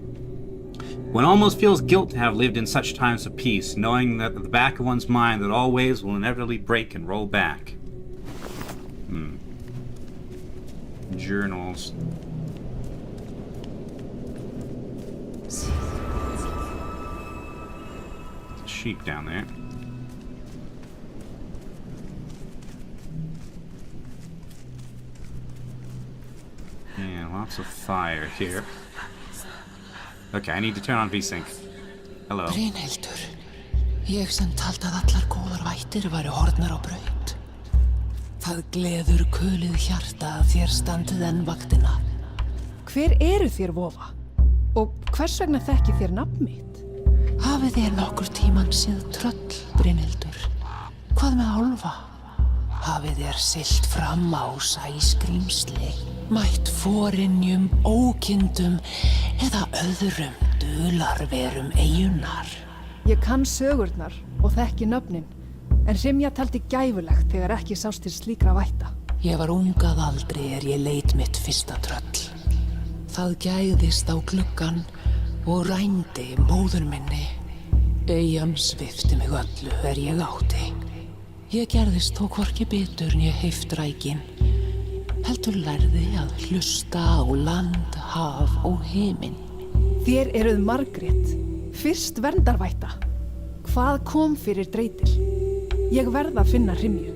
One almost feels guilt to have lived in such times of peace, knowing that at the back of one's mind that all waves will inevitably break and roll back. Journals. There's a sheep down there. Yeah, lots of fire here. Okay, I need to turn on VSync. Hello. Brynhildur, ég sem taldi að allar góðar vættir væru horfnar á braut. Það gleður kulið hjarta að þér standið enn vaktina. Hver eru þér, vofa? Og hvers vegna þekki þér nafn mitt? Hafið þér nokkur tíman séð tröll, Brynhildur? Hvað með álfa? Hafið þér siglt fram á sæskrímsli, mætt forinjum, ókindum eða öðrum dularverum eyjunnar? Ég kann sögurnar og þekki nöfnin, en Hrymja taldi gæfulegt þegar ekki sást til slíkra vætta. Ég var ung að aldri ég leit mitt fyrsta tröll. Það gægðist á gluggan og rændi móður minni. Eyjan svipti mig öllu ég átti. Ég gerðist þó hvorki bitur né heiftrækin. Heldur lærði að hlusta á land, haf og himinn. Þér eruð Margrét, fyrst verndarvætta. Hvað kom fyrir dreitil? Ég verð að finna Hrymju.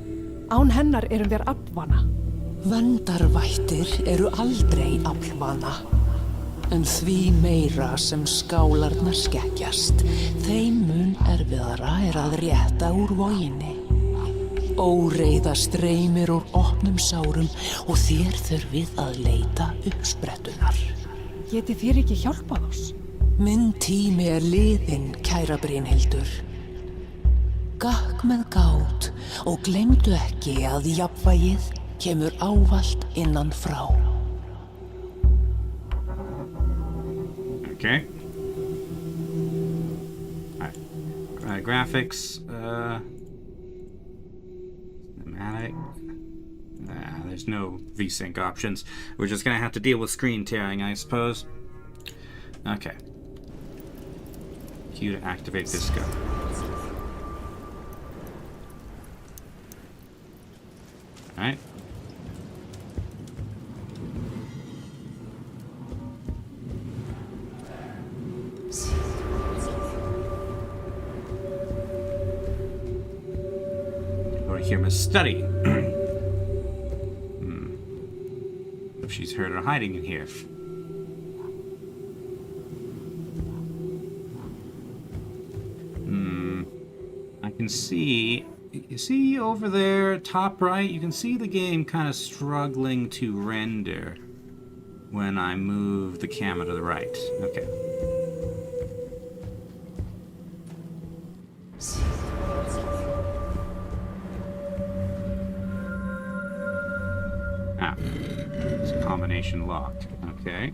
Án hennar erum við aflvana. Verndarvættir eru aldrei aflvana. En því meira sem skálarnar skekkjast, þeim mun erfiðara að rétta úr voginni. Óreiða streymir úr opnum sárum og þér þurfið að leita uppsprettunar. Geti þér ekki hjálpað oss? Minn tími liðinn, kæra Brynhildur. Gakk með gát og gleymdu ekki að jafnvægið kemur ávallt innan frá. Okay. Alright. Graphics. Cinematic. There's no VSync options. We're just gonna have to deal with screen tearing, I suppose. Okay. Q to activate disco. Alright. Over here, Miss Study. If she's heard her hiding in here. I can see. You see over there, top right, you can see the game kind of struggling to render when I move the camera to the right. Okay. Ah, it's a combination locked. Okay.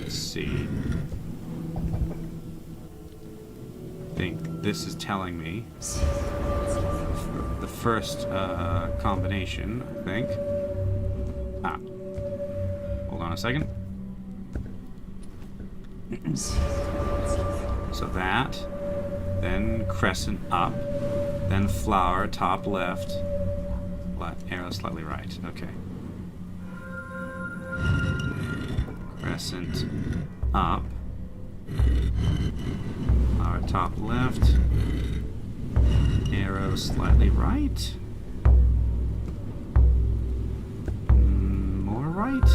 See. I think this is telling me the first combination, I think. Ah. Hold on a second. So that, then crescent up, then flower top left, arrow slightly right. Okay. Crescent up, our top left, arrow slightly right, more right.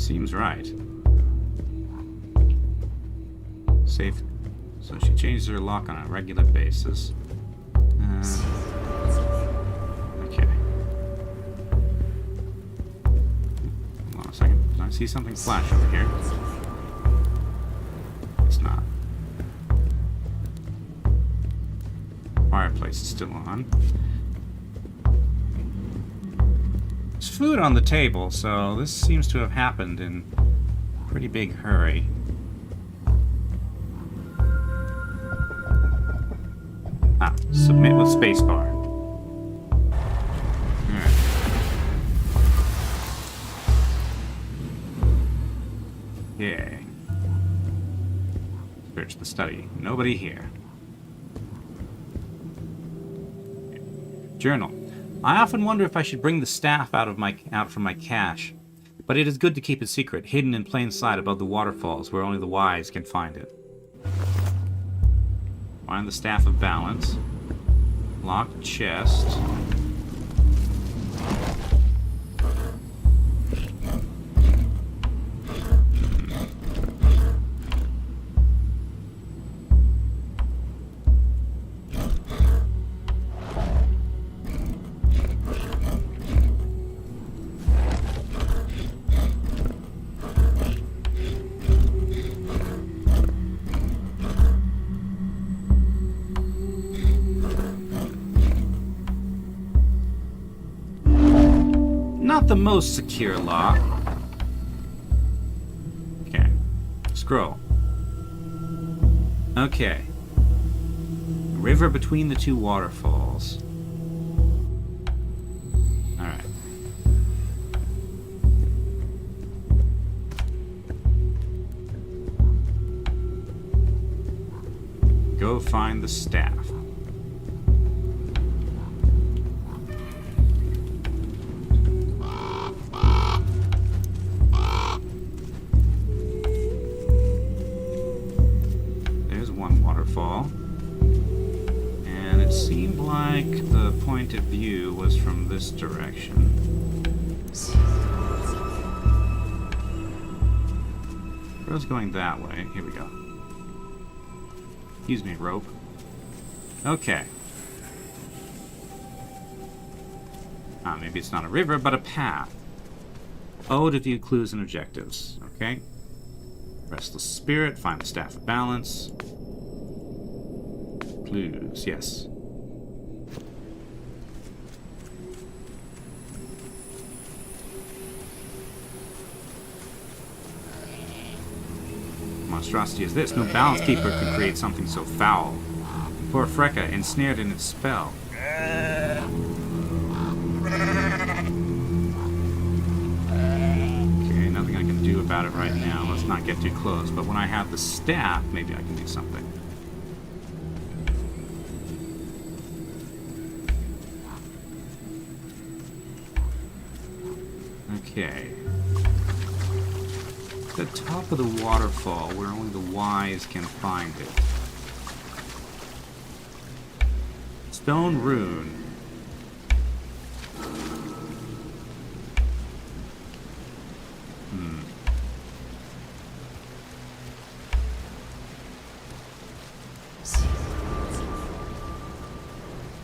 Seems right. Safe. So she changes her lock on a regular basis. Okay. Hold on a second. Did I see something flash over here? It's not. Fireplace is still on. There's food on the table, so this seems to have happened in a pretty big hurry. Ah, submit with spacebar. Alright. Yay. Search the study. Nobody here. Journal. I often wonder if I should bring the staff out from my cache, but it is good to keep it secret, hidden in plain sight above the waterfalls where only the wise can find it. Find the staff of balance. Locked chest. Not the most secure lock. Okay. Scroll. Okay. River between the two waterfalls. Alright. Go find the staff. And it seemed like the point of view was from this direction. I was going that way. Here we go. Use me, rope. Okay. Ah, maybe it's not a river, but a path. Oh, to view clues and objectives. Okay. Restless spirit, find the staff of balance. Clues, yes. Monstrosity is this. No balance keeper could create something so foul. Poor Freka, ensnared in its spell. Okay, nothing I can do about it right now. Let's not get too close. But when I have the staff, maybe I can do something. Okay. The top of the waterfall, where only the wise can find it. Stone rune.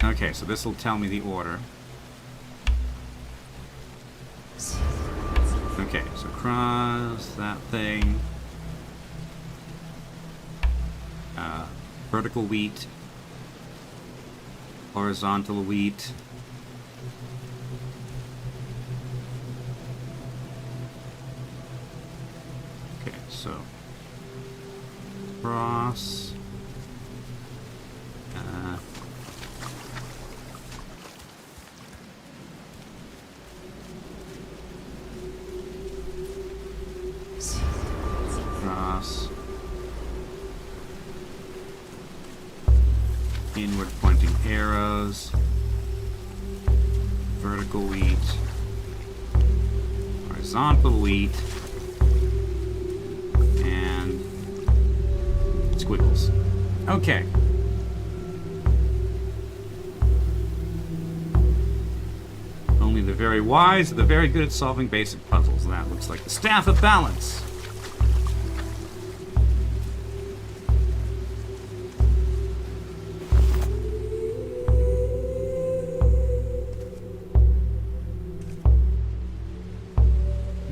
Okay, so this will tell me the order. Okay, so cross that thing. Vertical wheat. Horizontal wheat. Okay, so cross. Cross. Inward pointing arrows. Vertical wheat. Horizontal wheat. And squiggles. Okay. Only Only the very wise are the very good at solving basic puzzles. That looks like the Staff of Balance.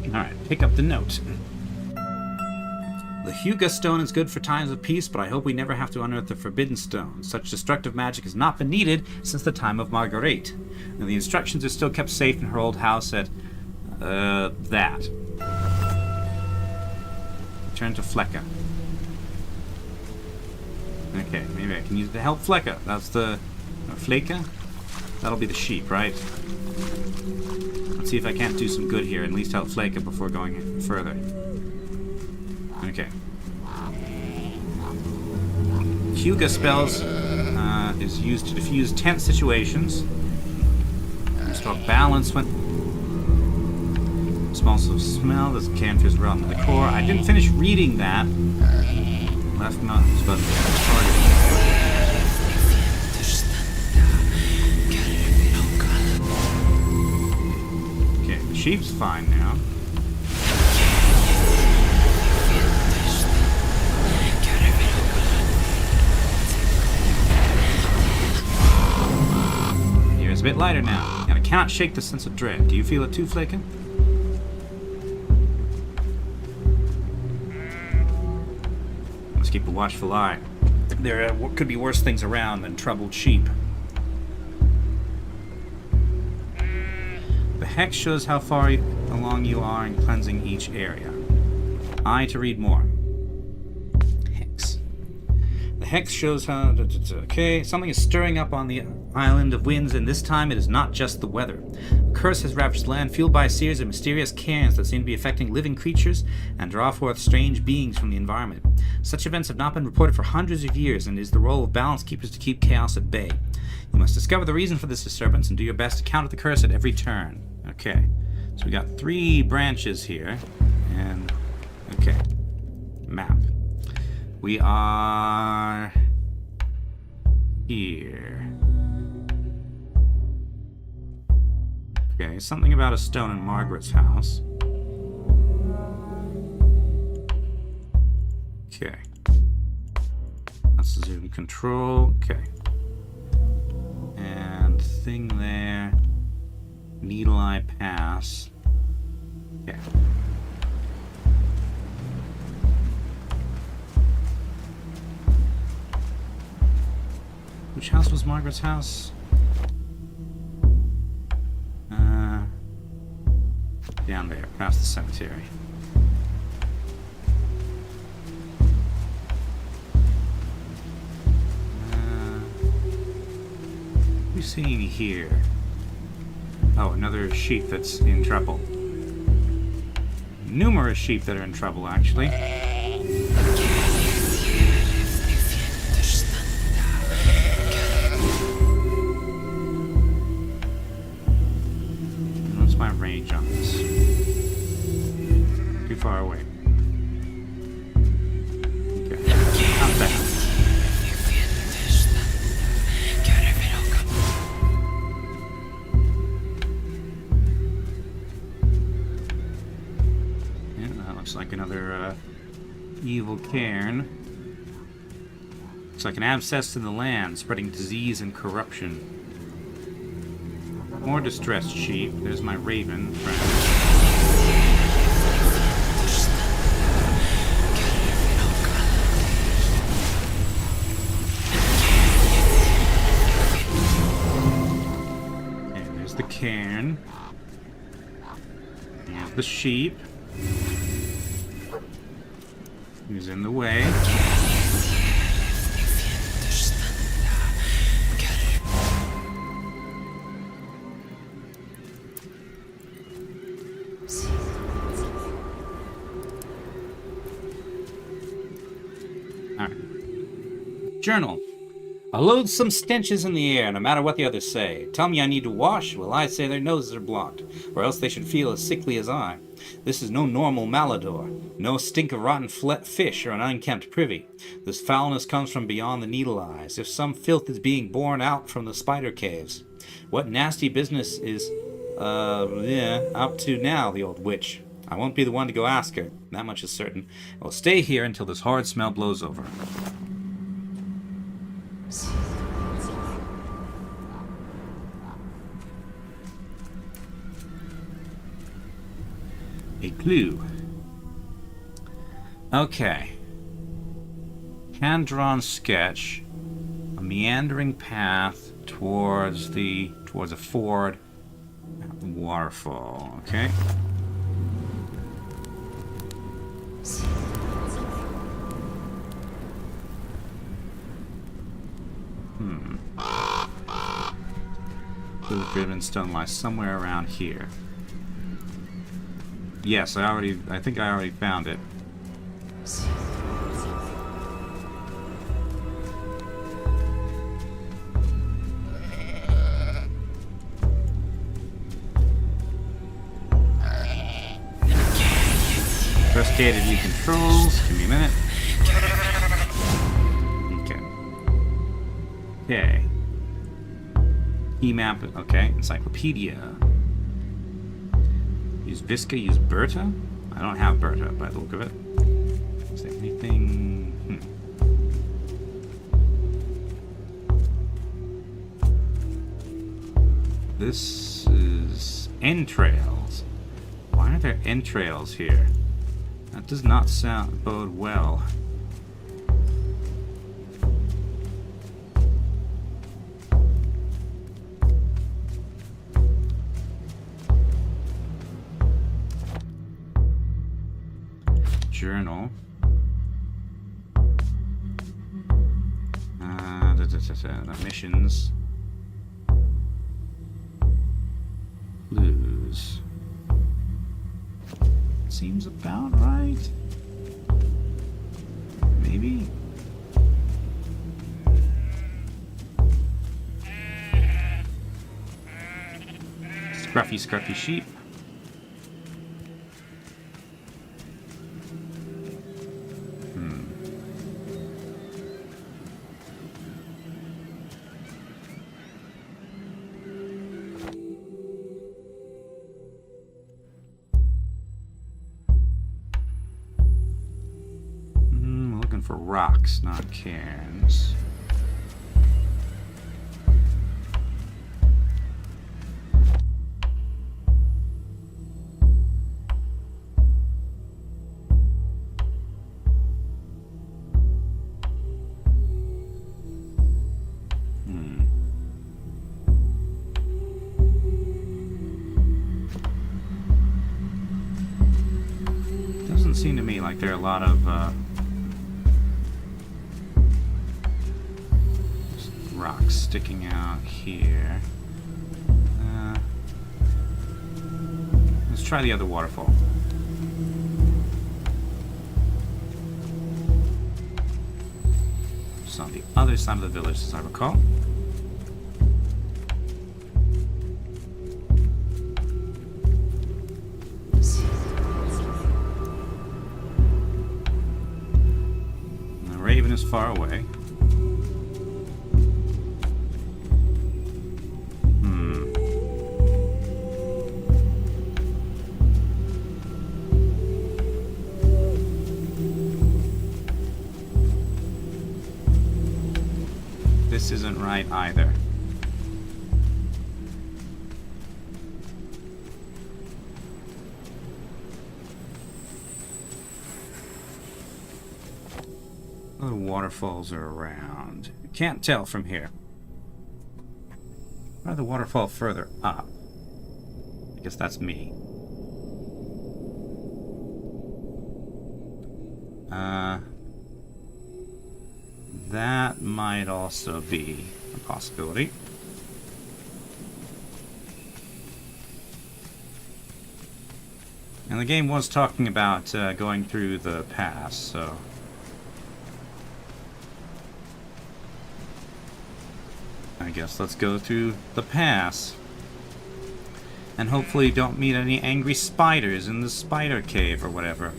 Alright, pick up the note. The Huga Stone is good for times of peace, but I hope we never have to unearth the Forbidden Stone. Such destructive magic has not been needed since the time of Marguerite. And the instructions are still kept safe in her old house at, that. Return to Flecka. Okay, maybe I can use it to help Flecka. That's the... Fleka? That'll be the sheep, right? Let's see if I can't do some good here, at least help Fleka before going further. Okay. Huga spells is used to diffuse tense situations. Restore balance when... Smells of smell. This cancer's realm of the core. I didn't finish reading that. Left mouse, but okay, the sheep's fine now. It's a bit lighter now, and I cannot shake the sense of dread. Do you feel it too, Flaken? Let's keep a watchful eye. There could be worse things around than troubled sheep. The hex shows how far along you are in cleansing each area. I to read more. Hex shows how... Okay, something is stirring up on the island of winds, and this time it is not just the weather. A curse has ravaged land, fueled by a series of mysterious cairns that seem to be affecting living creatures and draw forth strange beings from the environment. Such events have not been reported for hundreds of years, and it is the role of balance keepers to keep chaos at bay. You must discover the reason for this disturbance and do your best to counter the curse at every turn. Okay, so we got 3 branches here, and... Okay, map. We are here. Okay, something about a stone in Margaret's house. Okay. That's the zoom control. Okay. And thing there. Needle Eye Pass. Okay. Which house was Margaret's house? Down there, past the cemetery. What are we seeing here? Oh, another sheep that's in trouble. Numerous sheep that are in trouble, actually. My range on this. Too far away. Okay. Not bad. Yeah, that looks like another evil cairn. Looks like an abscess in the land, spreading disease and corruption. More distressed sheep. There's my raven friend. And there's the cairn. There's the sheep. He's in the way. Journal. A loathsome stench is in the air, no matter what the others say. Tell me I need to wash, well I say their noses are blocked, or else they should feel as sickly as I. This is no normal malodor, no stink of rotten fish or an unkempt privy. This foulness comes from beyond the needle eye, as if some filth is being borne out from the spider caves. What nasty business is Yeah, up to now, the old witch. I won't be the one to go ask her. That much is certain. I'll stay here until this horrid smell blows over. A clue. Okay. Hand-drawn sketch. A meandering path towards a ford at the waterfall. Okay. The driven stone lies somewhere around here. Yes, I think I already found it. Press K to view controls. Give me a minute. Okay. Okay. E-map. Okay. Encyclopedia. Use Visca. Use Berta. I don't have Berta by the look of it. Is there anything? This is entrails. Why are there entrails here? That does not bode well. Journal. The missions. Clues. Seems about right. Maybe. Scruffy, scruffy sheep. For rocks, not cairns. Doesn't seem to me like there are a lot of rocks sticking out here. Let's try the other waterfall. It's on the other side of the village, as I recall. The raven is far away. This isn't right either. Other waterfalls are around. You can't tell from here. Or the waterfall further up. I guess that's me. That might also be a possibility. And the game was talking about going through the pass, so... I guess let's go through the pass. And hopefully don't meet any angry spiders in the spider cave or whatever.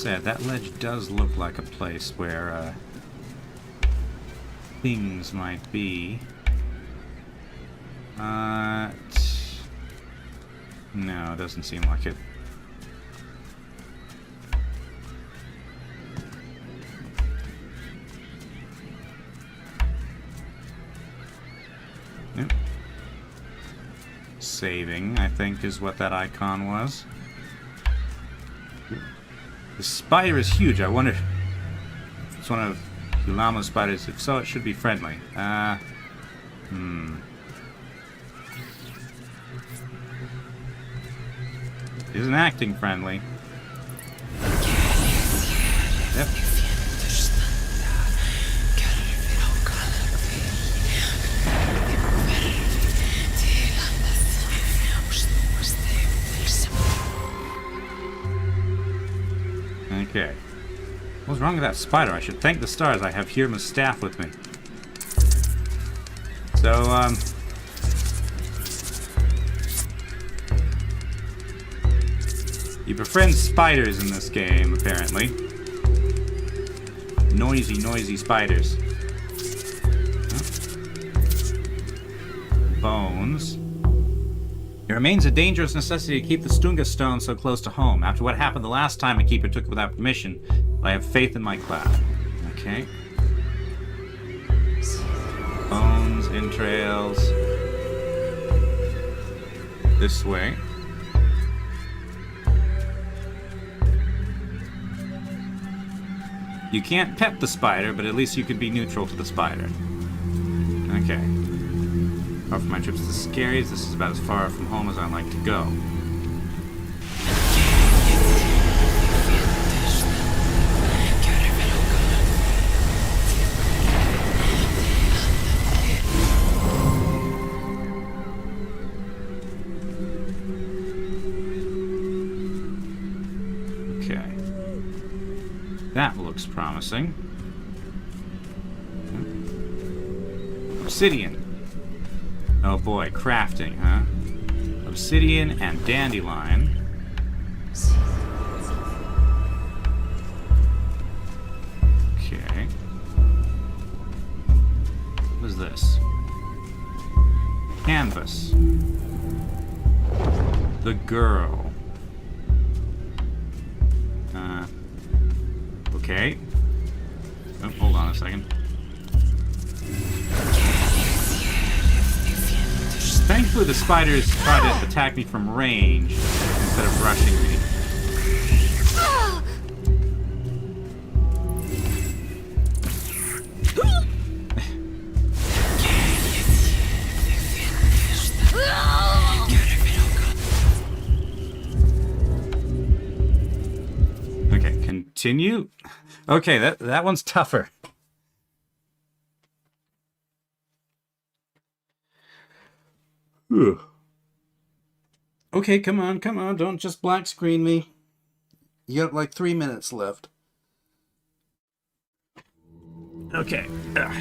said, that ledge does look like a place where things might be. No, it doesn't seem like it. Nope. Saving, I think, is what that icon was. The spider is huge. I wonder if it's one of Ulama's spiders. If so, it should be friendly. Isn't acting friendly. Yep. Okay. What's wrong with that spider? I should thank the stars I have Hirma's staff with me. So, you befriend spiders in this game, apparently. Noisy, noisy spiders. Bones. It remains a dangerous necessity to keep the Stunga stone so close to home. After what happened the last time a keeper took it without permission, I have faith in my cloud. Okay. Bones, entrails. This way. You can't pet the spider, but at least you can be neutral to the spider. Okay. Apart from my trips to the Scaries, this is about as far from home as I like to go. Okay. That looks promising. Obsidian. Oh boy, crafting, huh? Obsidian and dandelion. Okay. What is this? Canvas. The girl. Okay. Oh, hold on a second. Thankfully, the spiders try to attack me from range instead of rushing me. Okay, continue. Okay, that one's tougher. Okay, come on, don't just black screen me. You got like 3 minutes left. Okay. Nope.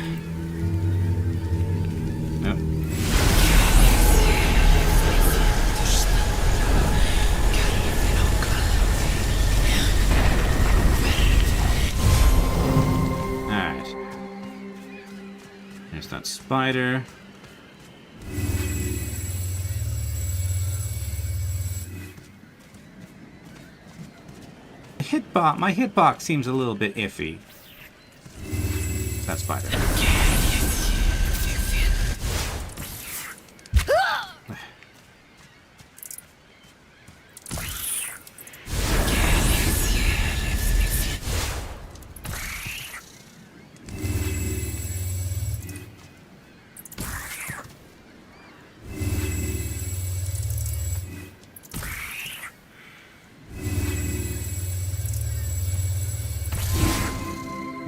Alright. There's that spider. My hitbox seems a little bit iffy. That spider.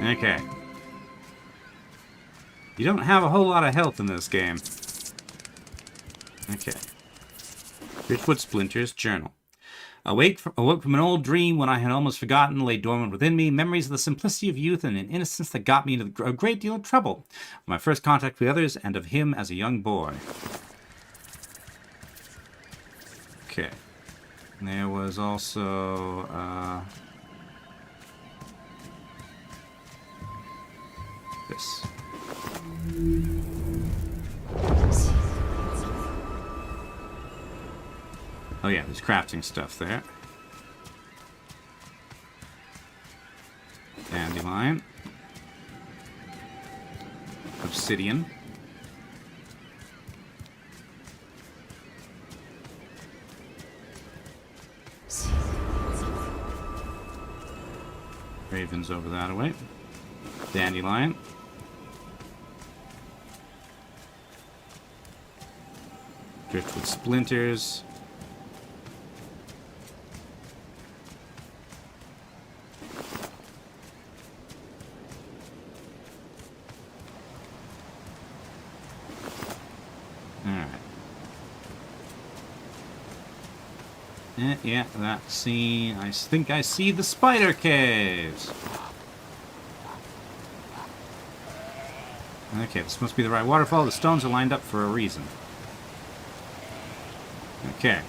Okay. You don't have a whole lot of health in this game. Okay. Driftwood Splinters Journal. Awoke from an old dream when I had almost forgotten lay dormant within me memories of the simplicity of youth and an innocence that got me into a great deal of trouble. My first contact with others and of him as a young boy. Okay. There was also this. Oh yeah, there's crafting stuff there. Dandelion. Obsidian. Ravens over that way. Dandelion. Driftwood splinters. Yeah, that scene. I think I see the spider caves. Okay, this must be the right waterfall. The stones are lined up for a reason. Okay.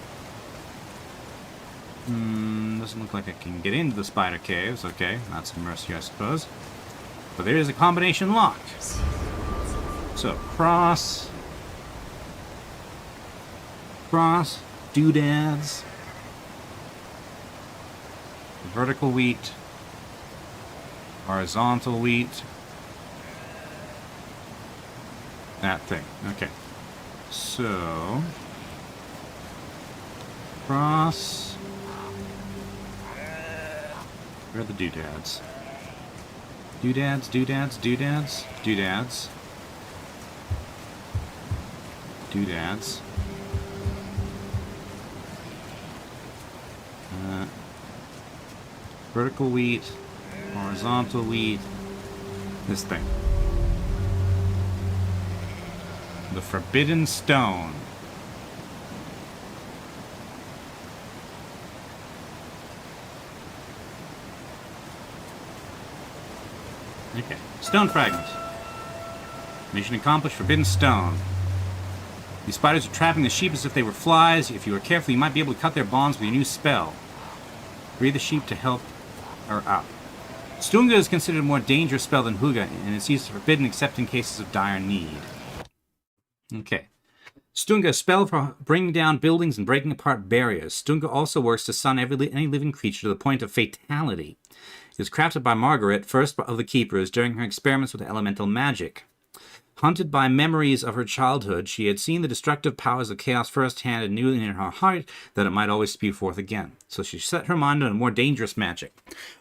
Doesn't look like I can get into the spider caves. Okay, that's a mercy, I suppose. But there is a combination lock. So, cross, doodads, vertical wheat, horizontal wheat, that thing. Okay. So, cross. Where are the doodads? Doodads, doodads, doodads, doodads. Doodads. Vertical wheat, horizontal wheat, this thing. The Forbidden Stone. Okay, stone fragment. Mission accomplished, Forbidden Stone. These spiders are trapping the sheep as if they were flies. If you are careful, you might be able to cut their bonds with your new spell. Free the sheep to help her up. Stunga is considered a more dangerous spell than Huga, and it's used forbidden except in cases of dire need. Okay. Stunga, a spell for bringing down buildings and breaking apart barriers. Stunga also works to stun any living creature to the point of fatality. It was crafted by Margaret, first of the Keepers, during her experiments with elemental magic. Haunted by memories of her childhood, she had seen the destructive powers of chaos firsthand and knew in her heart that it might always spew forth again. So she set her mind on a more dangerous magic,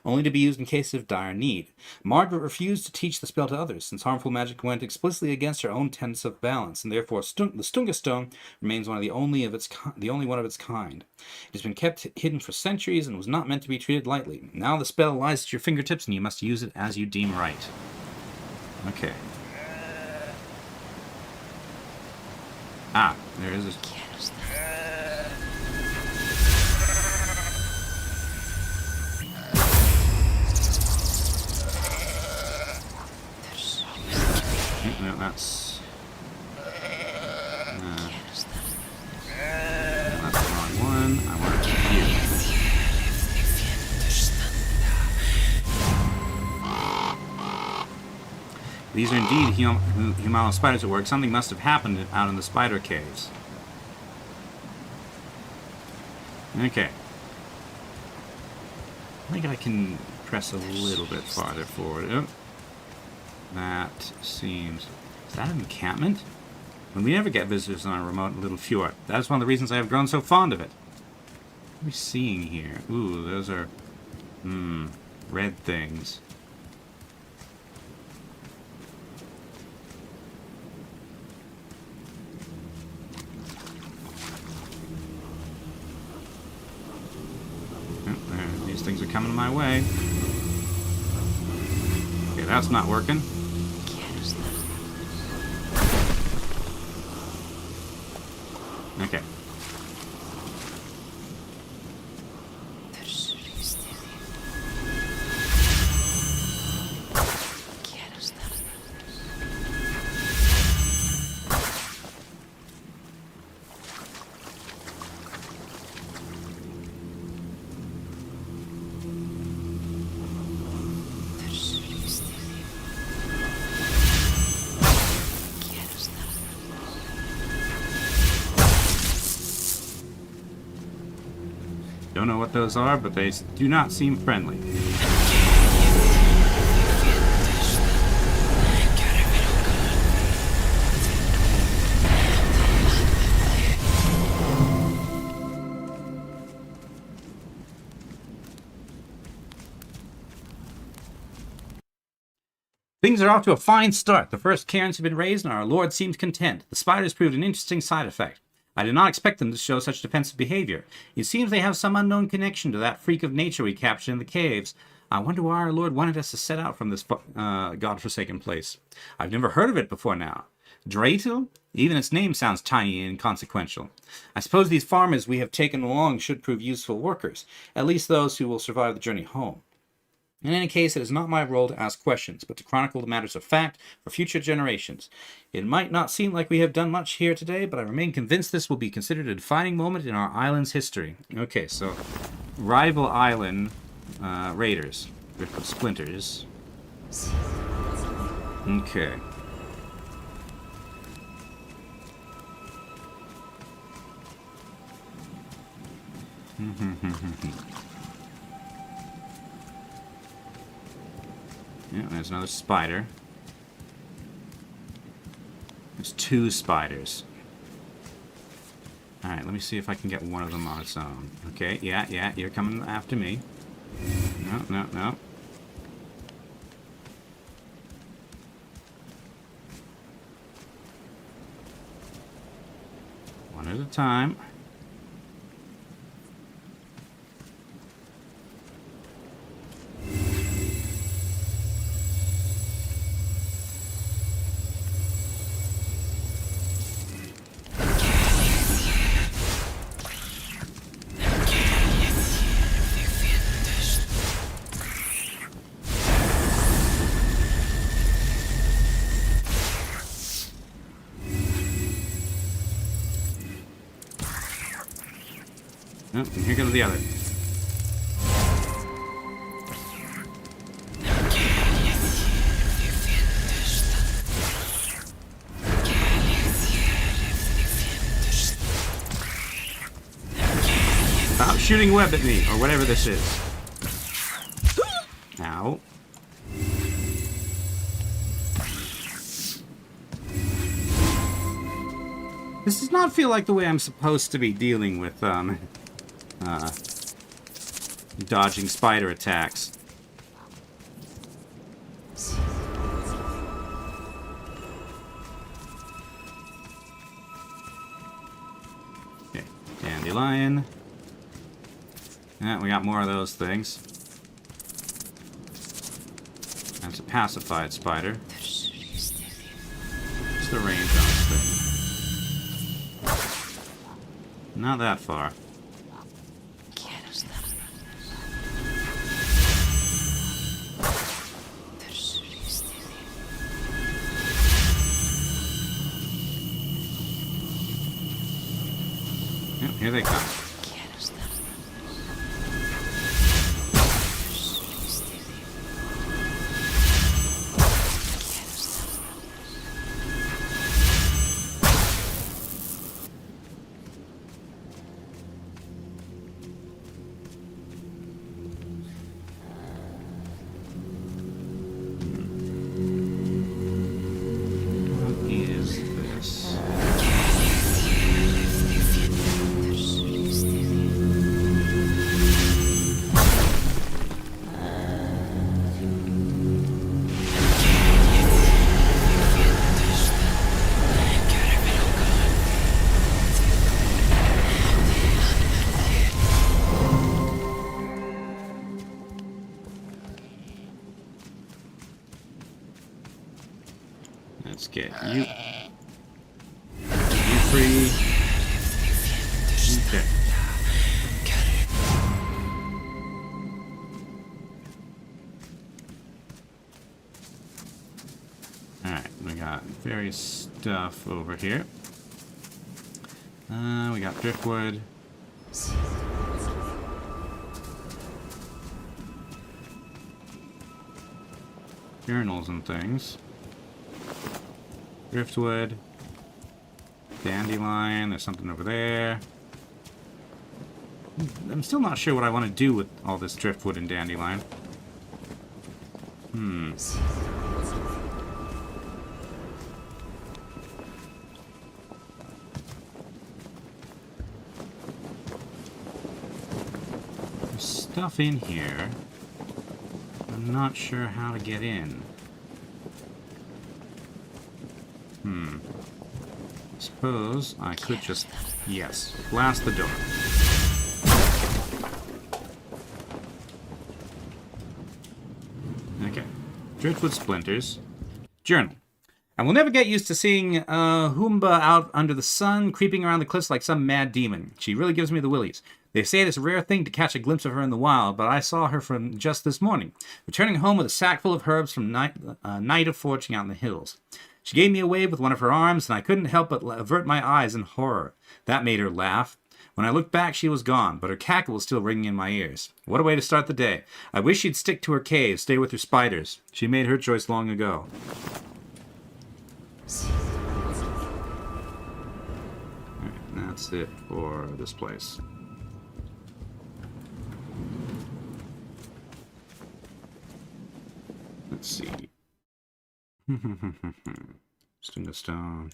only to be used in cases of dire need. Margaret refused to teach the spell to others, since harmful magic went explicitly against her own tenets of balance, and therefore the Stunga Stone remains the only one of its kind. It has been kept hidden for centuries and was not meant to be treated lightly. Now the spell lies at your fingertips, and you must use it as you deem right. Okay. Ah, there is a... No, that's... that's the wrong one. I want to do you. These are indeed Humala spiders at work. Something must have happened out in the spider caves. Okay. I think I can press a little bit farther forward. Oh. That seems... Is that an encampment? When we never get visitors on a remote little fjord. That's one of the reasons I have grown so fond of it. What are we seeing here? Ooh, those are... red things. These things are coming my way. Okay, that's not working. Okay. Don't know what those are, but they do not seem friendly. Things are off to a fine start. The first cairns have been raised and our lord seems content. The spiders proved an interesting side effect. I did not expect them to show such defensive behavior. It seems they have some unknown connection to that freak of nature we captured in the caves. I wonder why our lord wanted us to set out from this godforsaken place. I've never heard of it before now. Draytil? Even its name sounds tiny and inconsequential. I suppose these farmers we have taken along should prove useful workers, at least those who will survive the journey home. In any case, it is not my role to ask questions, but to chronicle the matters of fact for future generations. It might not seem like we have done much here today, but I remain convinced this will be considered a defining moment in our island's history. Okay, so rival island raiders. Rift of Splinters. Okay. Yeah, there's another spider. There's 2 spiders. Alright, let me see if I can get one of them on its own. Okay, yeah, you're coming after me. No. One at a time. Oh, and here goes the other. Stop shooting web at me, or whatever this is. Ow. This does not feel like the way I'm supposed to be dealing with, dodging spider attacks. Okay, dandelion. Yeah, we got more of those things. That's a pacified spider. What's the range on this thing? Not that far. Yep, here they come. Let's get you. You free. Okay. Alright, we got various stuff over here. We got driftwood. Journals and things. Driftwood. Dandelion. There's something over there. I'm still not sure what I want to do with all this driftwood and dandelion. There's stuff in here. I'm not sure how to get in. Suppose I could just, yes, blast the door. Okay. Driftwood splinters. Journal. I will never get used to seeing Humba out under the sun, creeping around the cliffs like some mad demon. She really gives me the willies. They say it's a rare thing to catch a glimpse of her in the wild, but I saw her from just this morning, returning home with a sack full of herbs from night of foraging out in the hills. She gave me a wave with one of her arms, and I couldn't help but avert my eyes in horror. That made her laugh. When I looked back, she was gone, but her cackle was still ringing in my ears. What a way to start the day. I wish she'd stick to her cave, stay with her spiders. She made her choice long ago. Alright, that's it for this place. Let's see. String of stone.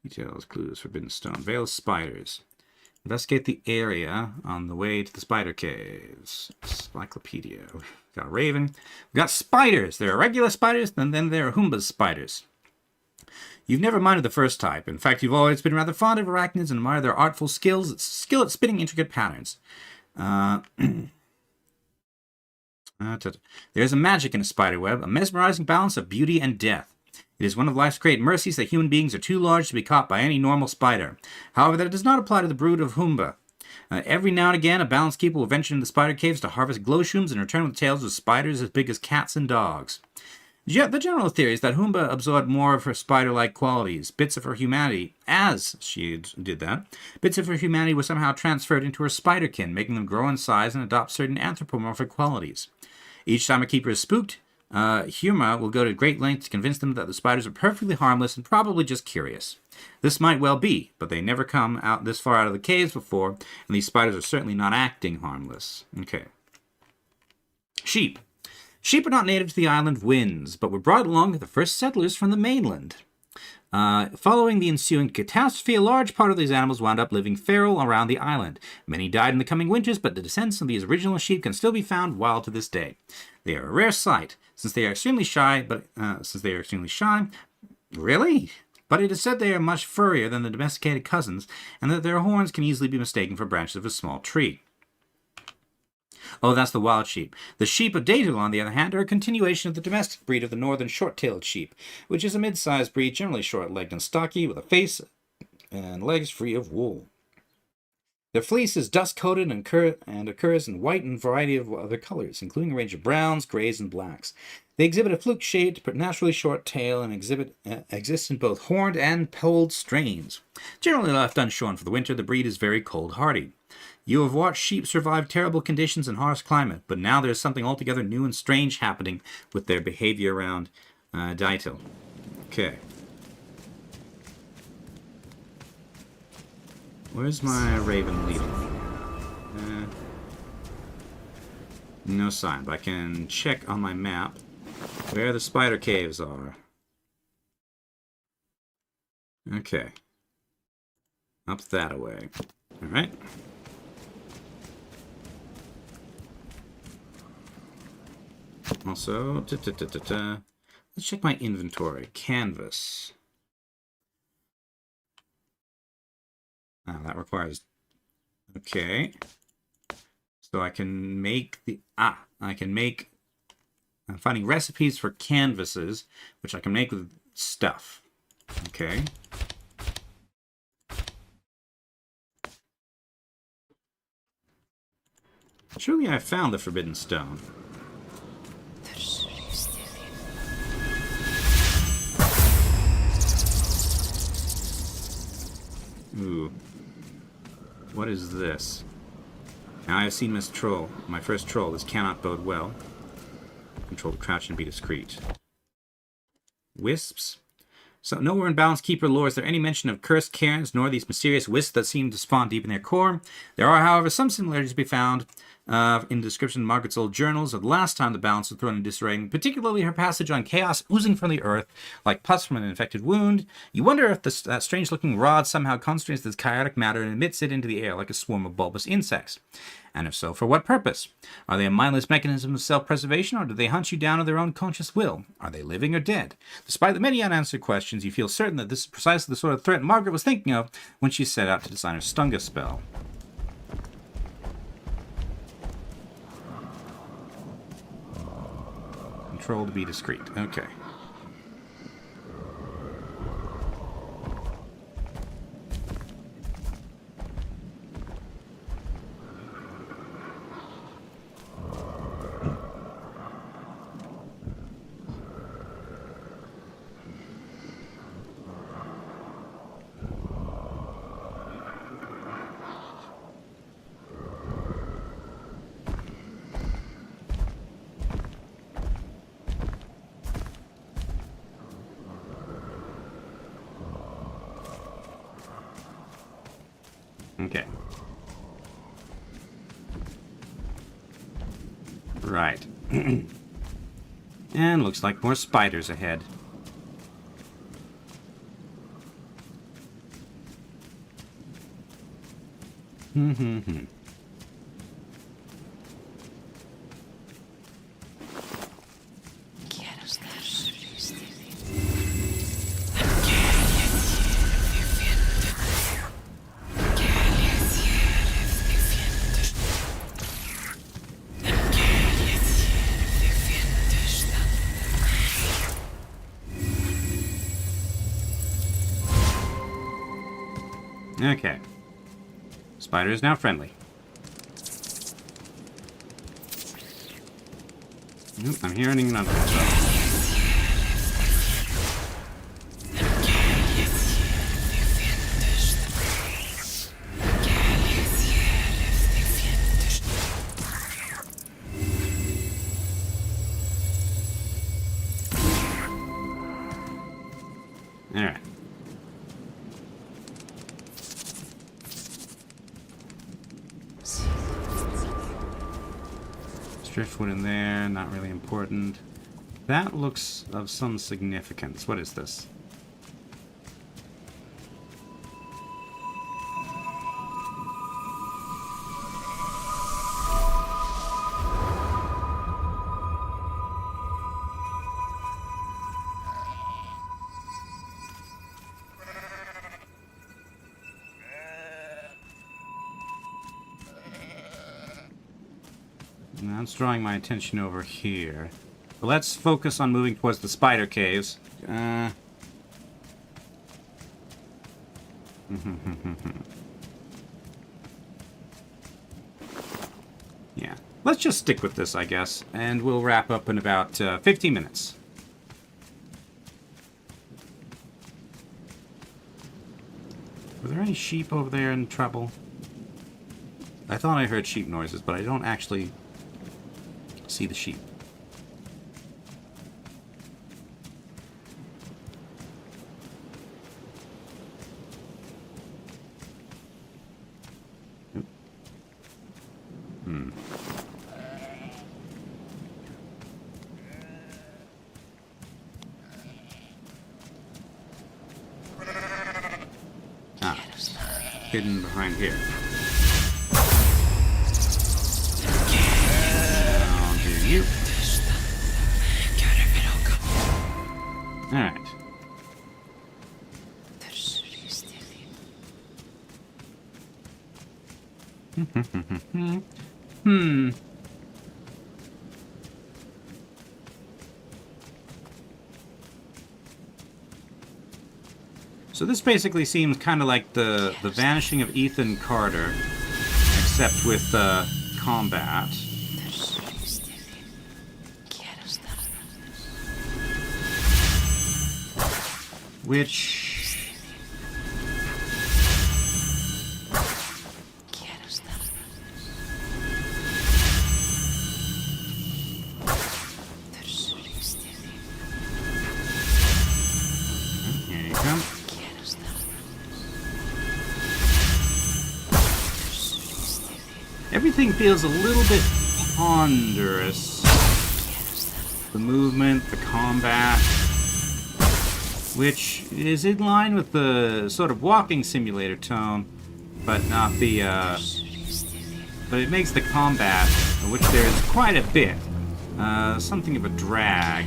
Details, clues, forbidden stone. Veil of spiders. Investigate the area on the way to the spider caves. Encyclopedia. We've got a raven. We've got spiders. There are regular spiders, and then there are Humba's spiders. You've never minded the first type. In fact, you've always been rather fond of arachnids and admire their artful skill at spinning intricate patterns. There's a magic in a spider web, a mesmerizing balance of beauty and death. It is one of life's great mercies that human beings are too large to be caught by any normal spider. However, that does not apply to the brood of Humba. Every now and again, a balanced keeper will venture into the spider caves to harvest glowshomes and return with tales of spiders as big as cats and dogs. The general theory is that Humba absorbed more of her spider-like qualities, bits of her humanity, as she did that. Bits of her humanity were somehow transferred into her spiderkin, making them grow in size and adopt certain anthropomorphic qualities. Each time a keeper is spooked, Huma will go to great lengths to convince them that the spiders are perfectly harmless and probably just curious. This might well be, but they never come out this far out of the caves before, and these spiders are certainly not acting harmless. Okay. Sheep. Sheep are not native to the island Winds, but were brought along with the first settlers from the mainland. Following the ensuing catastrophe, a large part of these animals wound up living feral around the island. Many died in the coming winters, but the descendants of these original sheep can still be found wild to this day. They are a rare sight, since they are extremely shy. Really? But it is said they are much furrier than the domesticated cousins, and that their horns can easily be mistaken for branches of a small tree. Oh, that's the wild sheep. The sheep of Datu, on the other hand, are a continuation of the domestic breed of the northern short-tailed sheep, which is a mid-sized breed, generally short-legged and stocky, with a face and legs free of wool. Their fleece is dust-coated and occurs in white and a variety of other colors, including a range of browns, grays, and blacks. They exhibit a fluke-shaped but naturally short tail and exist in both horned and polled strains. Generally left unshorn for the winter, the breed is very cold-hardy. You have watched sheep survive terrible conditions in harsh climate, but now there's something altogether new and strange happening with their behavior around Datu. Okay. Where's my raven leading? No sign, but I can check on my map where the spider caves are. Okay. Up that way. Alright. Also, let's check my inventory. Canvas. That requires... Okay. So I can make the... I can make... I'm finding recipes for canvases, which I can make with stuff. Okay. Surely I found the Forbidden Stone. Ooh. What is this? Now I have seen Miss Troll. My first troll. This cannot bode well. Control to crouch and be discreet. Wisps. So, nowhere in Balance Keeper lore is there any mention of cursed cairns, nor these mysterious wisps that seem to spawn deep in their core. There are, however, some similarities to be found in the description of Margaret's old journals of the last time the balance was thrown in disarray, particularly her passage on chaos oozing from the earth like pus from an infected wound. You wonder if that strange-looking rod somehow concentrates this chaotic matter and emits it into the air like a swarm of bulbous insects. And if so, for what purpose? Are they a mindless mechanism of self-preservation, or do they hunt you down of their own conscious will? Are they living or dead? Despite the many unanswered questions, you feel certain that this is precisely the sort of threat Margaret was thinking of when she set out to design her Stunga spell. Control to be discreet. Okay. Okay. Right. And looks like more spiders ahead. Okay. Spider is now friendly. Nope, I'm hearing another one. Alright. Driftwood in there, not really important. That looks of some significance. What is this? That's drawing my attention over here. But let's focus on moving towards the spider caves. Yeah. Let's just stick with this, I guess. And we'll wrap up in about 15 minutes. Were there any sheep over there in trouble? I thought I heard sheep noises, but I don't actually see the sheep. Hidden behind here. I'll do you. Alright. So this basically seems kind of like the vanishing of Ethan Carter, except with combat. Which... come. Everything feels a little bit ponderous. The movement, the combat, which is in line with the sort of walking simulator tone, but not the, but it makes the combat, which there's quite a bit, something of a drag.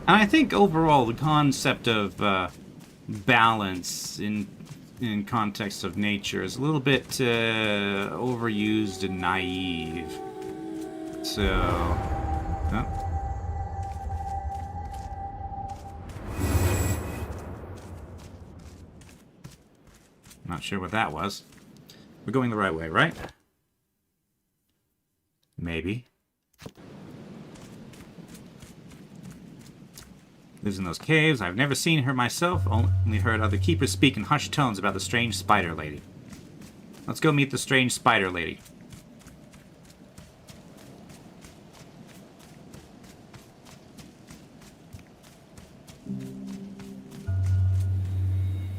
And I think overall the concept of balance in context of nature is a little bit overused and naive. So, not sure what that was. We're going the right way, right? Maybe. Lives in those caves. I've never seen her myself, only heard other keepers speak in hushed tones about the strange spider lady. Let's go meet the strange spider lady.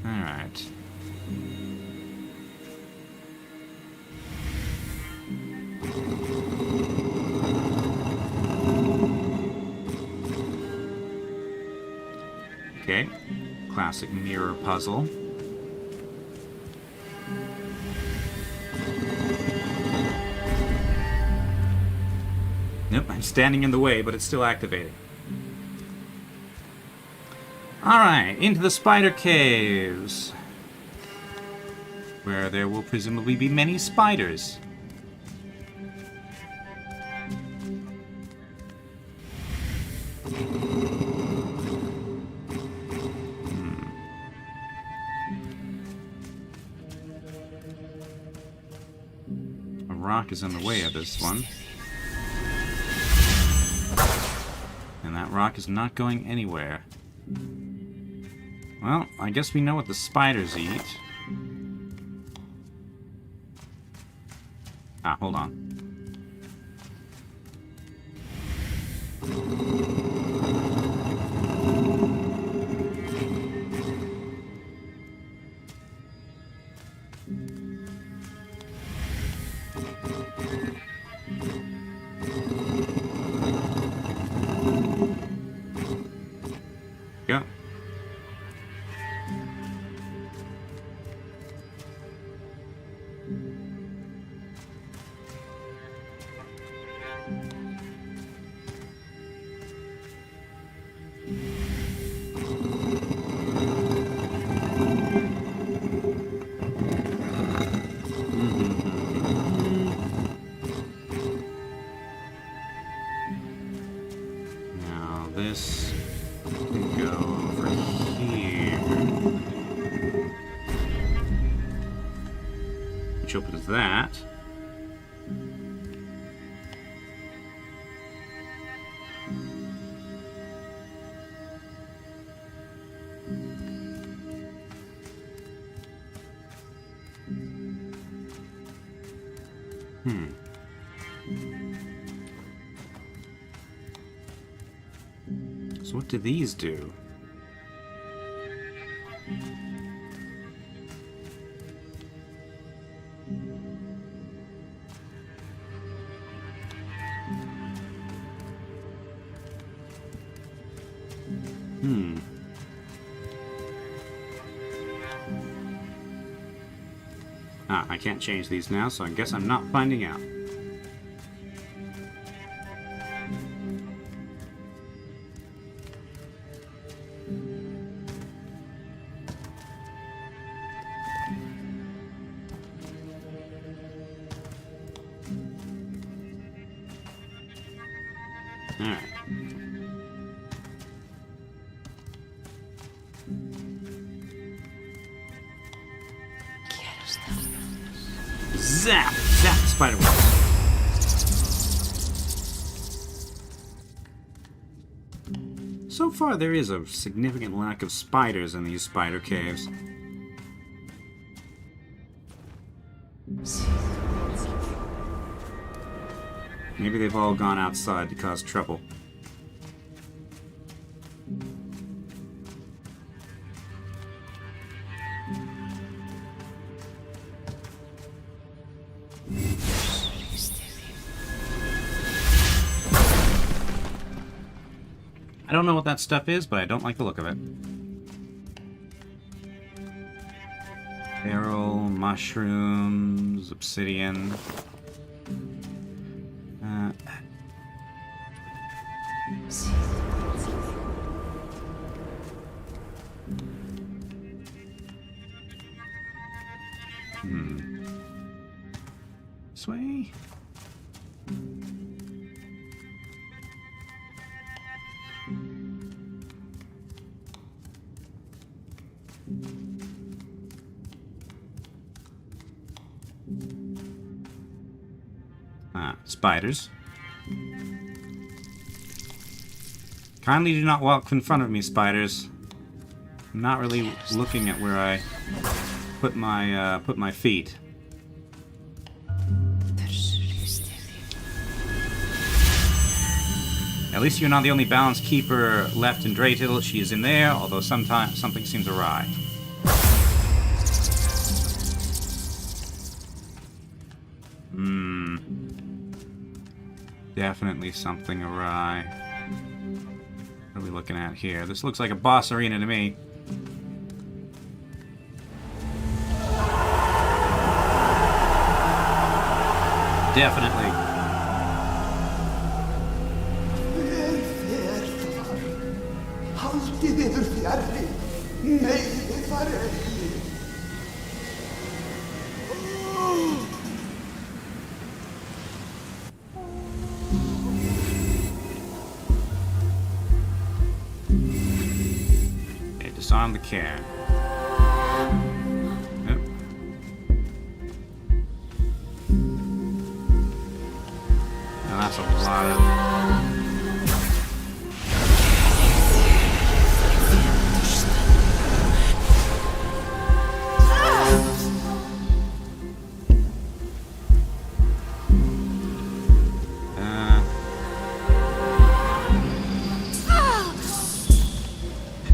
Alright. Okay, classic mirror puzzle. Nope, I'm standing in the way, but it's still activating. Alright, into the spider caves, where there will presumably be many spiders. Rock is in the way of this one. And that rock is not going anywhere. Well, I guess we know what the spiders eat. Ah, hold on. Yeah. Now this can go over here, which opens that. So what do these do? Ah, I can't change these now, so I guess I'm not finding out. Alright. Zap! Zap the spider webs. So far, there is a significant lack of spiders in these spider caves. Maybe they've all gone outside to cause trouble. I don't know what that stuff is, but I don't like the look of it. Barrel, mushrooms, obsidian. This way? Spiders. Kindly do not walk in front of me, spiders. I'm not really looking at where I put my feet. At least you're not the only balance keeper left in Draytill. She is in there, although sometimes something seems awry. Definitely something awry. What are we looking at here? This looks like a boss arena to me. Definitely. Okay, disarm the cairn. Yep. Now that's a lot of...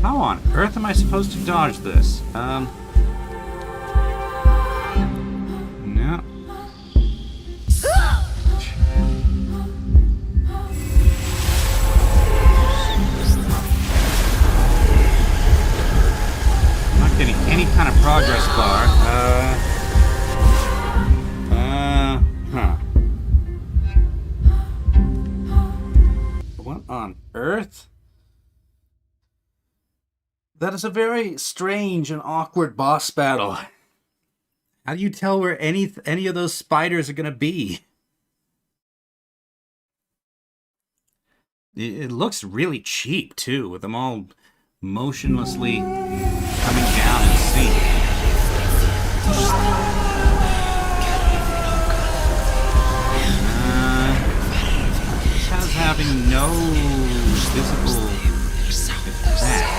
How on earth am I supposed to dodge this? No. I'm not getting any kind of progress bar. What on earth? That is a very strange and awkward boss battle. How do you tell where any of those spiders are going to be? It looks really cheap, too, with them all motionlessly coming down in sync. This has having no visible effect.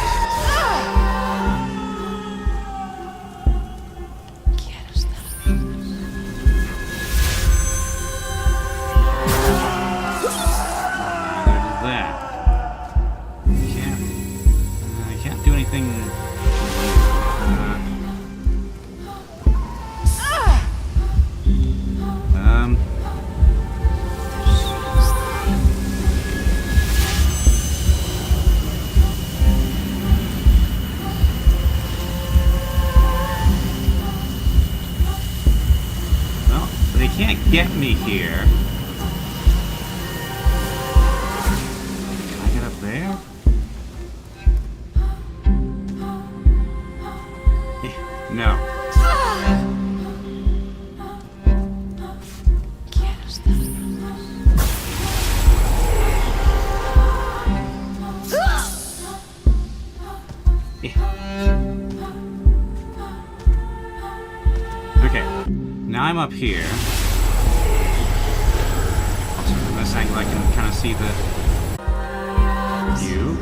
Get me here. Can I get up there? No. Okay, now I'm up here. Angle, I can kind of see the view.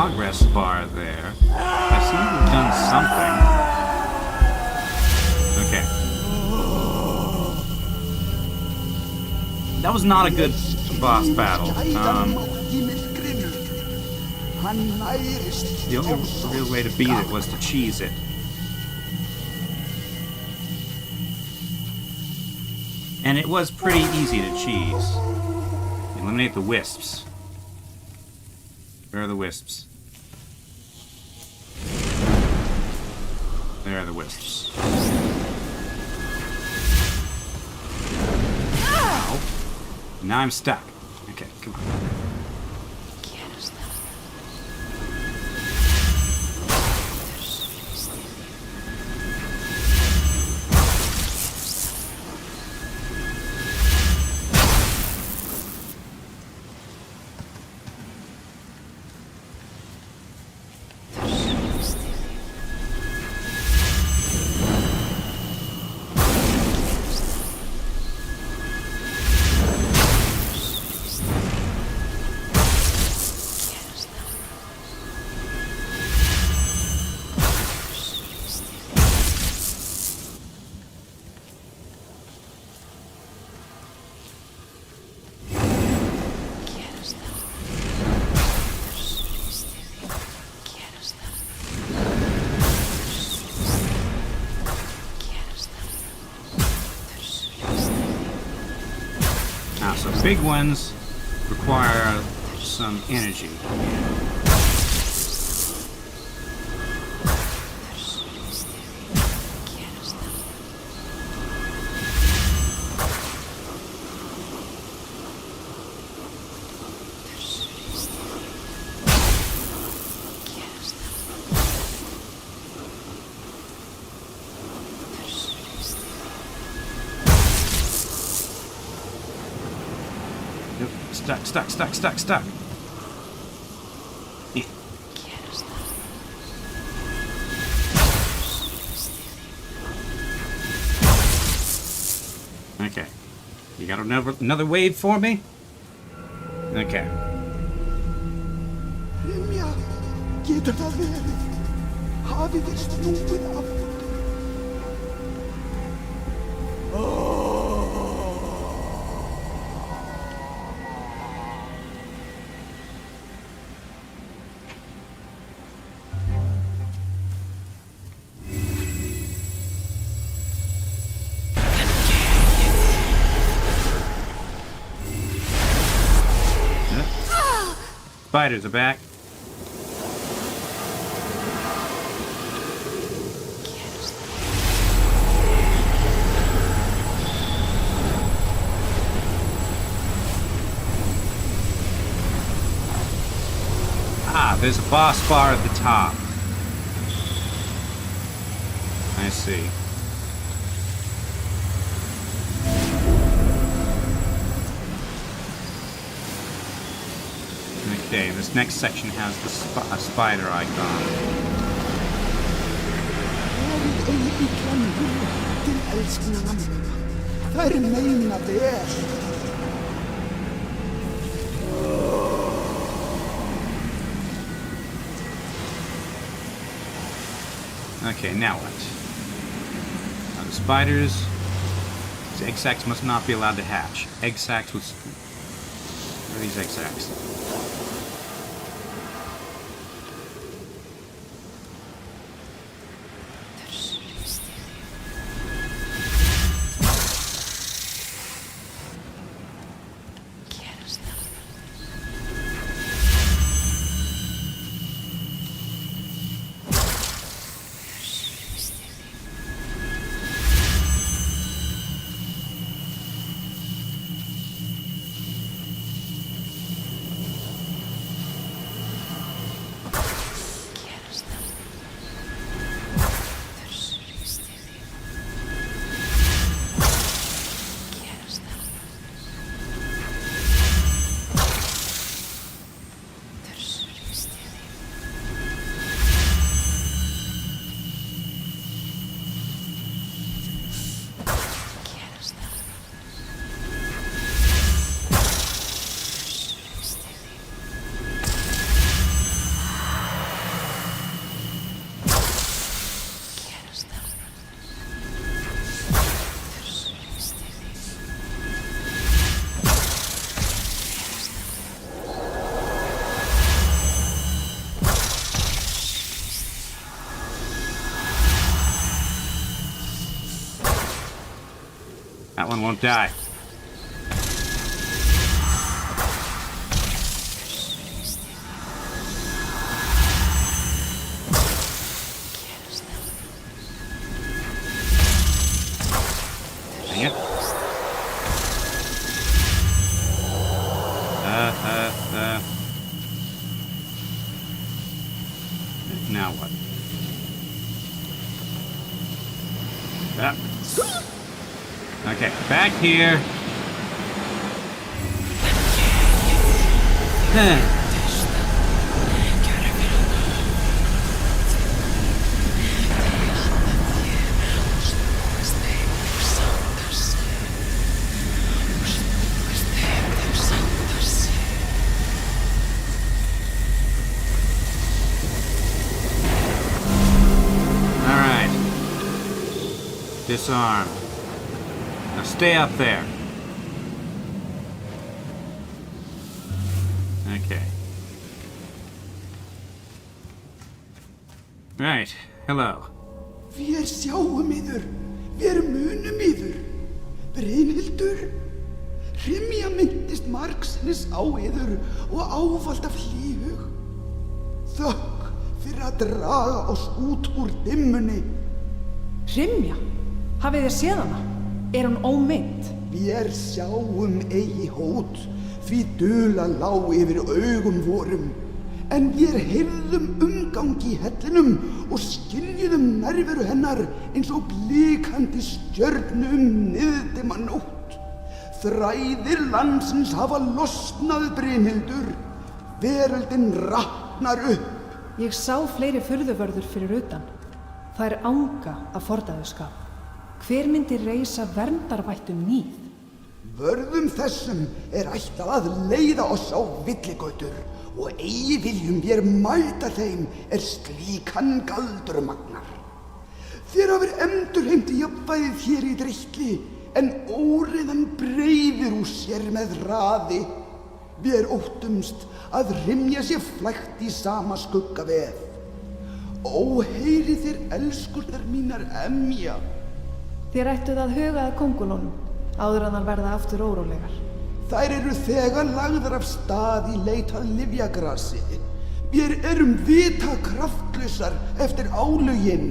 progress bar there. I seem to have done something. Okay. That was not a good boss battle. The only real way to beat it was to cheese it. And it was pretty easy to cheese. Eliminate the wisps. Where are the wisps? There are the wisps. Ow. Now I'm stuck. Okay, come on. So big ones require some energy. Stuck. Yeah. Okay. You got another wave for me? Okay. Getur það verið? Hafið þið snúið aftur? Spiders are back. There's a boss bar at the top. I see. Okay, this next section has the spider icon. Okay, now what? Now the spiders. These egg sacs must not be allowed to hatch. Egg sacs was. Where are these egg sacs? That one won't die. Dang it. Now what? Okay, back here. Alright. Disarm. Now stay up there. Okay. Right. Hello. Við sjáum yður. Við munum yður. Brynhildur. Hrymja myndist margsinnis á yður og ávallt af hlýhug. Þökk fyrir að draga oss út úr dimmunni. Hrymja? Hafið þið séð hana? Er hún ómynd? Við sjáum eigi hót, því dula lá yfir augum vorum. En við heyrðum umgang í hellinum og skiljuðum nærveru hennar eins og blikandi stjörnu niðdimma nótt. Þræðir landsins hafa losnað, Brynhildur. Veröldin raknar upp. Ég sá fleiri furðuvörður fyrir utan. Það er anga af fordæðuskap. Hver myndi reisa verndarvættum níð? Vörðum þessum er ætlað að leiða oss á villigötur og eigi viljum við mæta þeim slíkan galdurmagnar. Þér hafir endurheimt jafnvægið hér í dreykli, en óreiðan breiðir úr sér með hraði. Við óttumst að Hrymja sé flækt í sama skuggaveð. Ó, heyri þér elskurnar mínar emja. Þér ættuð að huga að kóngulónum, áður en þær verða aftur órólegar. Þær eru þegar lagðar af stað í leit að lyfjagrasi. Við erum vita kraftlausar eftir álögin.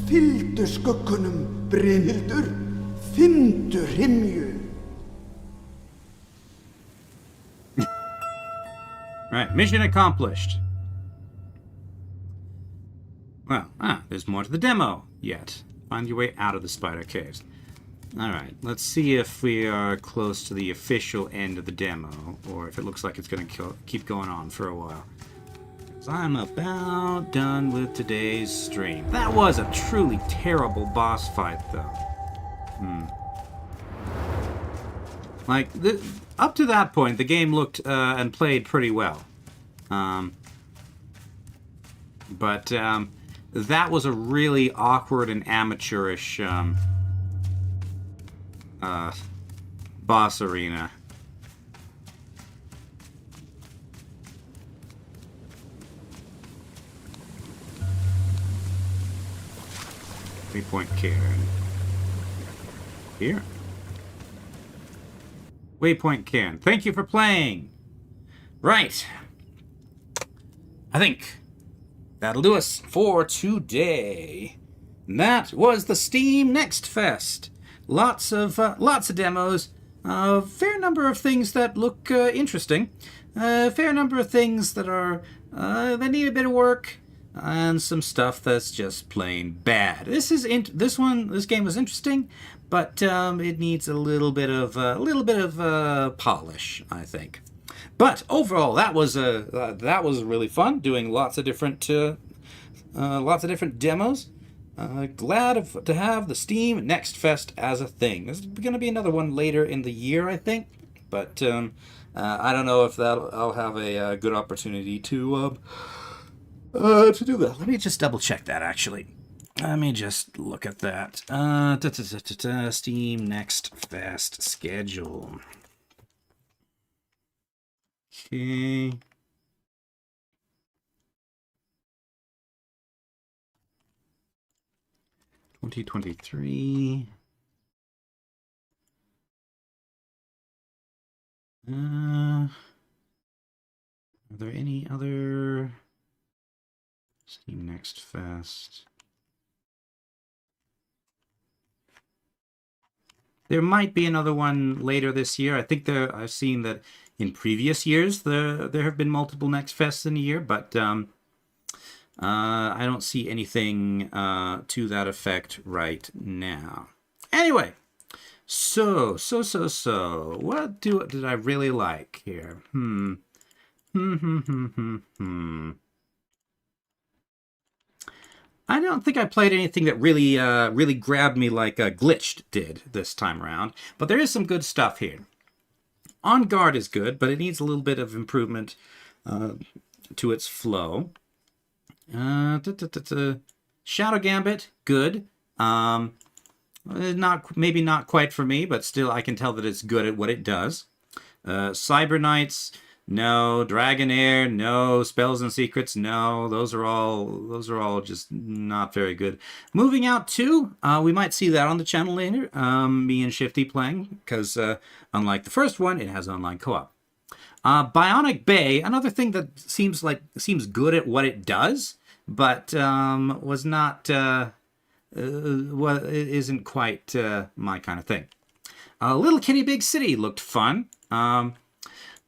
Fylgdu skuggunum, Brynhildur. Finndu Hrymju. Right, mission accomplished. Well, there's more to the demo yet. Find your way out of the spider caves. Alright, let's see if we are close to the official end of the demo, or if it looks like it's going to keep going on for a while. Because I'm about done with today's stream. That was a truly terrible boss fight, though. Like, up to that point, the game looked and played pretty well. But that was a really awkward and amateurish boss arena. Waypoint Cairn. Here. Waypoint Cairn. Thank you for playing. Right. I think that'll do us for today. And that was the Steam Next Fest. Lots of demos. A fair number of things that look interesting. A fair number of things that are that need a bit of work, and some stuff that's just plain bad. This game was interesting, but it needs a little bit of polish, I think. But overall, that was really fun, doing lots of different demos. Glad to have the Steam Next Fest as a thing. There's going to be another one later in the year, I think, but I don't know if I'll have a good opportunity to do that. Let me just double check that, actually. Let me just look at that. Steam Next Fest schedule. Okay. $2023. Are there any other Steam Next Fest? There might be another one later this year. I think I've seen that in previous years there have been multiple Next Fests in a year, but I don't see anything to that effect right now. Anyway, so what did I really like here? I don't think I played anything that really really grabbed me like Glitched did this time around, but there is some good stuff here. On Guard is good, but it needs a little bit of improvement to its flow. Shadow Gambit, good. Maybe not quite for me, but still I can tell that it's good at what it does. Cyber Knights, no. Dragonair, no. Spells and Secrets, no. Those are all just not very good. Moving Out 2, we might see that on the channel later. Me and Shifty playing, because unlike the first one, it has online co-op. Bionic Bay, another thing that seems good at what it does, but was not isn't quite my kind of thing. Little Kitty Big City looked fun.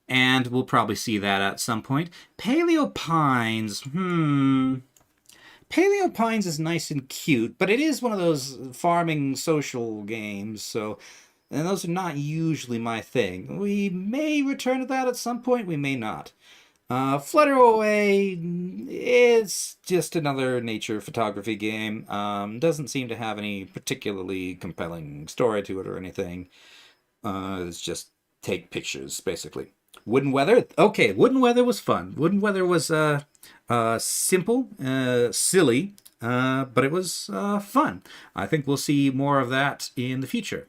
And we'll probably see that at some point. Paleo Pines, Paleo Pines is nice and cute, but it is one of those farming social games, and those are not usually my thing. We may return to that at some point, we may not. Flutter Away is just another nature photography game. Doesn't seem to have any particularly compelling story to it or anything. It's just take pictures, basically. Wooden Weather. Okay, Wooden Weather was fun. Wooden Weather was simple, silly, but it was fun. I think we'll see more of that in the future.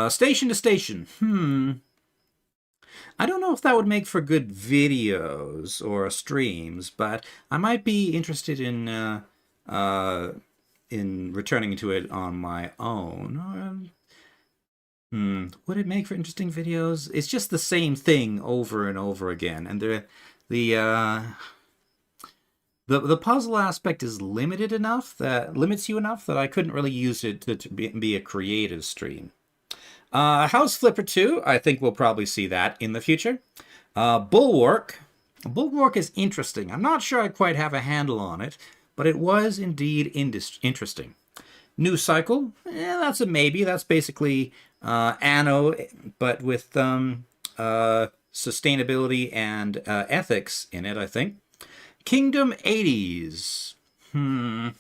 Station to Station. I don't know if that would make for good videos or streams, but I might be interested in returning to it on my own. Would it make for interesting videos? It's just the same thing over and over again, and the puzzle aspect is limits you enough that I couldn't really use it to be a creative stream. House Flipper 2, I think we'll probably see that in the future. Bulwark is interesting. I'm not sure I quite have a handle on it, but it was indeed interesting. New Cycle, that's a maybe. That's basically Anno, but with sustainability and ethics in it, I think. Kingdom 80s. Kingdom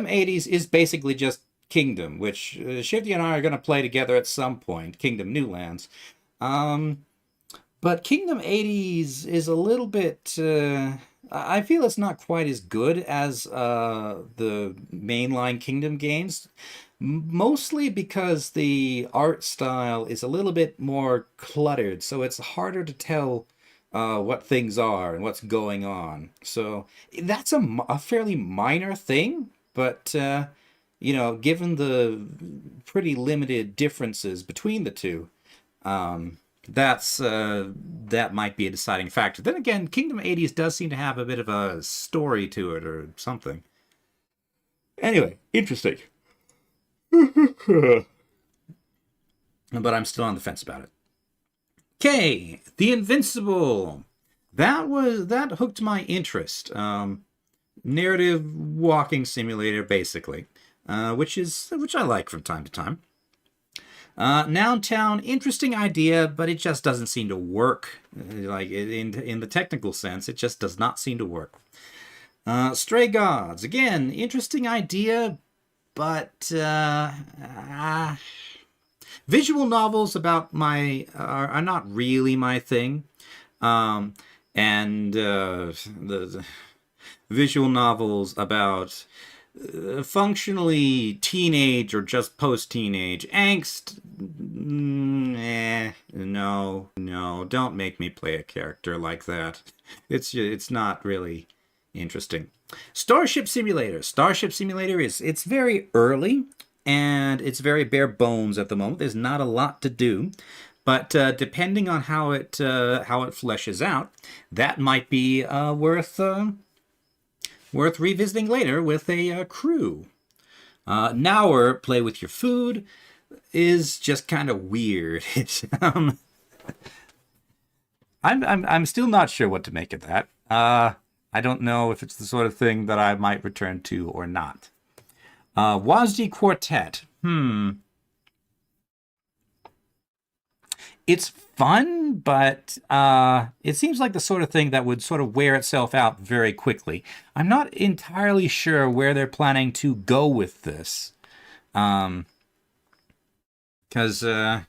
80s is basically just Kingdom, which Shifty and I are going to play together at some point. Kingdom New Lands. But Kingdom 80s is a little bit... I feel it's not quite as good as the mainline Kingdom games, mostly because the art style is a little bit more cluttered, so it's harder to tell what things are and what's going on. So that's a fairly minor thing, but you know, given the pretty limited differences between the two, that might be a deciding factor. Then again, Kingdom 80s does seem to have a bit of a story to it or something. Anyway, interesting. But I'm still on the fence about it. Okay, The Invincible. That hooked my interest. Narrative walking simulator, basically, which I like from time to time. Noun Town, interesting idea, but it just doesn't seem to work. Like in the technical sense, it just does not seem to work. Stray Gods, again, interesting idea, but visual novels about are not really my thing. And the visual novels about functionally teenage or just post-teenage angst, no, don't make me play a character like that. It's not really interesting. Starship Simulator. Starship Simulator it's very early and it's very bare bones at the moment. There's not a lot to do, But depending on how it fleshes out, that might be worth revisiting later with a crew. Now, play with your food is just kind of weird. It's, I'm still not sure what to make of that. I don't know if it's the sort of thing that I might return to or not. WASD Quartet. It's fun, but it seems like the sort of thing that would sort of wear itself out very quickly. I'm not entirely sure where they're planning to go with this. Because there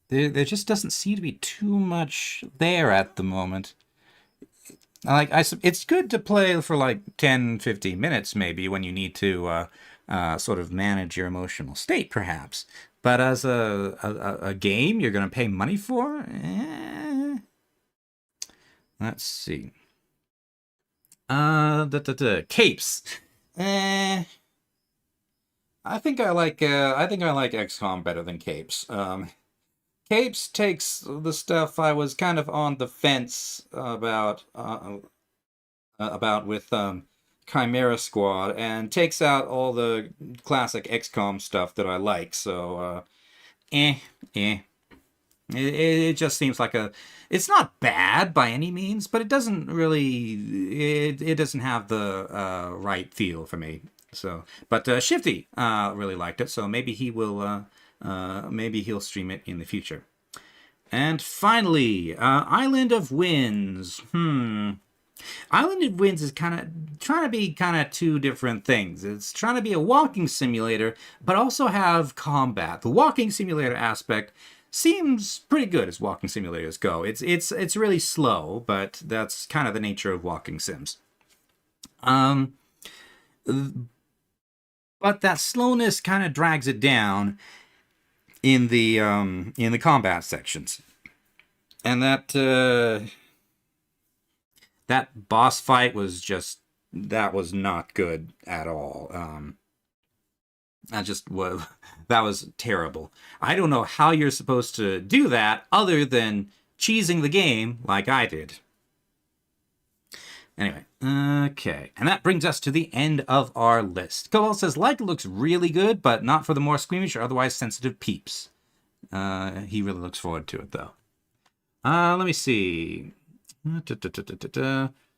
just doesn't seem to be too much there at the moment. Like, it's good to play for like 10, 15 minutes maybe when you need to sort of manage your emotional state, perhaps. But as a game you're going to pay money for? Let's see. Capes. I think I like XCOM better than Capes. Capes takes the stuff I was kind of on the fence about with Chimera Squad, and takes out all the classic XCOM stuff that I like. So, It just seems like it's not bad by any means, but it doesn't really, it doesn't have the right feel for me. So, but Shifty really liked it, so maybe he will, maybe he'll stream it in the future. And finally, Island of Winds. Island of Winds is kind of trying to be kind of two different things. It's trying to be a walking simulator, but also have combat. The walking simulator aspect seems pretty good as walking simulators go. It's really slow, but that's kind of the nature of walking sims. But that slowness kind of drags it down in the combat sections, and that boss fight was that was not good at all. That was terrible. I don't know how you're supposed to do that other than cheesing the game like I did. Anyway, okay. And that brings us to the end of our list. Cobalt says, like, looks really good, but not for the more squeamish or otherwise sensitive peeps. He really looks forward to it, though. Let me see.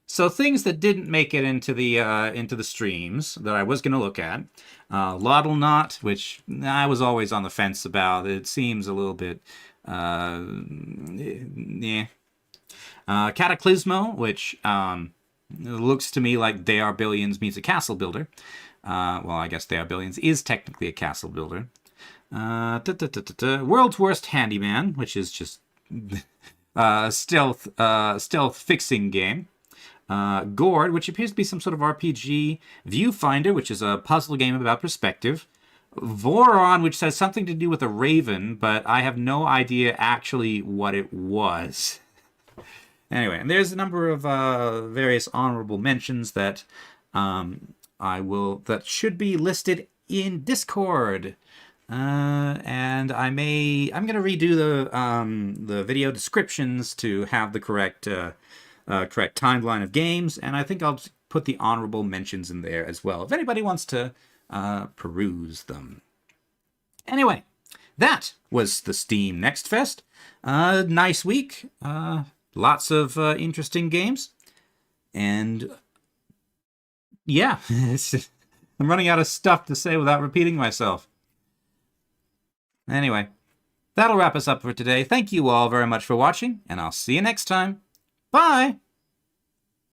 So things that didn't make it into the streams that I was going to look at. Lottle Knot, which I was always on the fence about. It seems a little bit, yeah. Cataclysmo, which looks to me like They Are Billions meets a castle builder. Well, I guess They Are Billions is technically a castle builder. World's Worst Handyman, which is just stealth fixing game. Gourd, which appears to be some sort of RPG. Viewfinder, which is a puzzle game about perspective. Voron, which says something to do with a raven, but I have no idea actually what it was. Anyway, and there's a number of various honorable mentions that that should be listed in Discord. And I'm going to redo the video descriptions to have the correct timeline of games, and I think I'll put the honorable mentions in there as well if anybody wants to peruse them. Anyway, that was the Steam Next Fest. Nice week. Lots of interesting games. And yeah, I'm running out of stuff to say without repeating myself. Anyway, that'll wrap us up for today. Thank you all very much for watching, and I'll see you next time. Bye!